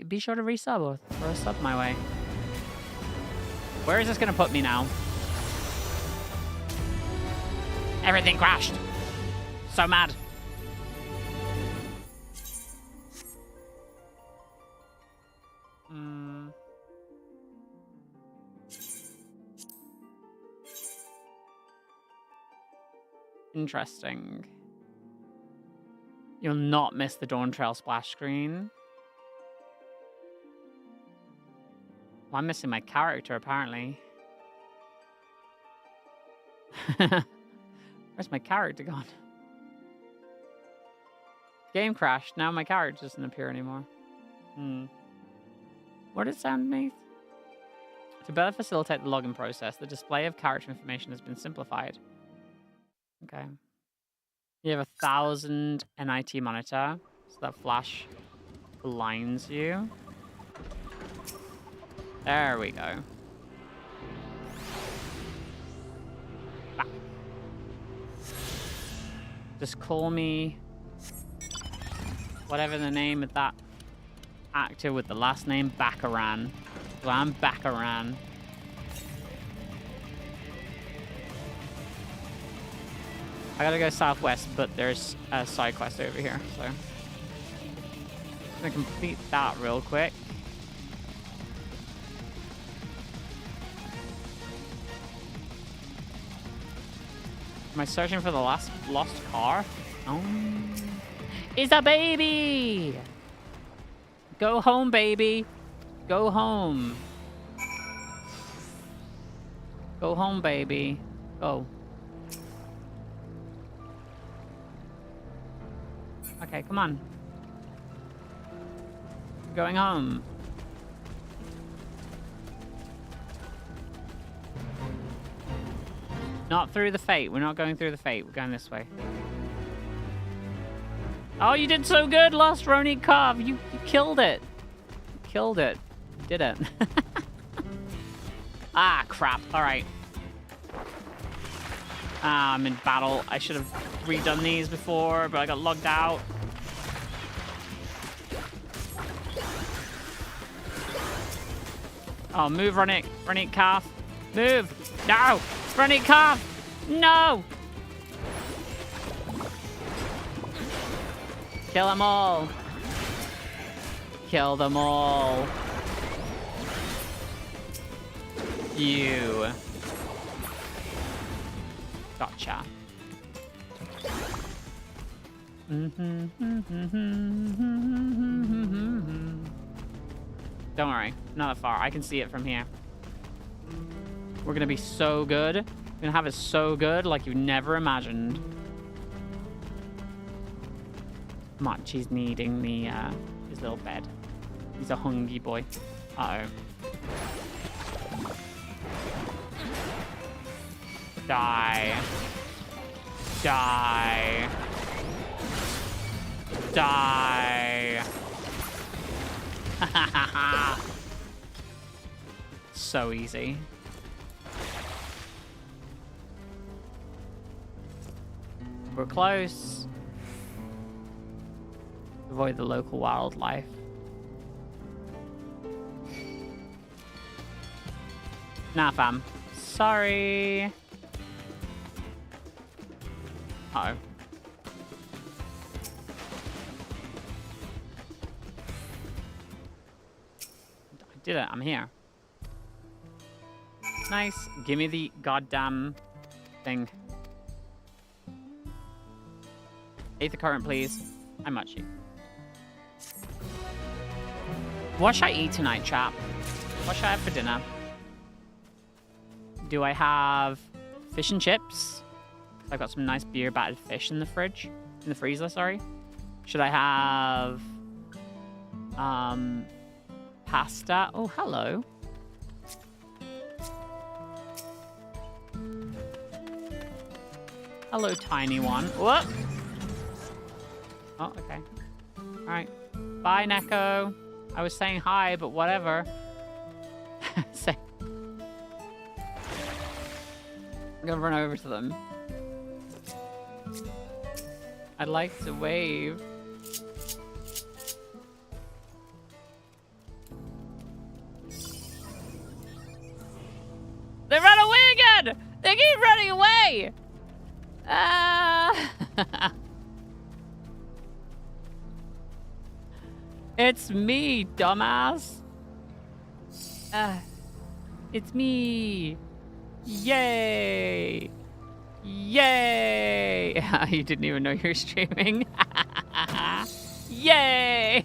Be sure to resub or throw a sub my way. Where is this gonna put me now? Everything crashed. So mad. Interesting. You'll not miss the Dawn Trail splash screen. Well, I'm missing my character, apparently. Where's my character gone? Game crashed. Now my character doesn't appear anymore. What did it sound underneath? To better facilitate the login process, the display of character information has been simplified. Okay. You have 1,000 NIT monitor, so that flash blinds you. There we go. Back. Just call me whatever the name of that actor with the last name Baccaran. So I'm Baccaran. I gotta go southwest, but there's a side quest over here, so I'm gonna complete that real quick. Am I searching for the last lost car? Oh, it's a baby! Go home, baby. Go home. Go home, baby. Go. Okay, come on. We're going home. Not through the fate. We're not going through the fate. We're going this way. Oh, you did so good, Lost Roni Carve. You killed it. You killed it. You did it. Ah, crap. All right. I'm in battle. I should have redone these before, but I got logged out. Oh, move, Ronic. Ronic Calf. Move. No. Ronic Calf. No. Kill them all. Kill them all. You. Gotcha. Don't worry. Not that far. I can see it from here. We're gonna be so good. We're gonna have it so good like you've never imagined. Machi's needing the his little bed. He's a hungry boy. Uh-oh. Die. Die. Die. So easy. We're close. Avoid the local wildlife. Nah, fam. Sorry. Uh-oh. I did it. I'm here. Nice. Give me the goddamn thing. Aether current, please. I'm Machi. What should I eat tonight, chap? What should I have for dinner? Do I have fish and chips? I've got some nice beer battered fish in the fridge. In the freezer, sorry. Should I have pasta? Oh, hello. Hello, tiny one. What? Oh, okay. Alright. Bye, Neko. I was saying hi, but whatever. I'm gonna run over to them. I'd like to wave. They ran away again! They keep running away! It's me, dumbass. It's me. Yay! Yay! You didn't even know you were streaming. Yay!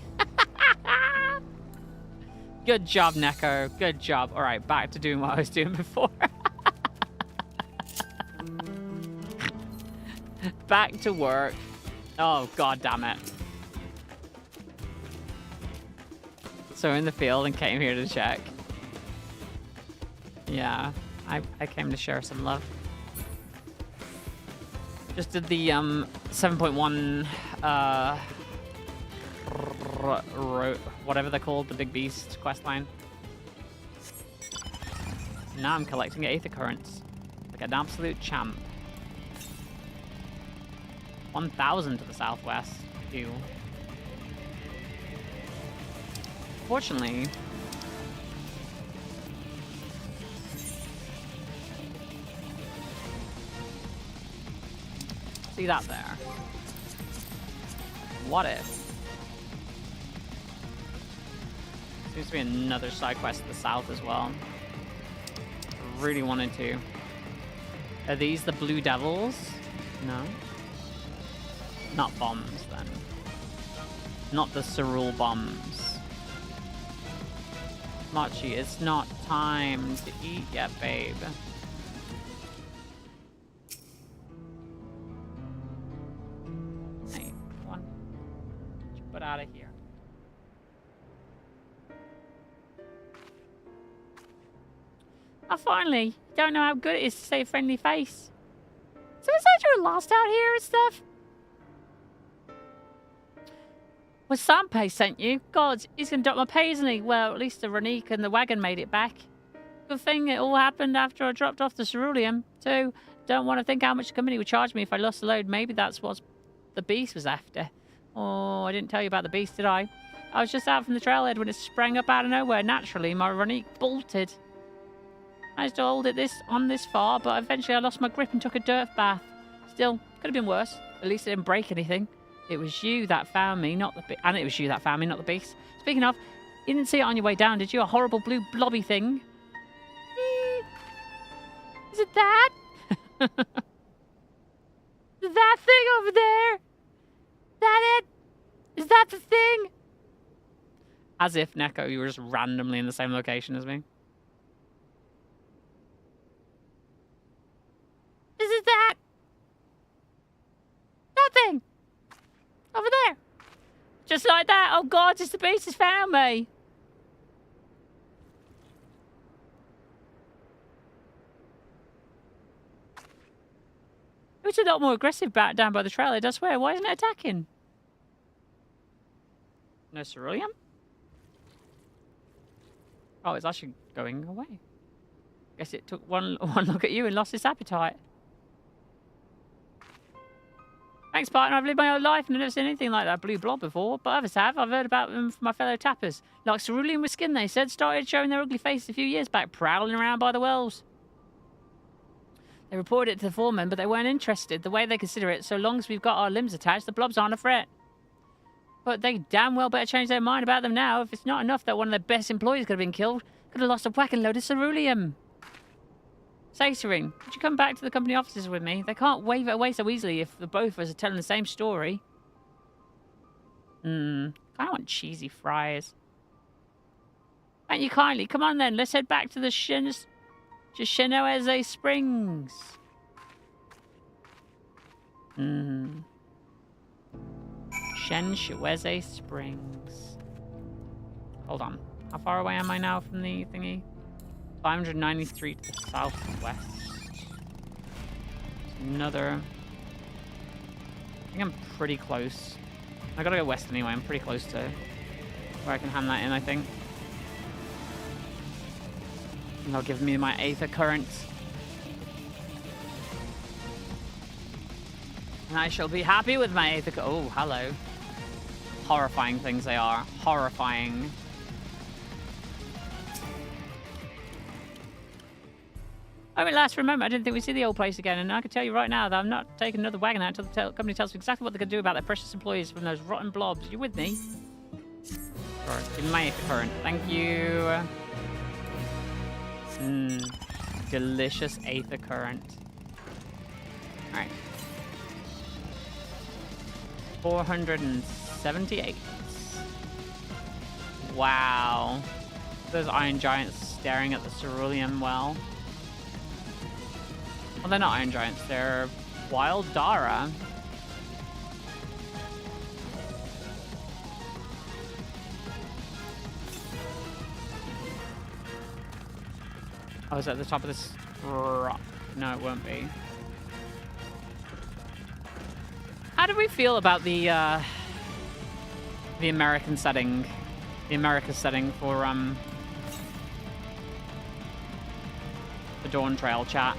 Good job, Neko. Good job. All right, back to doing what I was doing before. Back to work. Oh, god damn it. So in the field and came here to check. Yeah, I came to share some love. Just did the 7.1 whatever they're called, the big beast questline. Now I'm collecting aether currents like an absolute champ. 1,000 to the southwest. Ew. Fortunately, see that there? What if? Seems to be another side quest to the south as well. Really wanted to. Are these the Blue Devils? No. Not bombs, then. Not the Cerule bombs. Machi, it's not time to eat yet, babe. Hey, come on. Get your butt out of here. Oh, finally. You don't know how good it is to say a friendly face. So is that you're lost out here and stuff? Well, Sanpei sent you. God, he's gonna drop my pay, isn't he? Well, at least the Ronique and the wagon made it back. Good thing it all happened after I dropped off the ceruleum, too. Don't want to think how much the company would charge me if I lost the load. Maybe that's what the beast was after. Oh, I didn't tell you about the beast, did I? I was just out from the trailhead when it sprang up out of nowhere. Naturally, my Ronique bolted. I managed to hold it on this far, but eventually I lost my grip and took a dirt bath. Still, could have been worse. At least it didn't break anything. It was you that found me, not the beast. And it was you that found me, not the beast. Speaking of, you didn't see it on your way down, did you? A horrible blue blobby thing. Is it that? Is that thing over there? Is that it? Is that the thing? As if, Neko, you were just randomly in the same location as me. This is that! Nothing! Over there! Just like that! Oh god, just the beast has found me! It was a lot more aggressive back down by the trail, I swear. Why isn't it attacking? No cerulean? Oh, it's actually going away. Guess it took one look at you and lost its appetite. Thanks, partner. I've lived my whole life and I've never seen anything like that blue blob before, but others have. I've heard about them from my fellow tappers. Like cerulean with skin, they said, started showing their ugly faces a few years back, prowling around by the wells. They reported it to the foreman, but they weren't interested. The way they consider it, so long as we've got our limbs attached, the blobs aren't a threat. But they damn well better change their mind about them now. If it's not enough that one of their best employees could have been killed, could have lost a whacking load of ceruleum. Satoring, could you come back to the company offices with me? They can't wave it away so easily if the both of us are telling the same story. Kind of want cheesy fries. Thank you kindly. Come on then, let's head back to the Shenoeze Springs. Shenoeze Springs. Hold on. How far away am I now from the thingy? 593 to the southwest. Another. I think I'm pretty close. I gotta go west anyway. I'm pretty close to where I can hand that in, I think. And they'll give me my Aether Current. And I shall be happy with my Aether Current. Oh, hello. Horrifying things they are. Horrifying. Oh, at last, remember, I didn't think we'd see the old place again, and I can tell you right now that I'm not taking another wagon out until the company tells me exactly what they're going to do about their precious employees from those rotten blobs. You with me? Alright, give me my Aether Current. Thank you. Delicious Aether Current. Alright. 478. Wow. Those iron giants staring at the cerulean well. Well, they're not iron giants, they're wild Dara. Oh, is that at the top of this rock? No, it won't be. How do we feel about the American setting? The America setting for the Dawn Trail chat?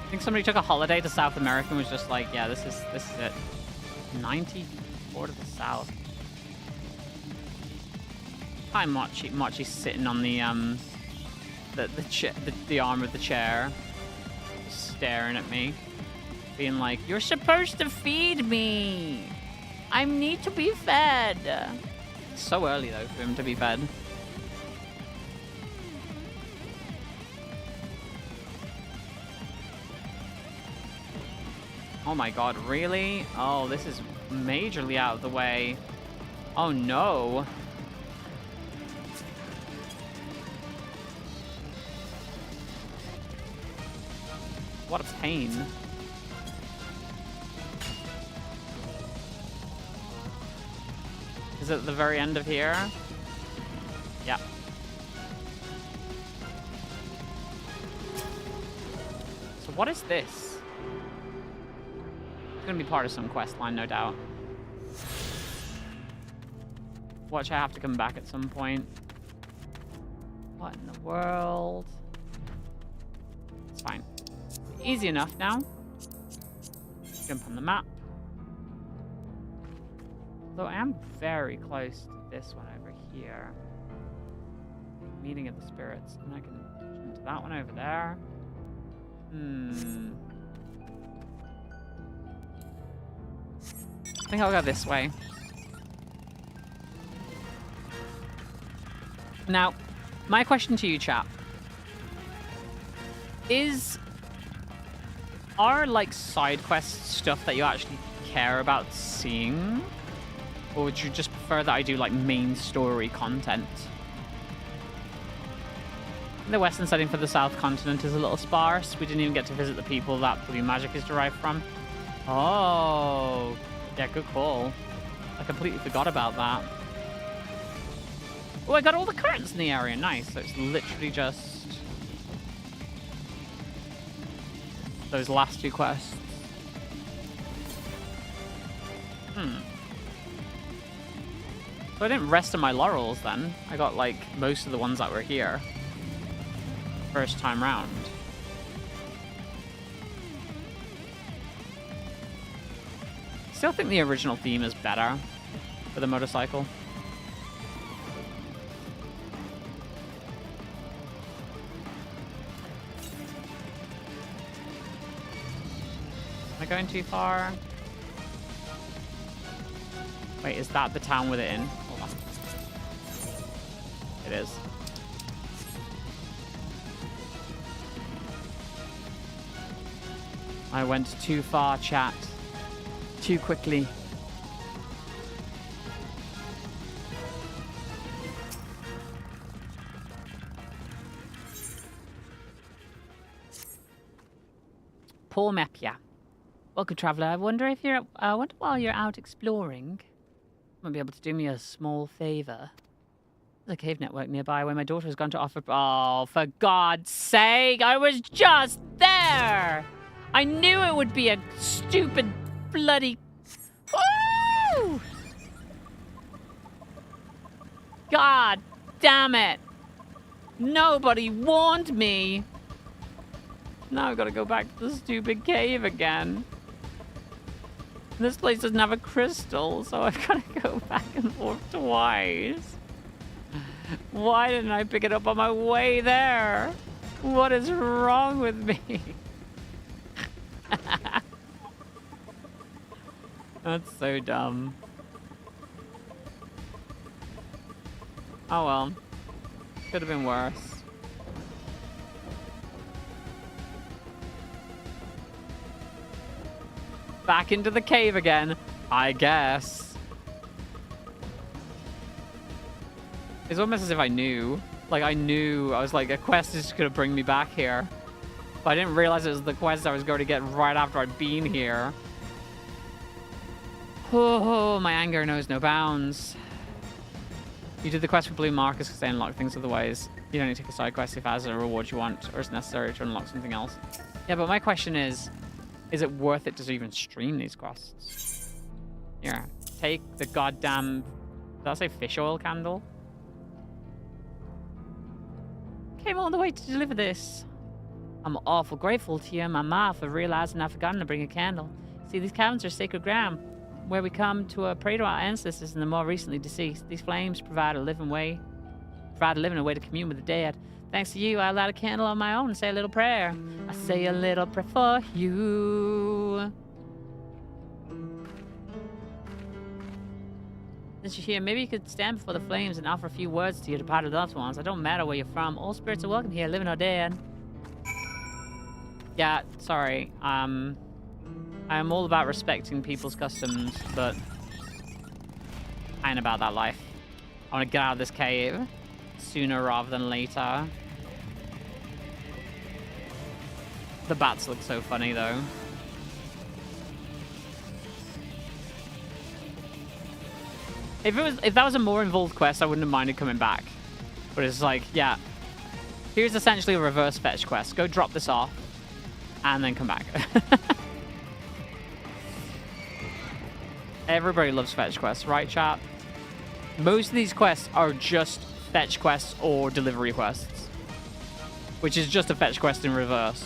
I think somebody took a holiday to South America and was just like, yeah, this is it. 94 to the south. Hi, Mochi. Mochi's sitting on the arm of the chair, just staring at me, being like, "You're supposed to feed me. I need to be fed." It's so early though for him to be fed. Oh my god, really? Oh, this is majorly out of the way. Oh no. What a pain. Is it at the very end of here? Yeah. So what is this? Gonna be part of some quest line, no doubt. Watch, I have to come back at some point. What in the world? It's fine. Easy enough now. Jump on the map. Though I am very close to this one over here. Meeting of the Spirits. And I can jump to that one over there. I think I'll go this way. Now, my question to you, chap, is are like side quest stuff that you actually care about seeing? Or would you just prefer that I do like main story content? The western setting for the South Continent is a little sparse. We didn't even get to visit the people that blue magic is derived from. Oh, yeah, good call. I completely forgot about that. Oh, I got all the currents in the area. Nice. So it's literally just those last 2 quests. So I didn't rest on my laurels then. I got like most of the ones that were here. First time round. Still think the original theme is better for the motorcycle. Am I going too far? Wait, is that the town with it in? Hold on. It is. I went too far, chat. Too quickly. Poor Mepia. Welcome, traveler. I wonder if you're. Wonder while you're out exploring, you might be able to do me a small favor. There's a cave network nearby where my daughter has gone to offer. Oh, for God's sake! I was just there. I knew it would be a stupid bloody. Woo! God damn it! Nobody warned me. Now I've got to go back to the stupid cave again. This place doesn't have a crystal, so I've got to go back and forth twice. Why didn't I pick it up on my way there? What is wrong with me? That's so dumb. Oh well. Could have been worse. Back into the cave again, I guess. It's almost as if I knew. Like, I knew. I was like, a quest is just going to bring me back here. But I didn't realize it was the quest I was going to get right after I'd been here. Oh, my anger knows no bounds. You did the quest for Blue Marcus because they unlock things otherwise. You don't need to take a side quest if it has a reward you want, or it's necessary to unlock something else. Yeah, but my question is it worth it to even stream these quests? Here, take the goddamn... Did I say fish oil candle? Came all the way to deliver this. I'm awful grateful to you and my ma for realizing I've forgotten to bring a candle. See, these caverns are sacred ground, where we come to pray to our ancestors and the more recently deceased. These flames provide a living way to commune with the dead. Thanks to you, I light a candle on my own and say a little prayer. I say a little prayer for you. Since you're here, maybe you could stand before the flames and offer a few words to your departed loved ones. It don't matter where you're from. All spirits are welcome here, living or dead. Yeah, sorry. I am all about respecting people's customs, but I ain't about that life. I want to get out of this cave sooner rather than later. The bats look so funny, though. If that was a more involved quest, I wouldn't have minded coming back. But it's like, yeah, here's essentially a reverse fetch quest. Go drop this off, and then come back. Everybody loves fetch quests, right, chat? Most of these quests are just fetch quests or delivery quests, which is just a fetch quest in reverse.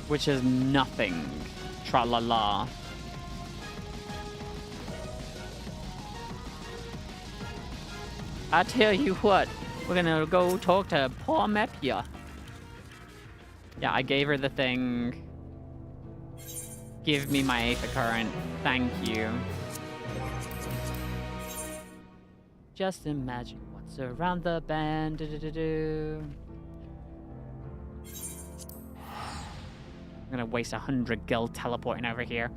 Which is nothing. Tra-la-la. I tell you what, we're gonna go talk to poor Mepia. Yeah, I gave her the thing. Give me my Aether Current. Thank you. Just imagine what Surround the band. I'm gonna waste 100 gil teleporting over here.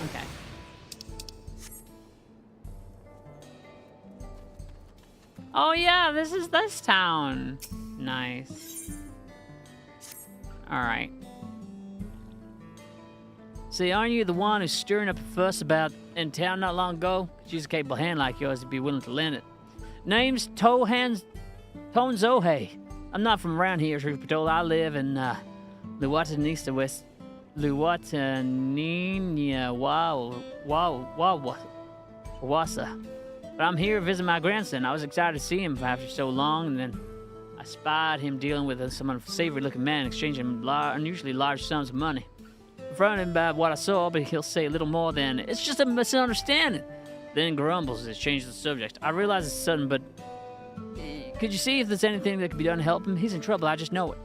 Okay. Oh yeah, this is this town. Nice. Alright. See, aren't you the one who's stirring up a fuss about in town not long ago? Could use a capable hand like yours to be willing to lend it. Name's Tonzohe. I'm not from around here, truth be told. I live in Luwatanista West. Luwataninia Wawasa. But I'm here visiting my grandson. I was excited to see him after so long, and then I spied him dealing with some unsavory-looking man exchanging unusually large sums of money. I confronted him about what I saw, but he'll say a little more than, "It's just a misunderstanding." Then grumbles as he changes the subject. I realize it's sudden, but could you see if there's anything that could be done to help him? He's in trouble, I just know it.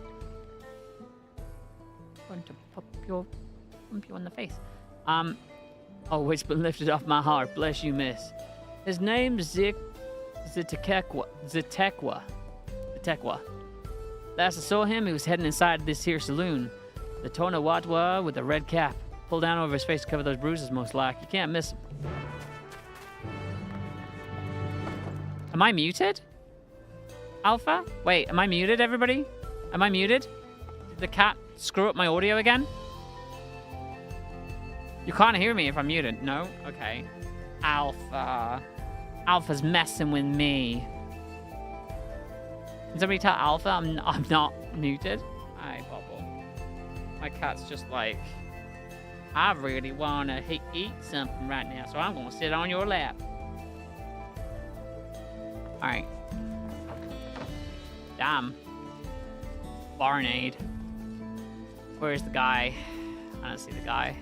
I'm going to pump you in the face. Always been lifted off my heart. Bless you, miss. His name's Zitekwa. Last I saw him, he was heading inside this here saloon. The Tonawatwa with the red cap. Pulled down over his face to cover those bruises, most like. You can't miss him. Am I muted? Alpha? Wait, am I muted, everybody? Am I muted? Did the cat screw up my audio again? You can't hear me if I'm muted. No? Okay. Alpha. Alpha's messing with me. Can somebody tell Alpha I'm not muted? Hi, Bubble. My cat's just like, I really want to eat something right now, so I'm going to sit on your lap. Alright. Damn. Barnade. Where's the guy? I don't see the guy.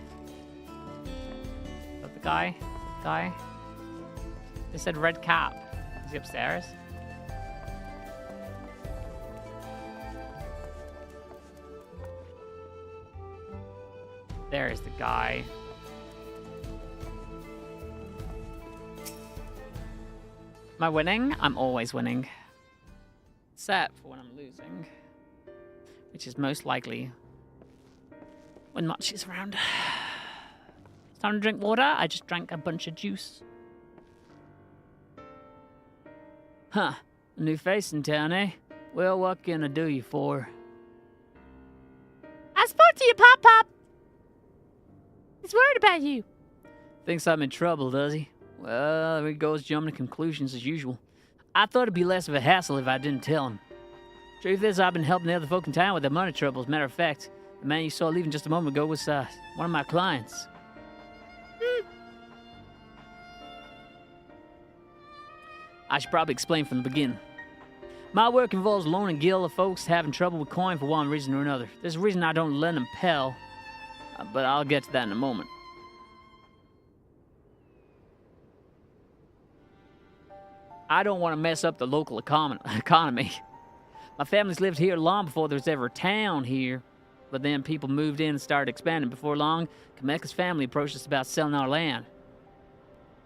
Is that the guy? Guy? They said red cap. Is he upstairs? There's the guy. Am I winning? I'm always winning. Except for when I'm losing. Which is most likely when Much is around. It's time to drink water. I just drank a bunch of juice. Huh. A new face in town, eh? Well, what can I do you for? I spoke to you, Pop-Pop. He's worried about you. Thinks I'm in trouble, does he? Well, there he goes jumping to conclusions as usual. I thought it'd be less of a hassle if I didn't tell him. Truth is, I've been helping the other folk in town with their money troubles. Matter of fact, the man you saw leaving just a moment ago was one of my clients. I should probably explain from the beginning. My work involves loaning guild of folks having trouble with coin for one reason or another. There's a reason I don't lend them Pell, but I'll get to that in a moment. I don't want to mess up the local economy. My family's lived here long before there was ever a town here, but then people moved in and started expanding. Before long, Kameka's family approached us about selling our land.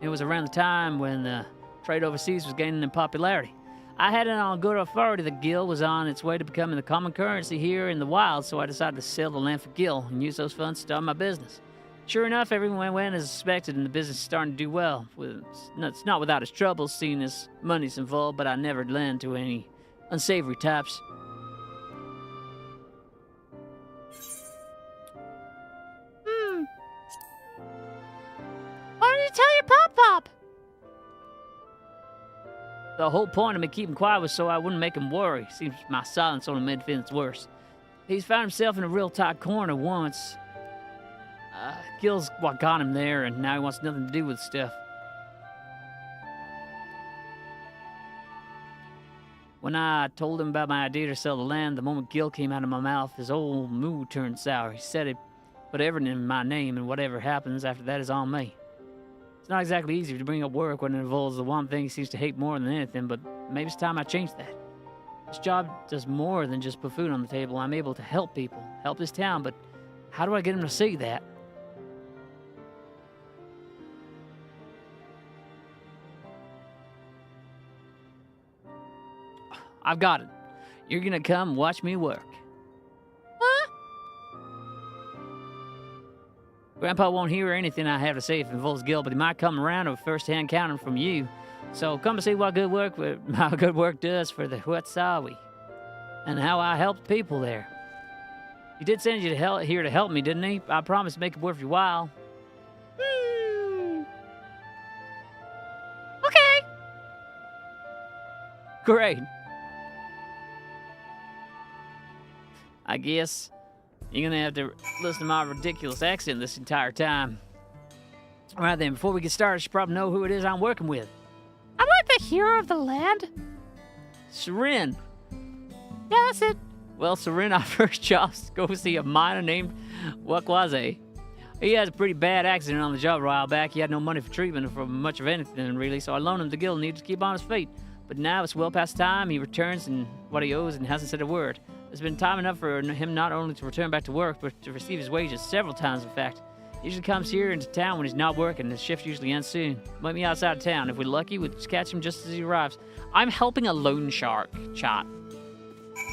It was around the time when the trade overseas was gaining in popularity. I had it on good authority that Gil was on its way to becoming the common currency here in the wild, so I decided to sell the land for Gil and use those funds to start my business. Sure enough, everyone went as expected, and the business is starting to do well. It's not without its troubles, seeing as money's involved, but I never lend to any unsavory types. Why don't you tell your Pop-Pop? The whole point of me keeping quiet was so I wouldn't make him worry. Seems my silence only made things worse. He's found himself in a real tight corner once. Gil's what got him there, and now he wants nothing to do with stuff. When I told him about my idea to sell the land, the moment Gil came out of my mouth, his whole mood turned sour. He said it, put everything in my name, and whatever happens after that is on me. It's not exactly easy to bring up work when it involves the one thing he seems to hate more than anything, but maybe it's time I change that. This job does more than just put food on the table. I'm able to help people, help this town, but how do I get him to see that? I've got it. You're gonna come watch me work. Huh? Grandpa won't hear anything I have to say if it involves guilt, but he might come around with first-hand counting from you. So come to see what my good work does for the Huetsawi, and how I helped people there. He did send you here to help me, didn't he? I promised to make it worth your while. Okay. Great. I guess you're gonna have to listen to my ridiculous accent this entire time. All right then, before we get started, you should probably know who it is I'm working with. I'm like the hero of the land. Seren. Yeah, that's it. Well, Seren, our first job is to go see a miner named Wakwaze. He has a pretty bad accident on the job a while back. He had no money for treatment for much of anything, really, so I loaned him the guild and he needed to keep on his feet. But now it's well past time. He returns and what he owes and hasn't said a word. There's been time enough for him not only to return back to work, but to receive his wages several times, in fact. He usually comes here into town when he's not working. His shift usually ends soon. Meet me outside of town. If we're lucky, we'll just catch him just as he arrives. I'm helping a loan shark, chat.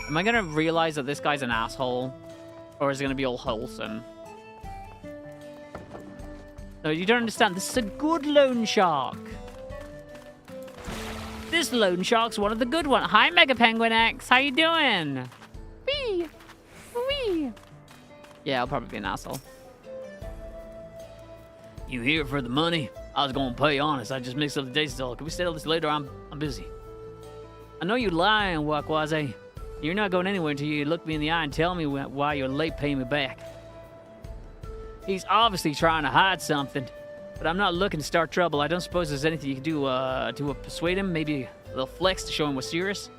Am I gonna realize that this guy's an asshole? Or is it gonna be all wholesome? No, you don't understand. This is a good loan shark. This loan shark's one of the good ones. Hi, Mega Penguin X. How you doing? Wee. Wee. Yeah, I'll probably be an asshole. You here for the money? I was gonna pay honest. I just mixed up the dates. All. Can we settle this later? I'm busy. I know you're lying, Wakwaze. You're not going anywhere until you look me in the eye and tell me why you're late paying me back. He's obviously trying to hide something, but I'm not looking to start trouble. I don't suppose there's anything you can do to persuade him. Maybe a little flex to show him we're serious.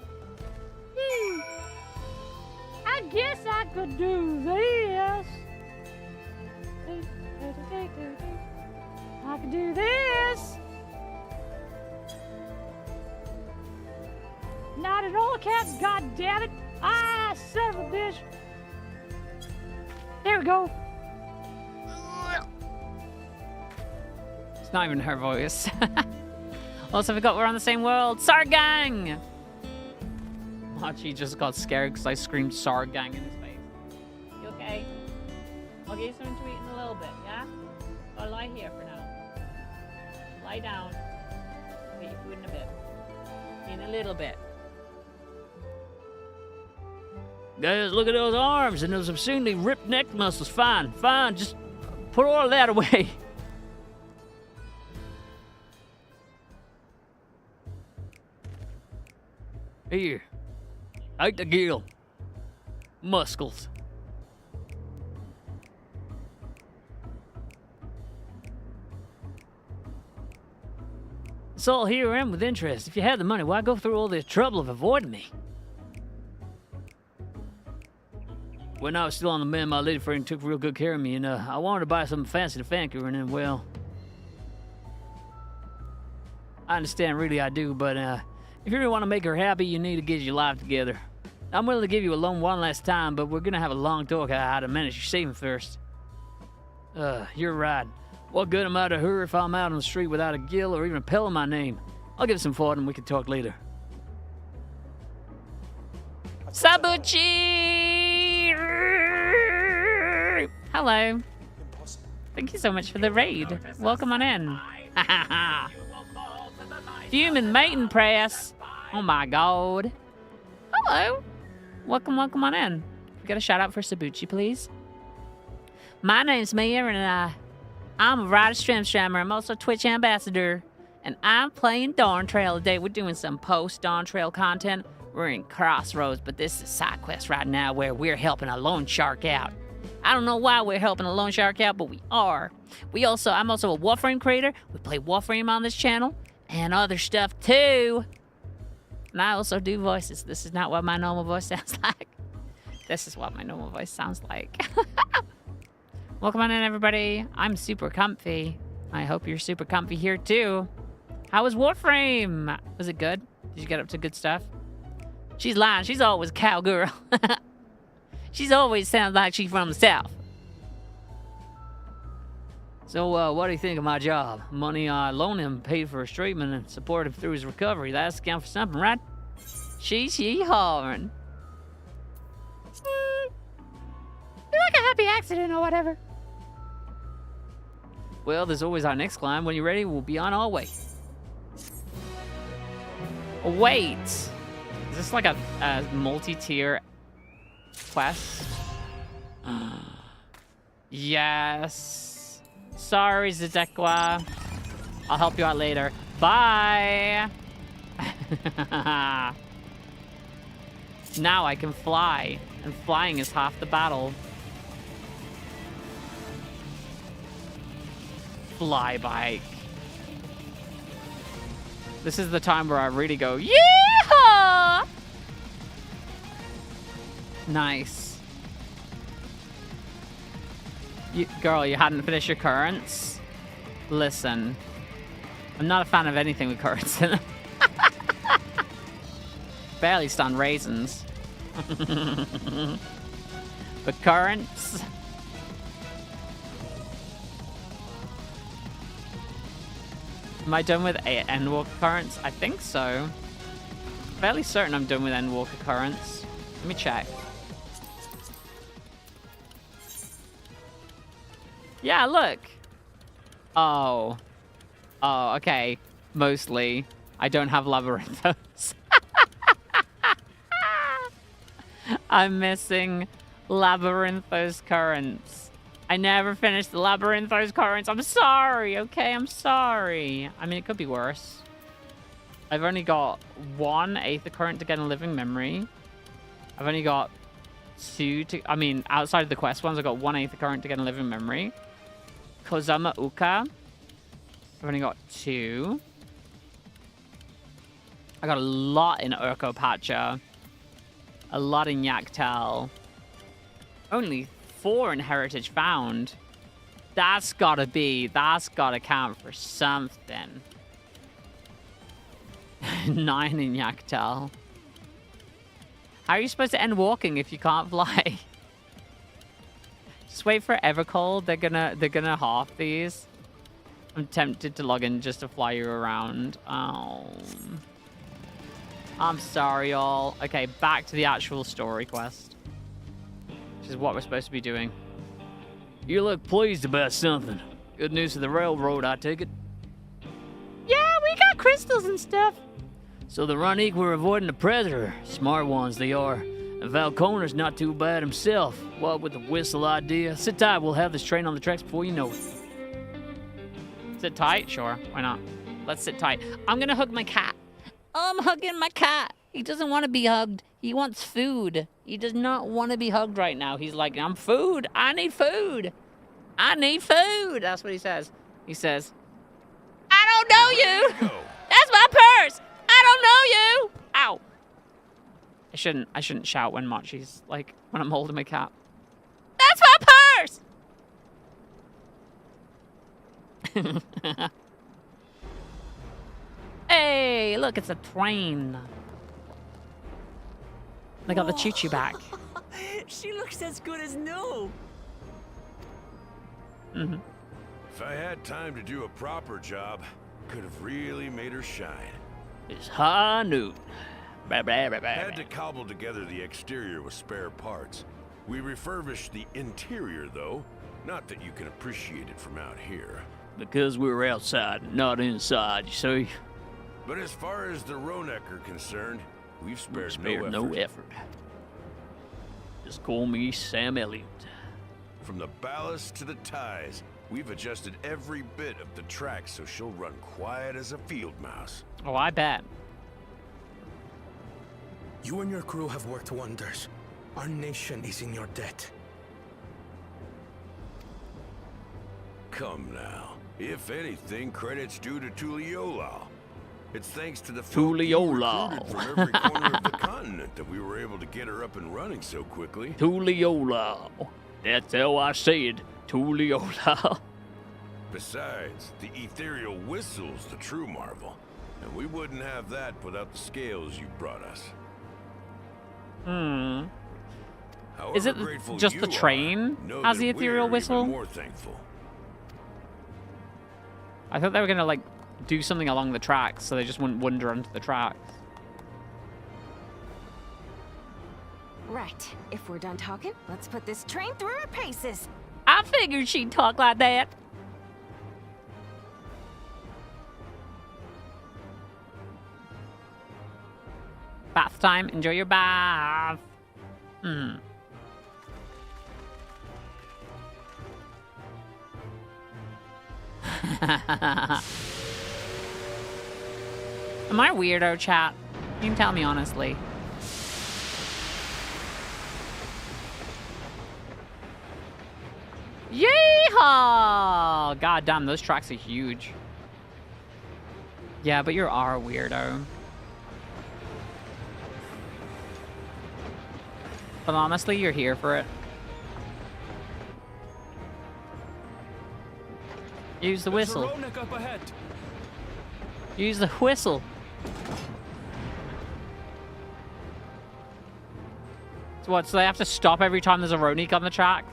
I guess I could do this. I could do this. Not at all, cats. God damn it! Ah, son of a bitch. There we go. It's not even her voice. Also, I forgot we're on the same world. Sargang! Hachi just got scared because I screamed Sargang in his face. You okay? I'll give you something to eat in a little bit, yeah? I'll lie here for now. Lie down. I'll get you food in a bit. In a little bit. Guys, look at those arms and those obscenely ripped neck muscles. Fine, just put all of that away. Here, take the gill. Muscles. It's all here and with interest. If you had the money, why go through all this trouble of avoiding me? When I was still on the mend, my lady friend took real good care of me, and I wanted to buy something fancy to thank her, and then, well... I understand, really I do, but if you really want to make her happy, you need to get your life together. I'm willing to give you a loan one last time, but we're gonna have a long talk about how to manage your saving first. You're right. What good am I to her if I'm out on the street without a gill or even a pill in my name? I'll give it some thought and we can talk later. Sabuchi! Hello. Thank you so much for the raid. Welcome on in. Human mating press. Oh my god. Hello. Welcome on in. We got a shout out for Sabuchi, please. My name's Mia, and I'm a writer streamer. I'm also a Twitch ambassador. And I'm playing Dawn Trail today. We're doing some post-Dawn Trail content. We're in Crossroads, but this is a side quest right now where we're helping a loan shark out. I don't know why we're helping a loan shark out, but we are. I'm also a Warframe creator. We play Warframe on this channel and other stuff too. And I also do voices. This is not what my normal voice sounds like. This is what my normal voice sounds like. Welcome on in, everybody. I'm super comfy. I hope you're super comfy here too. How was Warframe? Was it good? Did you get up to good stuff? She's lying. She's always a cowgirl. She's always sounds like she's from the South. So, what do you think of my job? Money I loaned him paid for his treatment and supported him through his recovery. That's count for something, right? She's yee-hawing. Like a happy accident or whatever. Well, there's always our next climb. When you're ready, we'll be on our way. Wait. Is this like a multi-tier quest? Yes. Sorry, Zedekwa. I'll help you out later. Bye. Now I can fly, and flying is half the battle. Fly bike. This is the time where I really go, yeah! Nice. Girl, you hadn't finished your currents? Listen, I'm not a fan of anything with currents in them. Barely stand raisins. But currants? Am I done with Endwalker currents? I think so. Fairly certain I'm done with Endwalker currents. Let me check. Yeah, look. Oh. Oh, okay. Mostly. I don't have Labyrinthos. I'm missing Labyrinthos currents. I never finished the Labyrinthos currents. I'm sorry, okay? I'm sorry. I mean, it could be worse. I've only got 1 Aether current to get a living memory. I've only got 2 to... I mean, outside of the quest ones, I've got 1 Aether current to get a living memory. Kozama Uka. I've only got 2. I got a lot in Urko Pacha. A lot in Yaktel. Only 4 in Heritage Found. That's gotta count for something. 9 in Yaktel. How are you supposed to end walking if you can't fly? Just wait for Evercold. They're gonna half these. I'm tempted to log in just to fly you around. Oh. I'm sorry, y'all. Okay, back to the actual story quest. Which is what we're supposed to be doing. You look pleased about something. Good news for the railroad, I take it. Yeah, we got crystals and stuff. So the Ronique were avoiding the Predator. Smart ones they are. And Falconer's not too bad himself. What with the whistle idea? Sit tight, we'll have this train on the tracks before you know it. Sit tight? Sure, why not? Let's sit tight. I'm gonna hug my cat. I'm hugging my cat. He doesn't want to be hugged. He wants food. He does not want to be hugged right now. He's like, I'm food. I need food. I need food. That's what he says. He says, I don't know you. That's my purse. I don't know you. Ow. I shouldn't shout when Machi's like, when I'm holding my cat. That's my purse. Hey, look, it's a train. They got the choo-choo back. She looks as good as new. Mm-hmm. If I had time to do a proper job, could have really made her shine. It's high noon. Had to cobble together the exterior with spare parts. We refurbished the interior, though. Not that you can appreciate it from out here. Because we were outside, not inside, you see? But as far as the Ronek are concerned, we've spared no effort. Just call me Sam Elliott. From the ballast to the ties, we've adjusted every bit of the track so she'll run quiet as a field mouse. Oh, I bet. You and your crew have worked wonders. Our nation is in your debt. Come now. If anything, credit's due to Tuliolao. It's thanks to the Tuliolao from every corner of the continent that we were able to get her up and running so quickly. Tuliolao. That's how I said, Tuliolao. Besides, the ethereal whistle's the true marvel. And we wouldn't have that without the scales you brought us. Hmm. However Is it grateful just you the train are, has that the ethereal we're whistle? even more thankful. I thought they were gonna like do something along the tracks so they just wouldn't wander onto the tracks. Right. If we're done talking, let's put this train through her paces. I figured she'd talk like that. Bath time. Enjoy your bath. Am I a weirdo, chat? You can tell me honestly. Yeehaw! God damn, those tracks are huge. Yeah, but you are a weirdo. But honestly, you're here for it. Use the whistle. Up ahead. Use the whistle. So what, so they have to stop every time there's a Ronik on the track?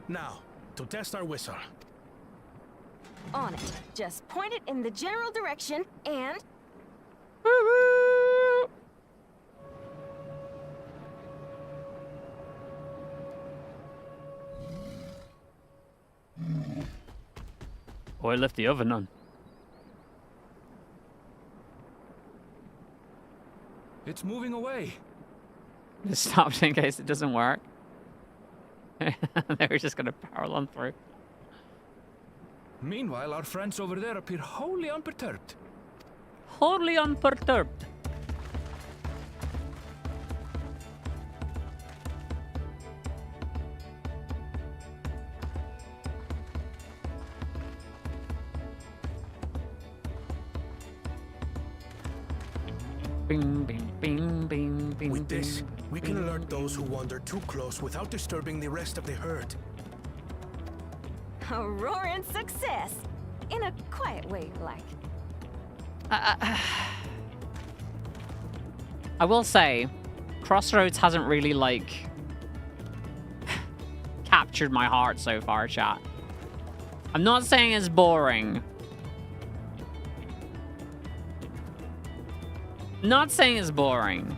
Now, to test our whistle. On it. Just point it in the general direction and... Oh, I left the oven on. It's moving away. Just stopped in case it doesn't work. They were just gonna barrel on through. Meanwhile, our friends over there appear wholly unperturbed. Wholly unperturbed. Bing, bing, bing, bing, bing. With this, we can alert those who wander too close without disturbing the rest of the herd. A roaring success. In a quiet way, like. I will say, Crossroads hasn't really, like, captured my heart so far, chat. I'm not saying it's boring. Not saying it's boring,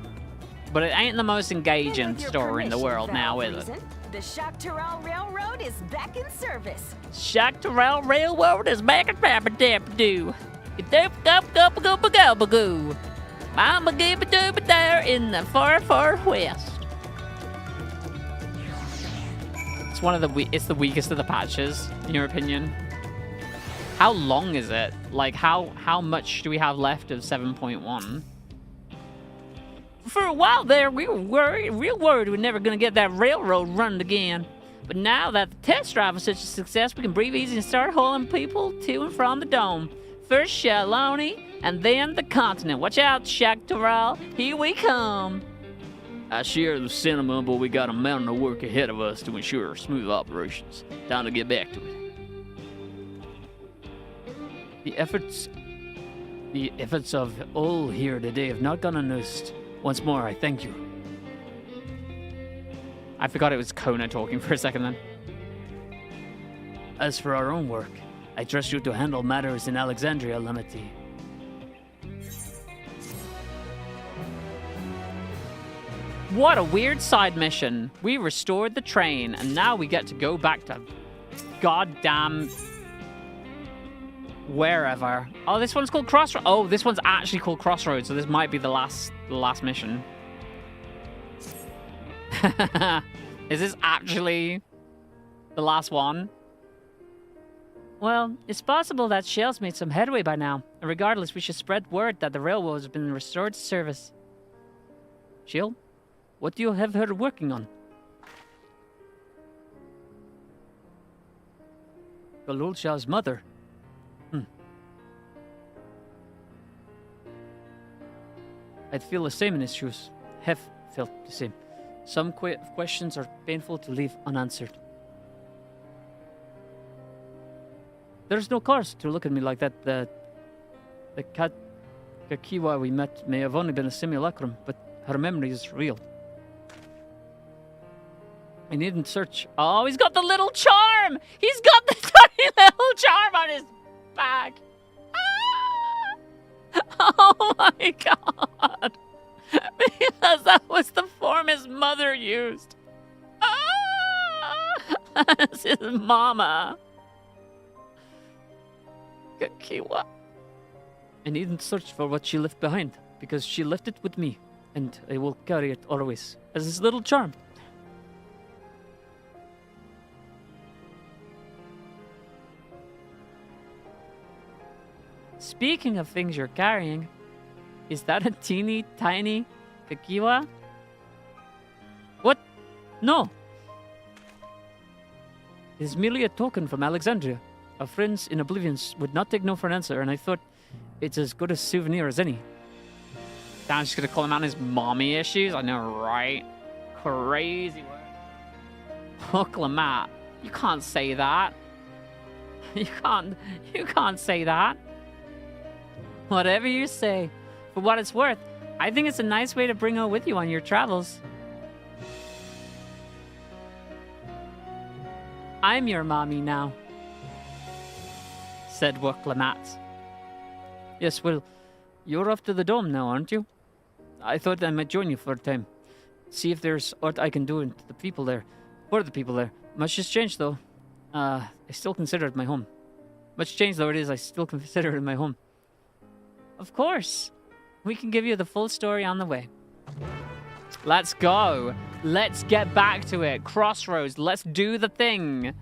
but it ain't the most engaging story in the world now, is it? The Shaktaral Railroad is back in service. Shaktaral Railroad is back in Papadappadoo. Doop-doop-doop-doop-doop-doop-goo. I'm a gibba-dooba there in the far, far west. It's one of the it's the weakest of the patches, in your opinion. How long is it? Like, how much do we have left of 7.1? For a while there, we were real worried we were never going to get that railroad running again. But now that the test drive was such a success, we can breathe easy and start hauling people to and from the dome. First Shaloni, and then the continent. Watch out, Shaktaral. Here we come. I share the sentiment, but we got a mountain of work ahead of us to ensure smooth operations. Time to get back to it. The efforts of all here today have not gone unnoticed. Once more, I thank you. I forgot it was Kona talking for a second then. As for our own work, I trust you to handle matters in Alexandria, Lameti. What a weird side mission. We restored the train, and now we get to go back to goddamn wherever. Oh, this one's called Crossroads. Oh, this one's actually called Crossroads, so this might be the last mission. Is this actually the last one? Well, it's possible that Shell's made some headway by now. And regardless, we should spread word that the railroad has been restored to service. Shell, what do you have her working on? Galulsha's mother. I'd feel the same in his shoes. Have felt the same. Some questions are painful to leave unanswered. There's no cause to look at me like that. The Kakiwa we met may have only been a simulacrum, but her memory is real. I needn't search. Oh, he's got the little charm! He's got the tiny little charm on his back! Ah! Oh my god! Because that was the confused. Ah! This is Mama. Kakiwa. I needn't search for what she left behind, because she left it with me, and I will carry it always as this little charm. Speaking of things you're carrying, is that a teeny tiny Kakiwa? What? No. It is merely a token from Alexandria. Our friends in Oblivion would not take no for an answer, and I thought it's as good a souvenir as any. I'm just gonna call him out his mommy issues. I know, right? Crazy word. Hook Lamat. You can't say that. You can't say that. Whatever you say. For what it's worth, I think it's a nice way to bring her with you on your travels. I'm your mommy now, said Lamat. Yes, well, you're off to the dome now, aren't you? I thought I might join you for a time. See if there's what I can do for the people there. Much has changed, though. I still consider it my home. Much changed though it is, I still consider it my home. Of course. We can give you the full story on the way. Let's go. Let's get back to it. Crossroads. Let's do the thing.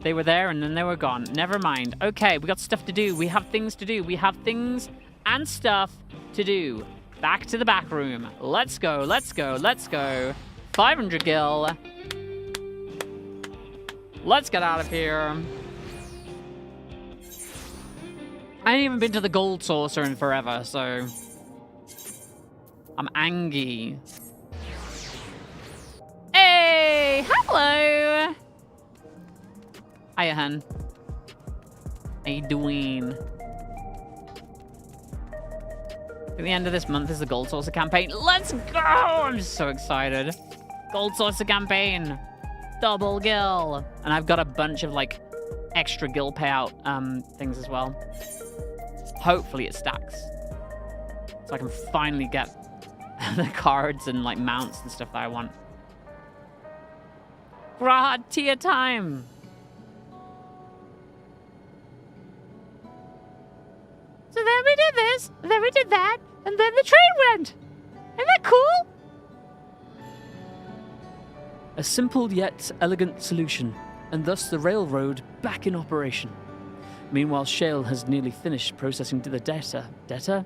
They were there and then they were gone. Never mind. Okay, we got stuff to do. We have things to do. We have things and stuff to do. Back to the back room. Let's go. Let's go. Let's go. 500 gil. Let's get out of here. I ain't even been to the gold saucer in forever, so I'm angry. Hey, hello. Hiya, hun. How you doing? At the end of this month is the gold saucer campaign. Let's go! I'm so excited. Gold saucer campaign. Double gil. And I've got a bunch of like extra gil payout things as well. Hopefully it stacks. So I can finally get the cards and like mounts and stuff that I want. Grad tier time. So then we did this, and then we did that, and then the train went. Isn't that cool? A simple yet elegant solution, and thus the railroad back in operation. Meanwhile, Shale has nearly finished processing the data. The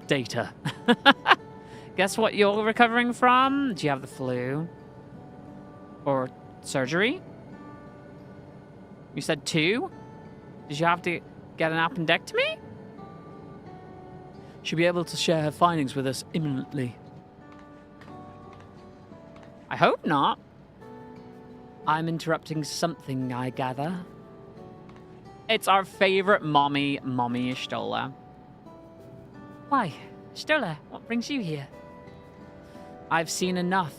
data. Guess what you're recovering from? Do you have the flu? Or surgery? You said 2? Did you have to get an appendectomy? She'll be able to share her findings with us imminently. I hope not. I'm interrupting something, I gather. It's our favorite mommy Stola. Why, Stola, what brings you here? I've seen enough.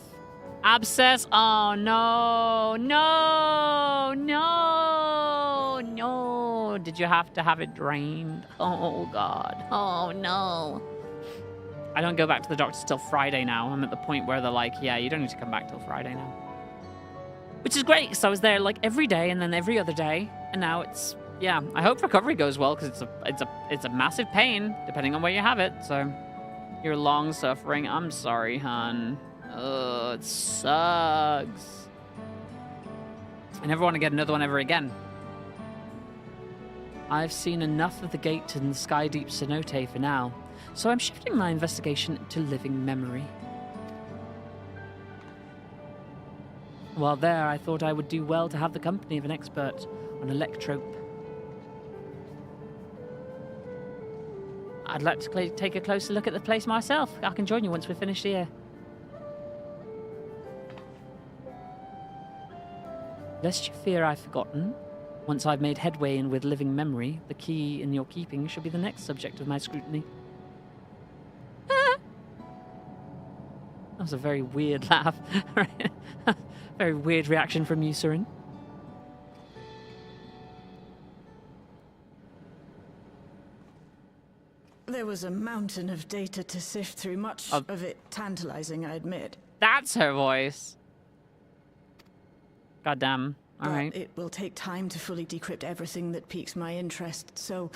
Abscess? Oh, no. Did you have to have it drained? Oh, God. Oh, no. I don't go back to the doctor till Friday now. I'm at the point where they're like, yeah, you don't need to come back till Friday now. Which is great, because I was there like every day and then every other day. And now it's, yeah, I hope recovery goes well, because it's a massive pain, depending on where you have it. So, you're long suffering. I'm sorry, hon. Ugh, it sucks. I never want to get another one ever again. I've seen enough of the gate in the Sky Deep cenote for now, so I'm shifting my investigation to living memory. While there, I thought I would do well to have the company of an expert on electrope. I'd like to take a closer look at the place myself. I can join you once we're finished here. Lest you fear I've forgotten, once I've made headway in with living memory, the key in your keeping shall be the next subject of my scrutiny. That was a very weird laugh. Very weird reaction from you, Surin. There was a mountain of data to sift through, much of it tantalizing, I admit. That's her voice. Goddamn. All right. It will take time to fully decrypt everything that piques my interest, so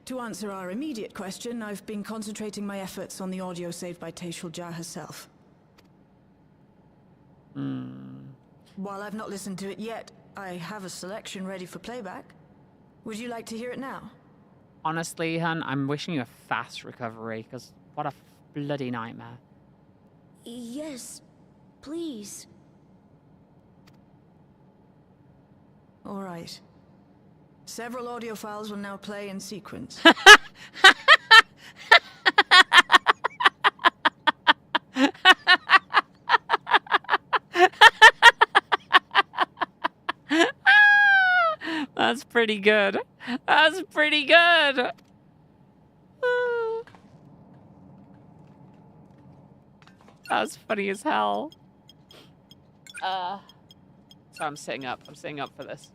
to answer our immediate question, I've been concentrating my efforts on the audio saved by Taishul Jah herself. While I've not listened to it yet, I have a selection ready for playback. Would you like to hear it now? Honestly, hun, I'm wishing you a fast recovery, because what a bloody nightmare. Yes, please. All right. Several audio files will now play in sequence. That's pretty good. That's pretty good. That's funny as hell. So I'm sitting up. I'm sitting up for this.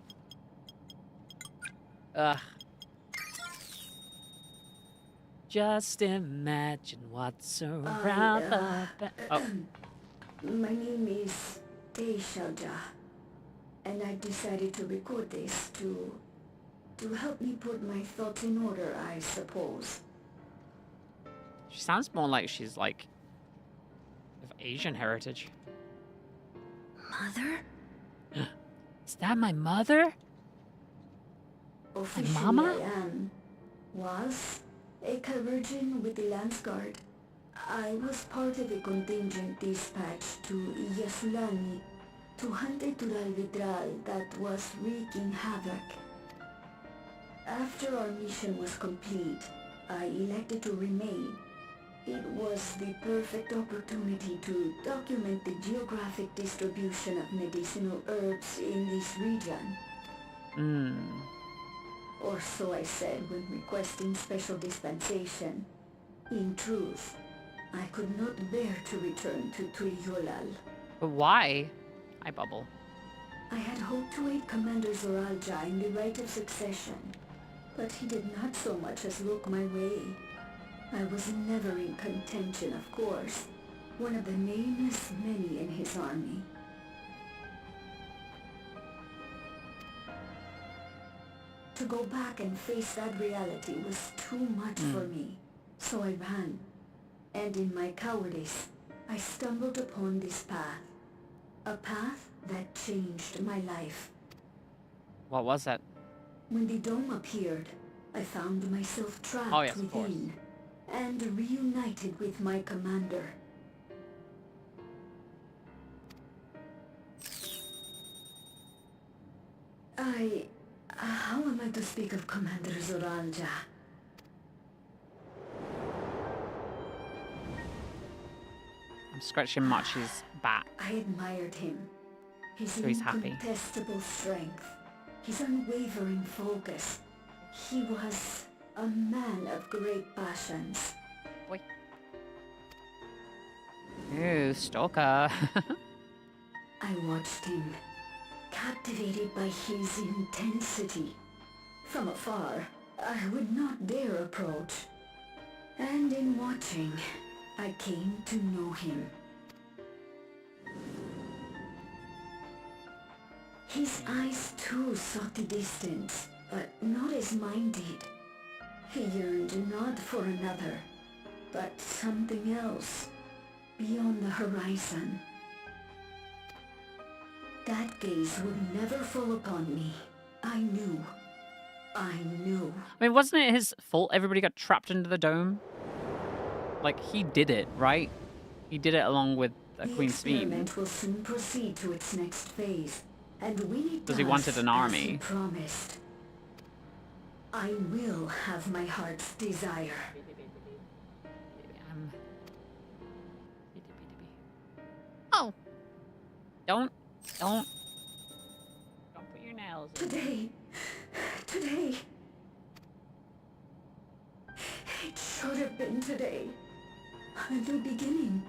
Just imagine what's around the Oh. My name is Taishul Jah, and I decided to record this to help me put my thoughts in order, I suppose. She sounds more like she's like of Asian heritage. Mother? Is that my mother? Officially, mama? was a Virgin with the Lance Guard. I was part of a contingent dispatched to Yasulani to hunt a Tural Vidral that was wreaking havoc. After our mission was complete, I elected to remain. It was the perfect opportunity to document the geographic distribution of medicinal herbs in this region. Or so I said when requesting special dispensation. In truth, I could not bear to return to Turyolal. But why? I bubble. I had hoped to aid Commander Zoralja in the right of succession, but he did not so much as look my way. I was never in contention, of course, one of the nameless many in his army. To go back and face that reality was too much for me, so I ran. And in my cowardice, I stumbled upon this path. A path that changed my life. What was it? When the dome appeared, I found myself trapped Oh, yes, of course. within and reunited with my commander. How am I to speak of Commander Zoralja? I'm scratching Machi's back. I admired him. His So he's happy. incontestable strength, his unwavering focus. He was a man of great passions. Ew, stalker. I watched him, captivated by his intensity. From afar, I would not dare approach. And in watching, I came to know him. His eyes too sought the distance, but not as mine did. He yearned not for another, but something else, beyond the horizon. That gaze would never fall upon me. I knew. I mean, wasn't it his fault everybody got trapped into the dome? Like, he did it, right? He did it along with Queen The Sveen. experiment will soon proceed to its next phase, and when it Because he wanted an as army. he promised, I will have my heart's desire. Oh. Don't put your nails in. Today. It should have been today. A new beginning.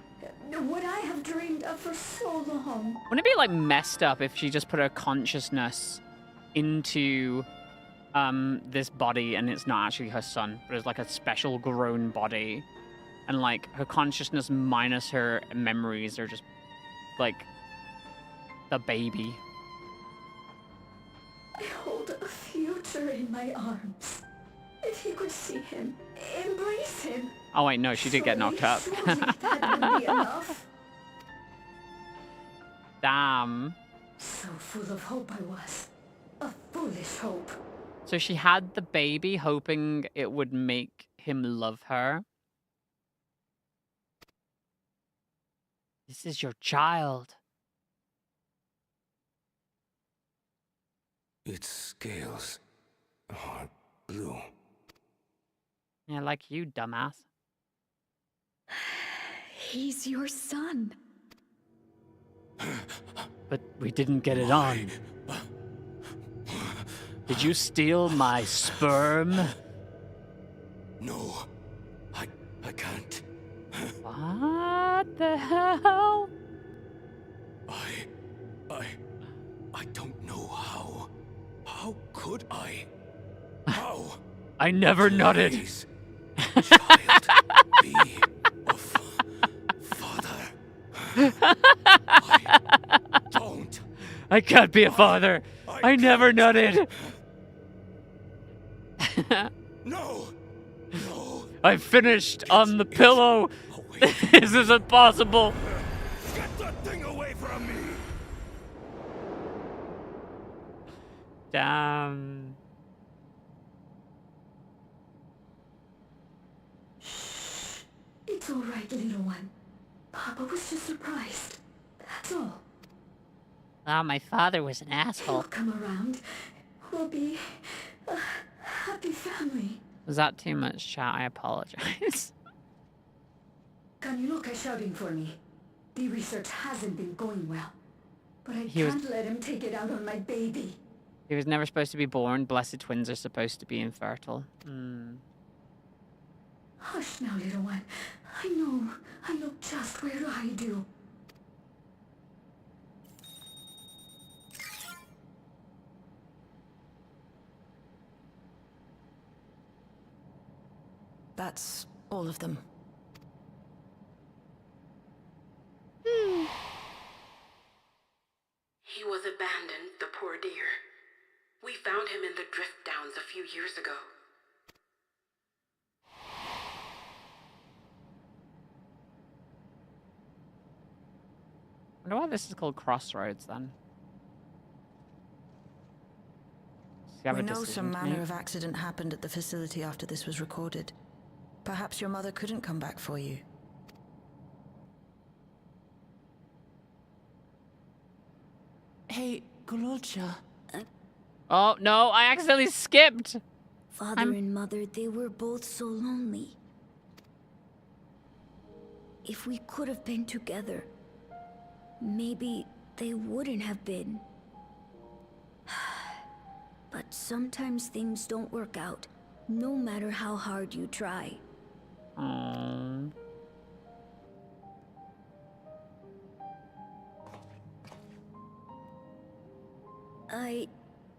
What I have dreamed of for so long. Wouldn't it be like messed up if she just put her consciousness into this body, and it's not actually her son, but it's like a special grown body, and like her consciousness minus her memories are just like the baby. I hold a future in my arms. If you could see him, embrace him. Oh wait, no, she did get knocked up. Surely that would be enough. Damn. So full of hope I was. A foolish hope. So she had the baby hoping it would make him love her. This is your child. Its scales are blue. Yeah, like you, dumbass. He's your son. But we didn't get it on. Did you steal my sperm? No, I can't. What the hell? I don't know how. How could I? How? I never nutted. Please, child, be a father. Don't. I can't be a father. I never nutted. No. I finished on the pillow. This isn't possible. Get that thing away from me. Damn. It's all right, little one. Papa was just surprised. That's all. Ah, my father was an He'll asshole. come around. We'll be a happy family. Was that too much, chat? I apologize. Kaniloka shouting for me. The research hasn't been going well. But I He was- can't let him take it out on my baby. He was never supposed to be born. Blessed twins are supposed to be infertile. Hush now, little one. I know just where I do. That's all of them. He was abandoned, the poor dear. We found him in the drift downs a few years ago. I wonder why this is called Crossroads then. Does he have We a know decision some to manner make? of accident happened at the facility after this was recorded. Perhaps your mother couldn't come back for you. Hey, Gololcha. Oh, no, I accidentally skipped. Father and Mother, they were both so lonely. If we could have been together, maybe they wouldn't have been. But sometimes things don't work out, no matter how hard you try. Aww.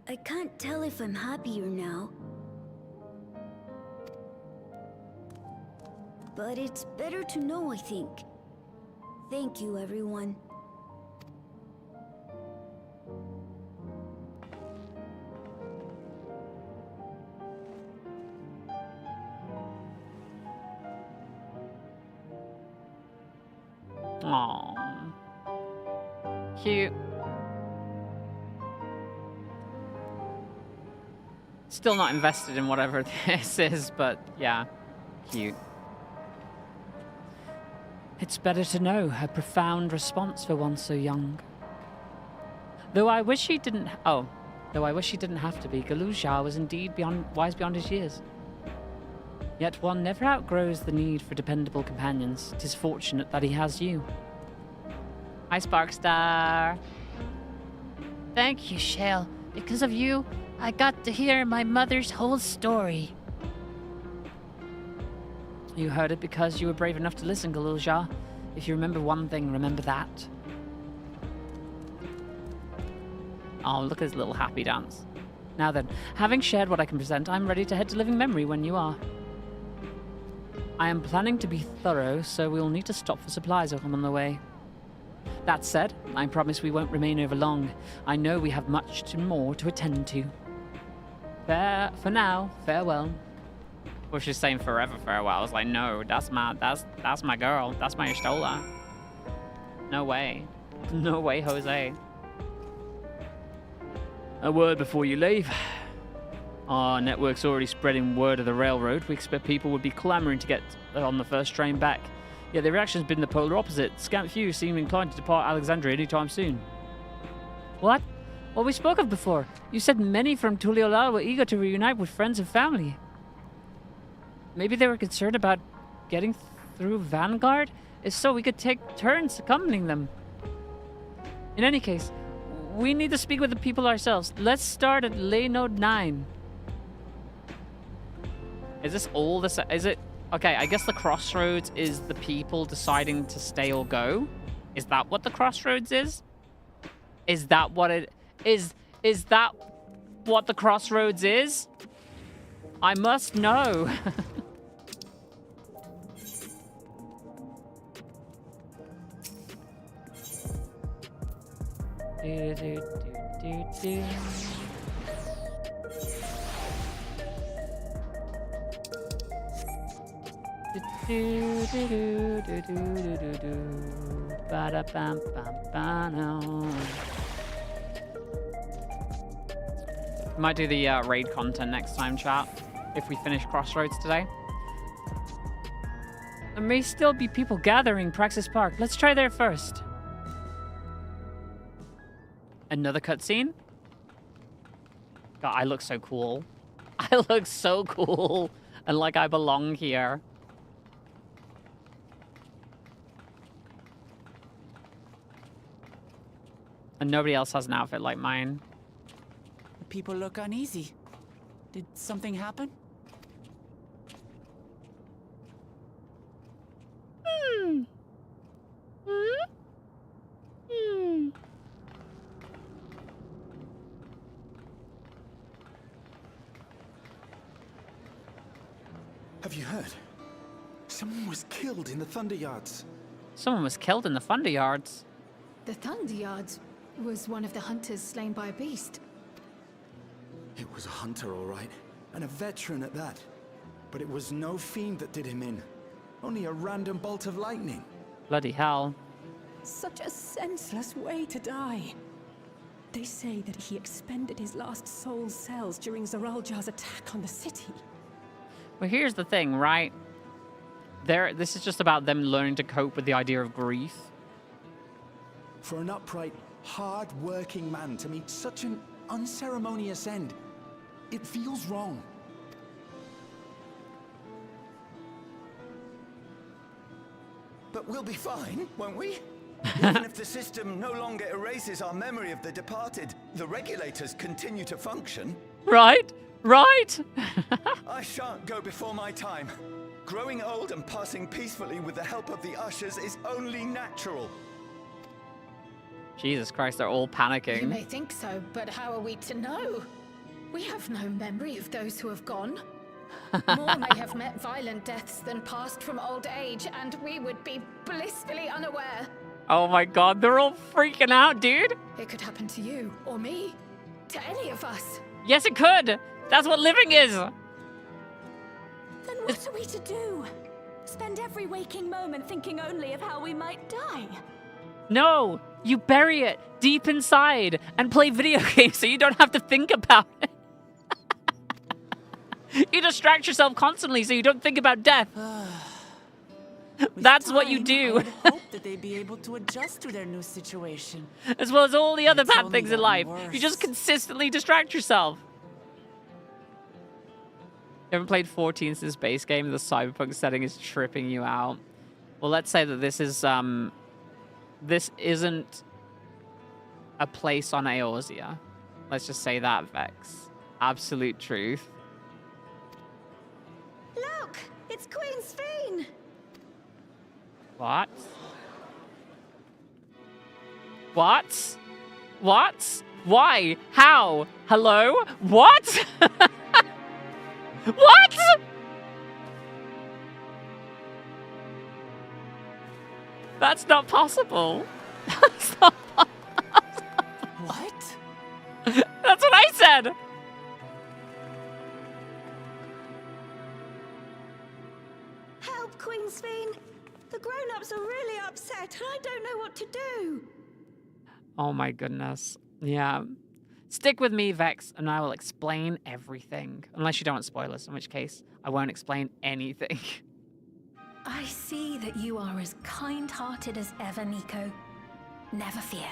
I can't tell if I'm happier now. But it's better to know, I think. Thank you, everyone. Aww. Cute. Still not invested in whatever this is, but yeah, cute. It's better to know. A profound response for one so young. Though I wish he didn't have to be. Galuja was indeed wise beyond his years. Yet one never outgrows the need for dependable companions. 'Tis fortunate that he has you. Hi, Sparkstar. Thank you, Shale. Because of you, I got to hear my mother's whole story. You heard it because you were brave enough to listen, Galuja. If you remember one thing, remember that. Oh, look at his little happy dance. Now then, having shared what I can present, I'm ready to head to Living Memory when you are. I am planning to be thorough, so we'll need to stop for supplies if I'm on the way. That said, I promise we won't remain over long. I know we have much more to attend to. For now, farewell. Well, she's saying forever farewell. I was like, no, that's my girl. That's my Estola. No way. No way, Jose. A word before you leave. Our network's already spreading word of the railroad. We expect people would be clamoring to get on the first train back. Yet the reaction's been the polar opposite. Scant few seem inclined to depart Alexandria anytime soon. What? What we spoke of before. You said many from Tuliolal were eager to reunite with friends and family. Maybe they were concerned about getting through Vanguard? If so, we could take turns accompanying them. In any case, we need to speak with the people ourselves. Let's start at Lay Node 9. Is this all this? Is it? Okay, I guess the Crossroads is the people deciding to stay or go. Is that what the Crossroads is? Is that what it is? Is that what the Crossroads is? I must know. Might do the raid content next time, chat, if we finish Crossroads today. There may still be people gathering Praxis Park. Let's try there first. Another cutscene? God, I look so cool. I look so cool. And like I belong here. And nobody else has an outfit like mine. The people look uneasy. Did something happen? Have you heard? Someone was killed in the Thunder Yards. Someone was killed in the Thunder Yards. The Thunder Yards was one of the hunters slain by a beast. It was a hunter, all right, and a veteran at that. But it was no fiend that did him in. Only a random bolt of lightning. Bloody hell. Such a senseless way to die. They say that he expended his last soul cells during Zoraljar's attack on the city. Well, here's the thing, right? This is just about them learning to cope with the idea of grief. For an upright, hard-working man to meet such an unceremonious end, it feels wrong. But we'll be fine, won't we? Even if the system no longer erases our memory of the departed, the regulators continue to function. Right? Right? I shan't go before my time. Growing old and passing peacefully with the help of the ushers is only natural. Jesus Christ, they're all panicking. You may think so, but how are we to know? We have no memory of those who have gone. More may have met violent deaths than passed from old age, and we would be blissfully unaware. Oh my god, they're all freaking out, dude. It could happen to you, or me, to any of us. Yes, it could. That's what living is. Then what are we to do? Spend every waking moment thinking only of how we might die? No, you bury it deep inside and play video games so you don't have to think about it. You distract yourself constantly so you don't think about death. That's what you do. I would hope that they'd be able to adjust to their new situation. As well as all the other bad things in life. worse. You just consistently distract yourself. You haven't played 14 since base game. The cyberpunk setting is tripping you out. Well, let's say that this isn't a place on Eorzea. Let's just say that, Vex. Absolute truth. Look! It's Queen Sphene! What? What? What? Why? How? Hello? What? What? That's not possible. That's not possible. What? That's what I said. Help, Queen Sphene! The grown-ups are really upset, and I don't know what to do. Oh my goodness. Yeah. Stick with me, Vex, and I will explain everything. Unless you don't want spoilers, in which case I won't explain anything. I see that you are as kind-hearted as ever, Nico. Never fear.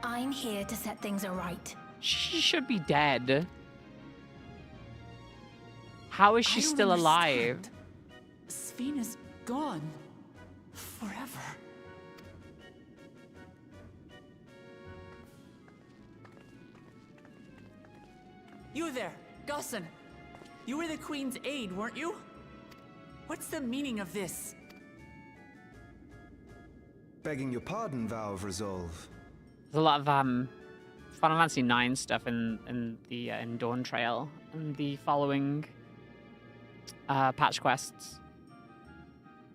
I'm here to set things aright. She should be dead. How is she I don't still alive? understand. Sphene is gone. Forever. You there, Gusson. You were the Queen's aide, weren't you? What's the meaning of this? Begging your pardon, Vow of Resolve. There's a lot of Final Fantasy IX stuff in the in Dawn Trail and the following patch quests,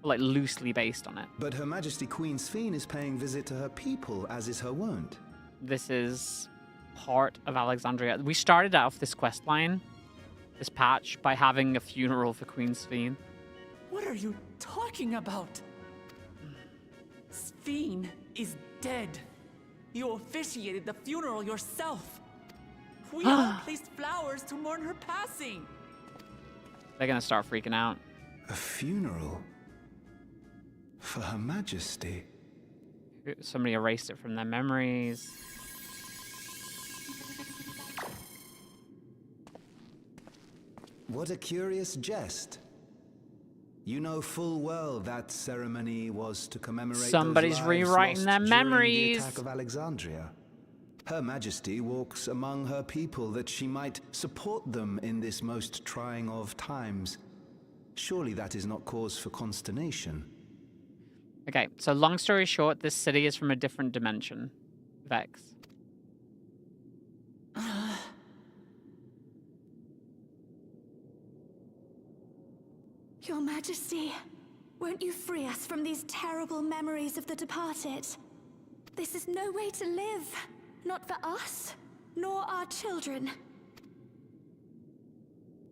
like loosely based on it. But Her Majesty Queen Sphene is paying visit to her people, as is her wont. This is part of Alexandria. We started off this quest line, this patch, by having a funeral for Queen Sphene. What are you talking about? Sphene is dead. You officiated the funeral yourself. We all placed flowers to mourn her passing. They're gonna start freaking out. A funeral? For Her Majesty? Somebody erased it from their memories. What a curious jest. You know full well that ceremony was to commemorate Somebody's those lives rewriting lost their during memories. the attack of Alexandria. Her Majesty walks among her people that she might support them in this most trying of times. Surely that is not cause for consternation. Okay, so long story short, this city is from a different dimension. Vex. Your Majesty, won't you free us from these terrible memories of the departed? This is no way to live. Not for us, nor our children.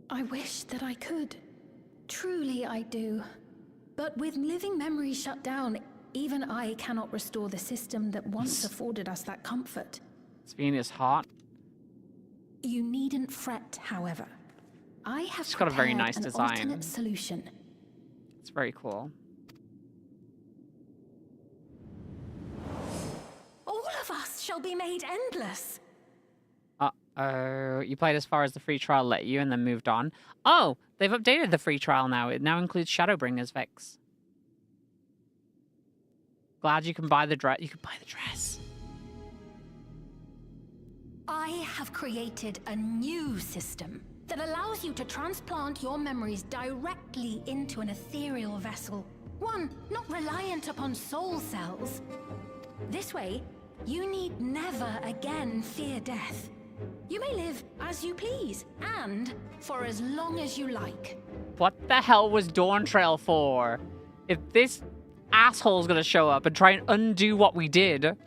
I wish that I could. Truly I do. But with living memories shut down, even I cannot restore the system that once afforded us that comfort. Sphene is hot. You needn't fret, however. I have It's got a very nice an design. alternate solution. It's very cool. All of us shall be made endless. Uh-oh. You played as far as the free trial let you and then moved on. Oh, they've updated the free trial now. It now includes Shadowbringers, Vex. Glad you can buy the dress. You can buy the dress. I have created a new system that allows you to transplant your memories directly into an ethereal vessel. One not reliant upon soul cells. This way, you need never again fear death. You may live as you please, and for as long as you like. What the hell was Dawn Trail for? If this asshole's gonna show up and try and undo what we did.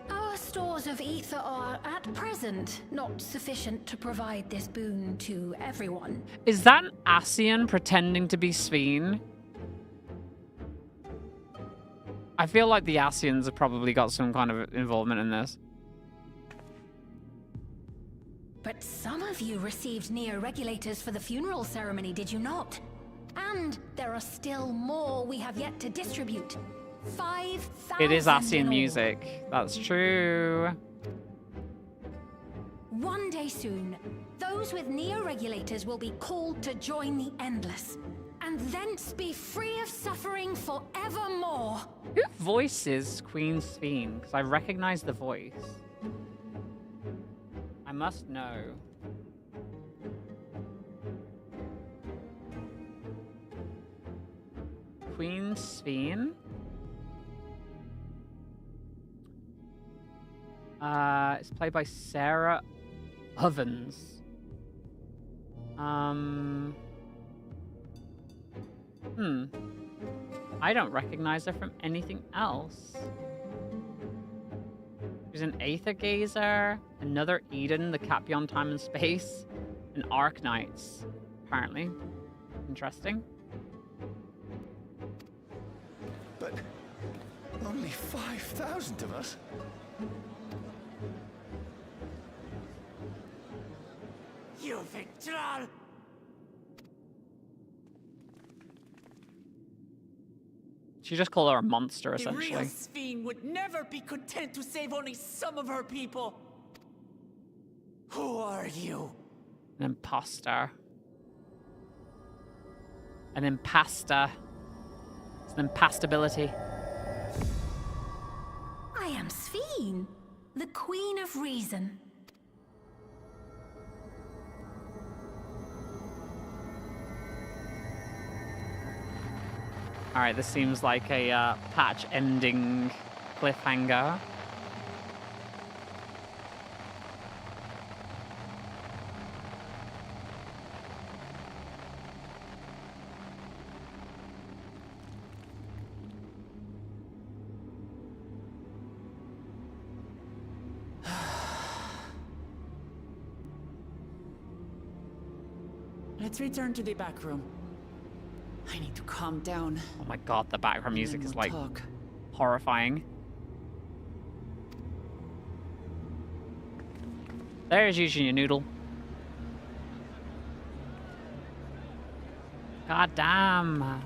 Our stores of ether are, at present, not sufficient to provide this boon to everyone. Is that an Ascian pretending to be Sphene? I feel like the Ascians have probably got some kind of involvement in this. But some of you received Neo-Regulators for the funeral ceremony, did you not? And there are still more we have yet to distribute. 5,000 It is in Ascian all. music. That's true. One day soon, those with Neo-Regulators will be called to join the Endless, and thence be free of suffering forevermore. Who voices Queen Sphene? Because I recognize the voice. I must know. Queen Sphene? It's played by Sarah Ovens. I don't recognize her from anything else. She's an Aether Gazer, another Eden, the Cat Beyond Time and Space, and Arc Knights, apparently. Interesting. But only 5,000 of us? You Victral! She just called her a monster, The essentially. real Sphene would never be content to save only some of her people. Who are you? An imposter. An impasta. It's an impastability. I am Sphene, the Queen of Reason. Alright, this seems like a patch ending cliffhanger. Let's return to the back room. I need to calm down. Oh my god, the background music then is we'll like talk. horrifying. There's usually your noodle. God damn.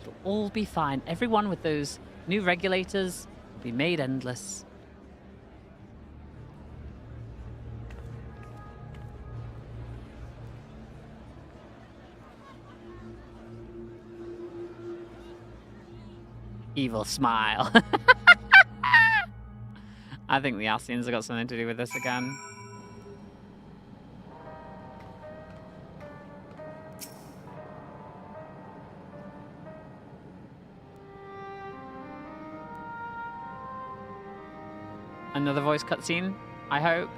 It'll all be fine. Everyone with those new regulators will be made endless. Evil smile. I think the Ascians have got something to do with this again. Another voice cutscene, I hope.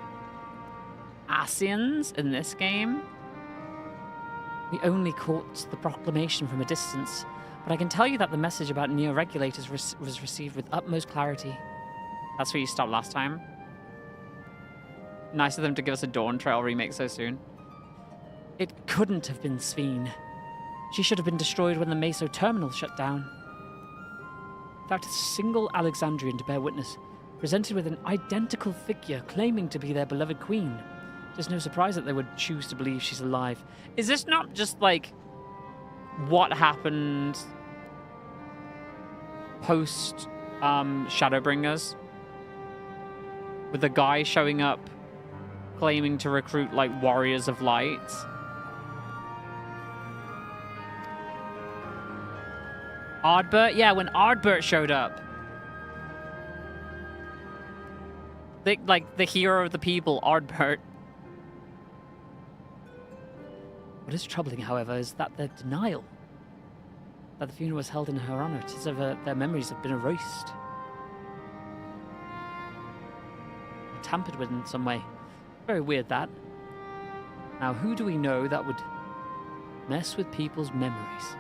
Ascians in this game? We only caught the proclamation from a distance, but I can tell you that the message about neo-regulators was received with utmost clarity. That's where you stopped last time. Nice of them to give us a Dawn Trail remake so soon. It couldn't have been Sphene. She should have been destroyed when the Meso terminal shut down. In fact, a single Alexandrian to bear witness, presented with an identical figure claiming to be their beloved queen. There's no surprise that they would choose to believe she's alive. Is this not just like what happened post Shadowbringers? With the guy showing up claiming to recruit like warriors of light. Ardbert? Yeah, when Ardbert showed up. Like the hero of the people, Ardbert. What is troubling, however, is that their denial that the funeral was held in her honor, as if their memories have been erased. Tampered with in some way. Very weird, that. Now, who do we know that would mess with people's memories?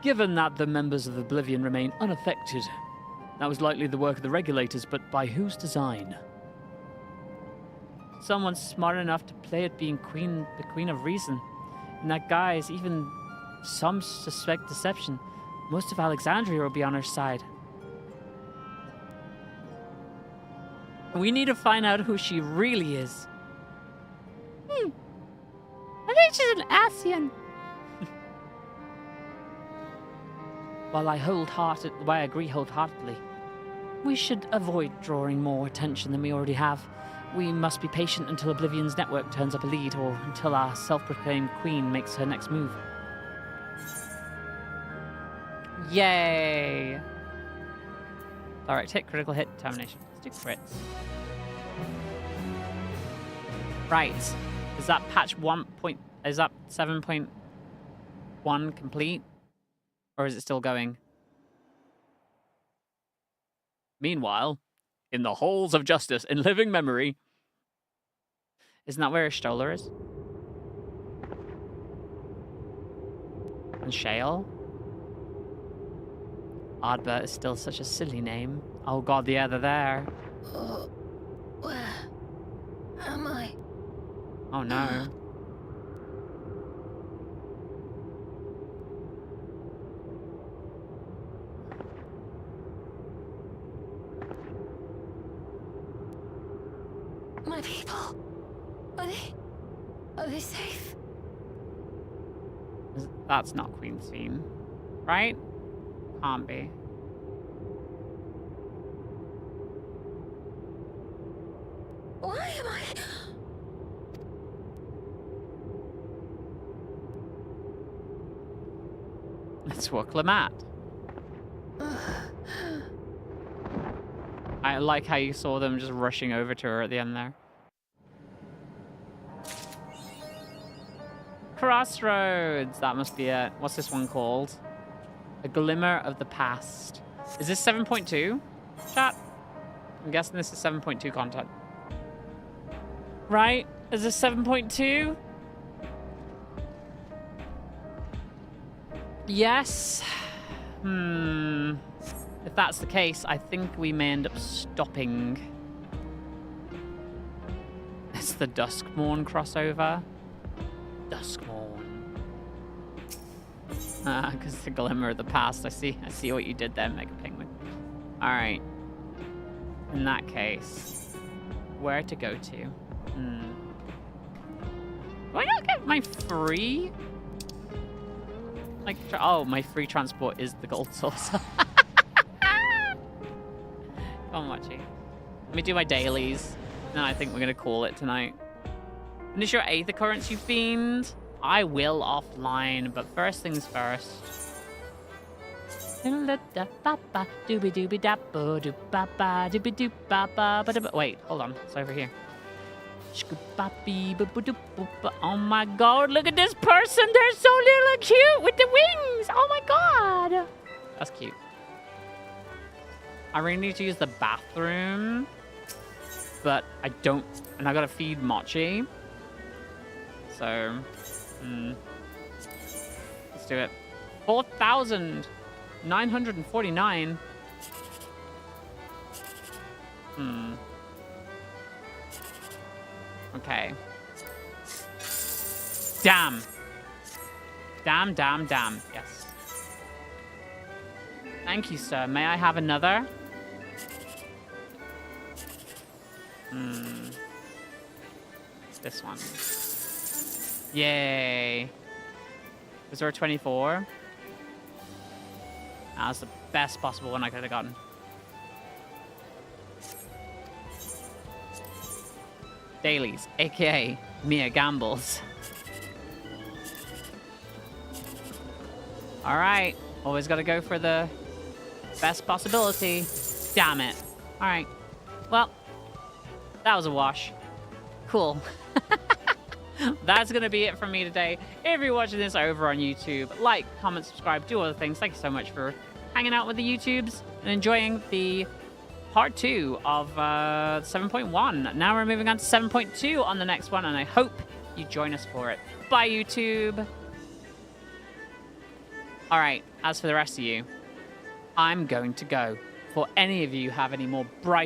Given that the members of Oblivion remain unaffected, that was likely the work of the regulators, but by whose design? Someone smart enough to play it being the Queen of Reason. In that guise, even some suspect deception. Most of Alexandria will be on her side. We need to find out who she really is. I think she's an Ascian. While I agree wholeheartedly, we should avoid drawing more attention than we already have. We must be patient until Oblivion's network turns up a lead, or until our self-proclaimed queen makes her next move. Yay! Alright, hit, critical hit, determination. Let's do crits. Right. Is that patch 7.1 complete? Or is it still going? Meanwhile, in the halls of justice in living memory. Isn't that where Stoller is? And Shale? Ardbert is still such a silly name. Oh god, yeah, they're there. Oh, where am I? Oh no. My people, are they safe? That's not Queen's theme, right? Can't be. Why am I? It's Wuklamat. I like how you saw them just rushing over to her at the end there. Crossroads! That must be it. What's this one called? A Glimmer of the Past. Is this 7.2? Chat? I'm guessing this is 7.2 content. Right? Is this 7.2? Yes. If that's the case, I think we may end up stopping. It's the Duskmorn crossover. Duskmorn. Because the Glimmer of the Past. I see what you did there, Mega Penguin. Alright. In that case, where to go to? Do I not get my free? Like, oh, my free transport is the gold source. Come on, Machi. Let me do my dailies. Then I think we're going to call it tonight. Finish your 8th occurrence, you fiend. I will offline, but first things first. Wait, hold on. It's over here. Oh my god, look at this person. They're so little cute with the wings. Oh my god. That's cute. I really need to use the bathroom, but I don't. And I gotta feed Mochi. So, let's do it. 4,949. Okay. Damn. Damn. Yes. Thank you, sir. May I have another? This one. Yay. Was there a 24? That was the best possible one I could have gotten. Dailies, aka Mia Gambles. Alright, always gotta go for the best possibility. Damn it. Alright, well, that was a wash. Cool. That's gonna be it from me today. If you're watching this over on YouTube, like, comment, subscribe, do all the things. Thank you so much for hanging out with the YouTubes and enjoying the part 2 of 7.1. Now we're moving on to 7.2 on the next one, and I hope you join us for it. Bye, YouTube. All right, as for the rest of you, I'm going to go. For any of you have any more bright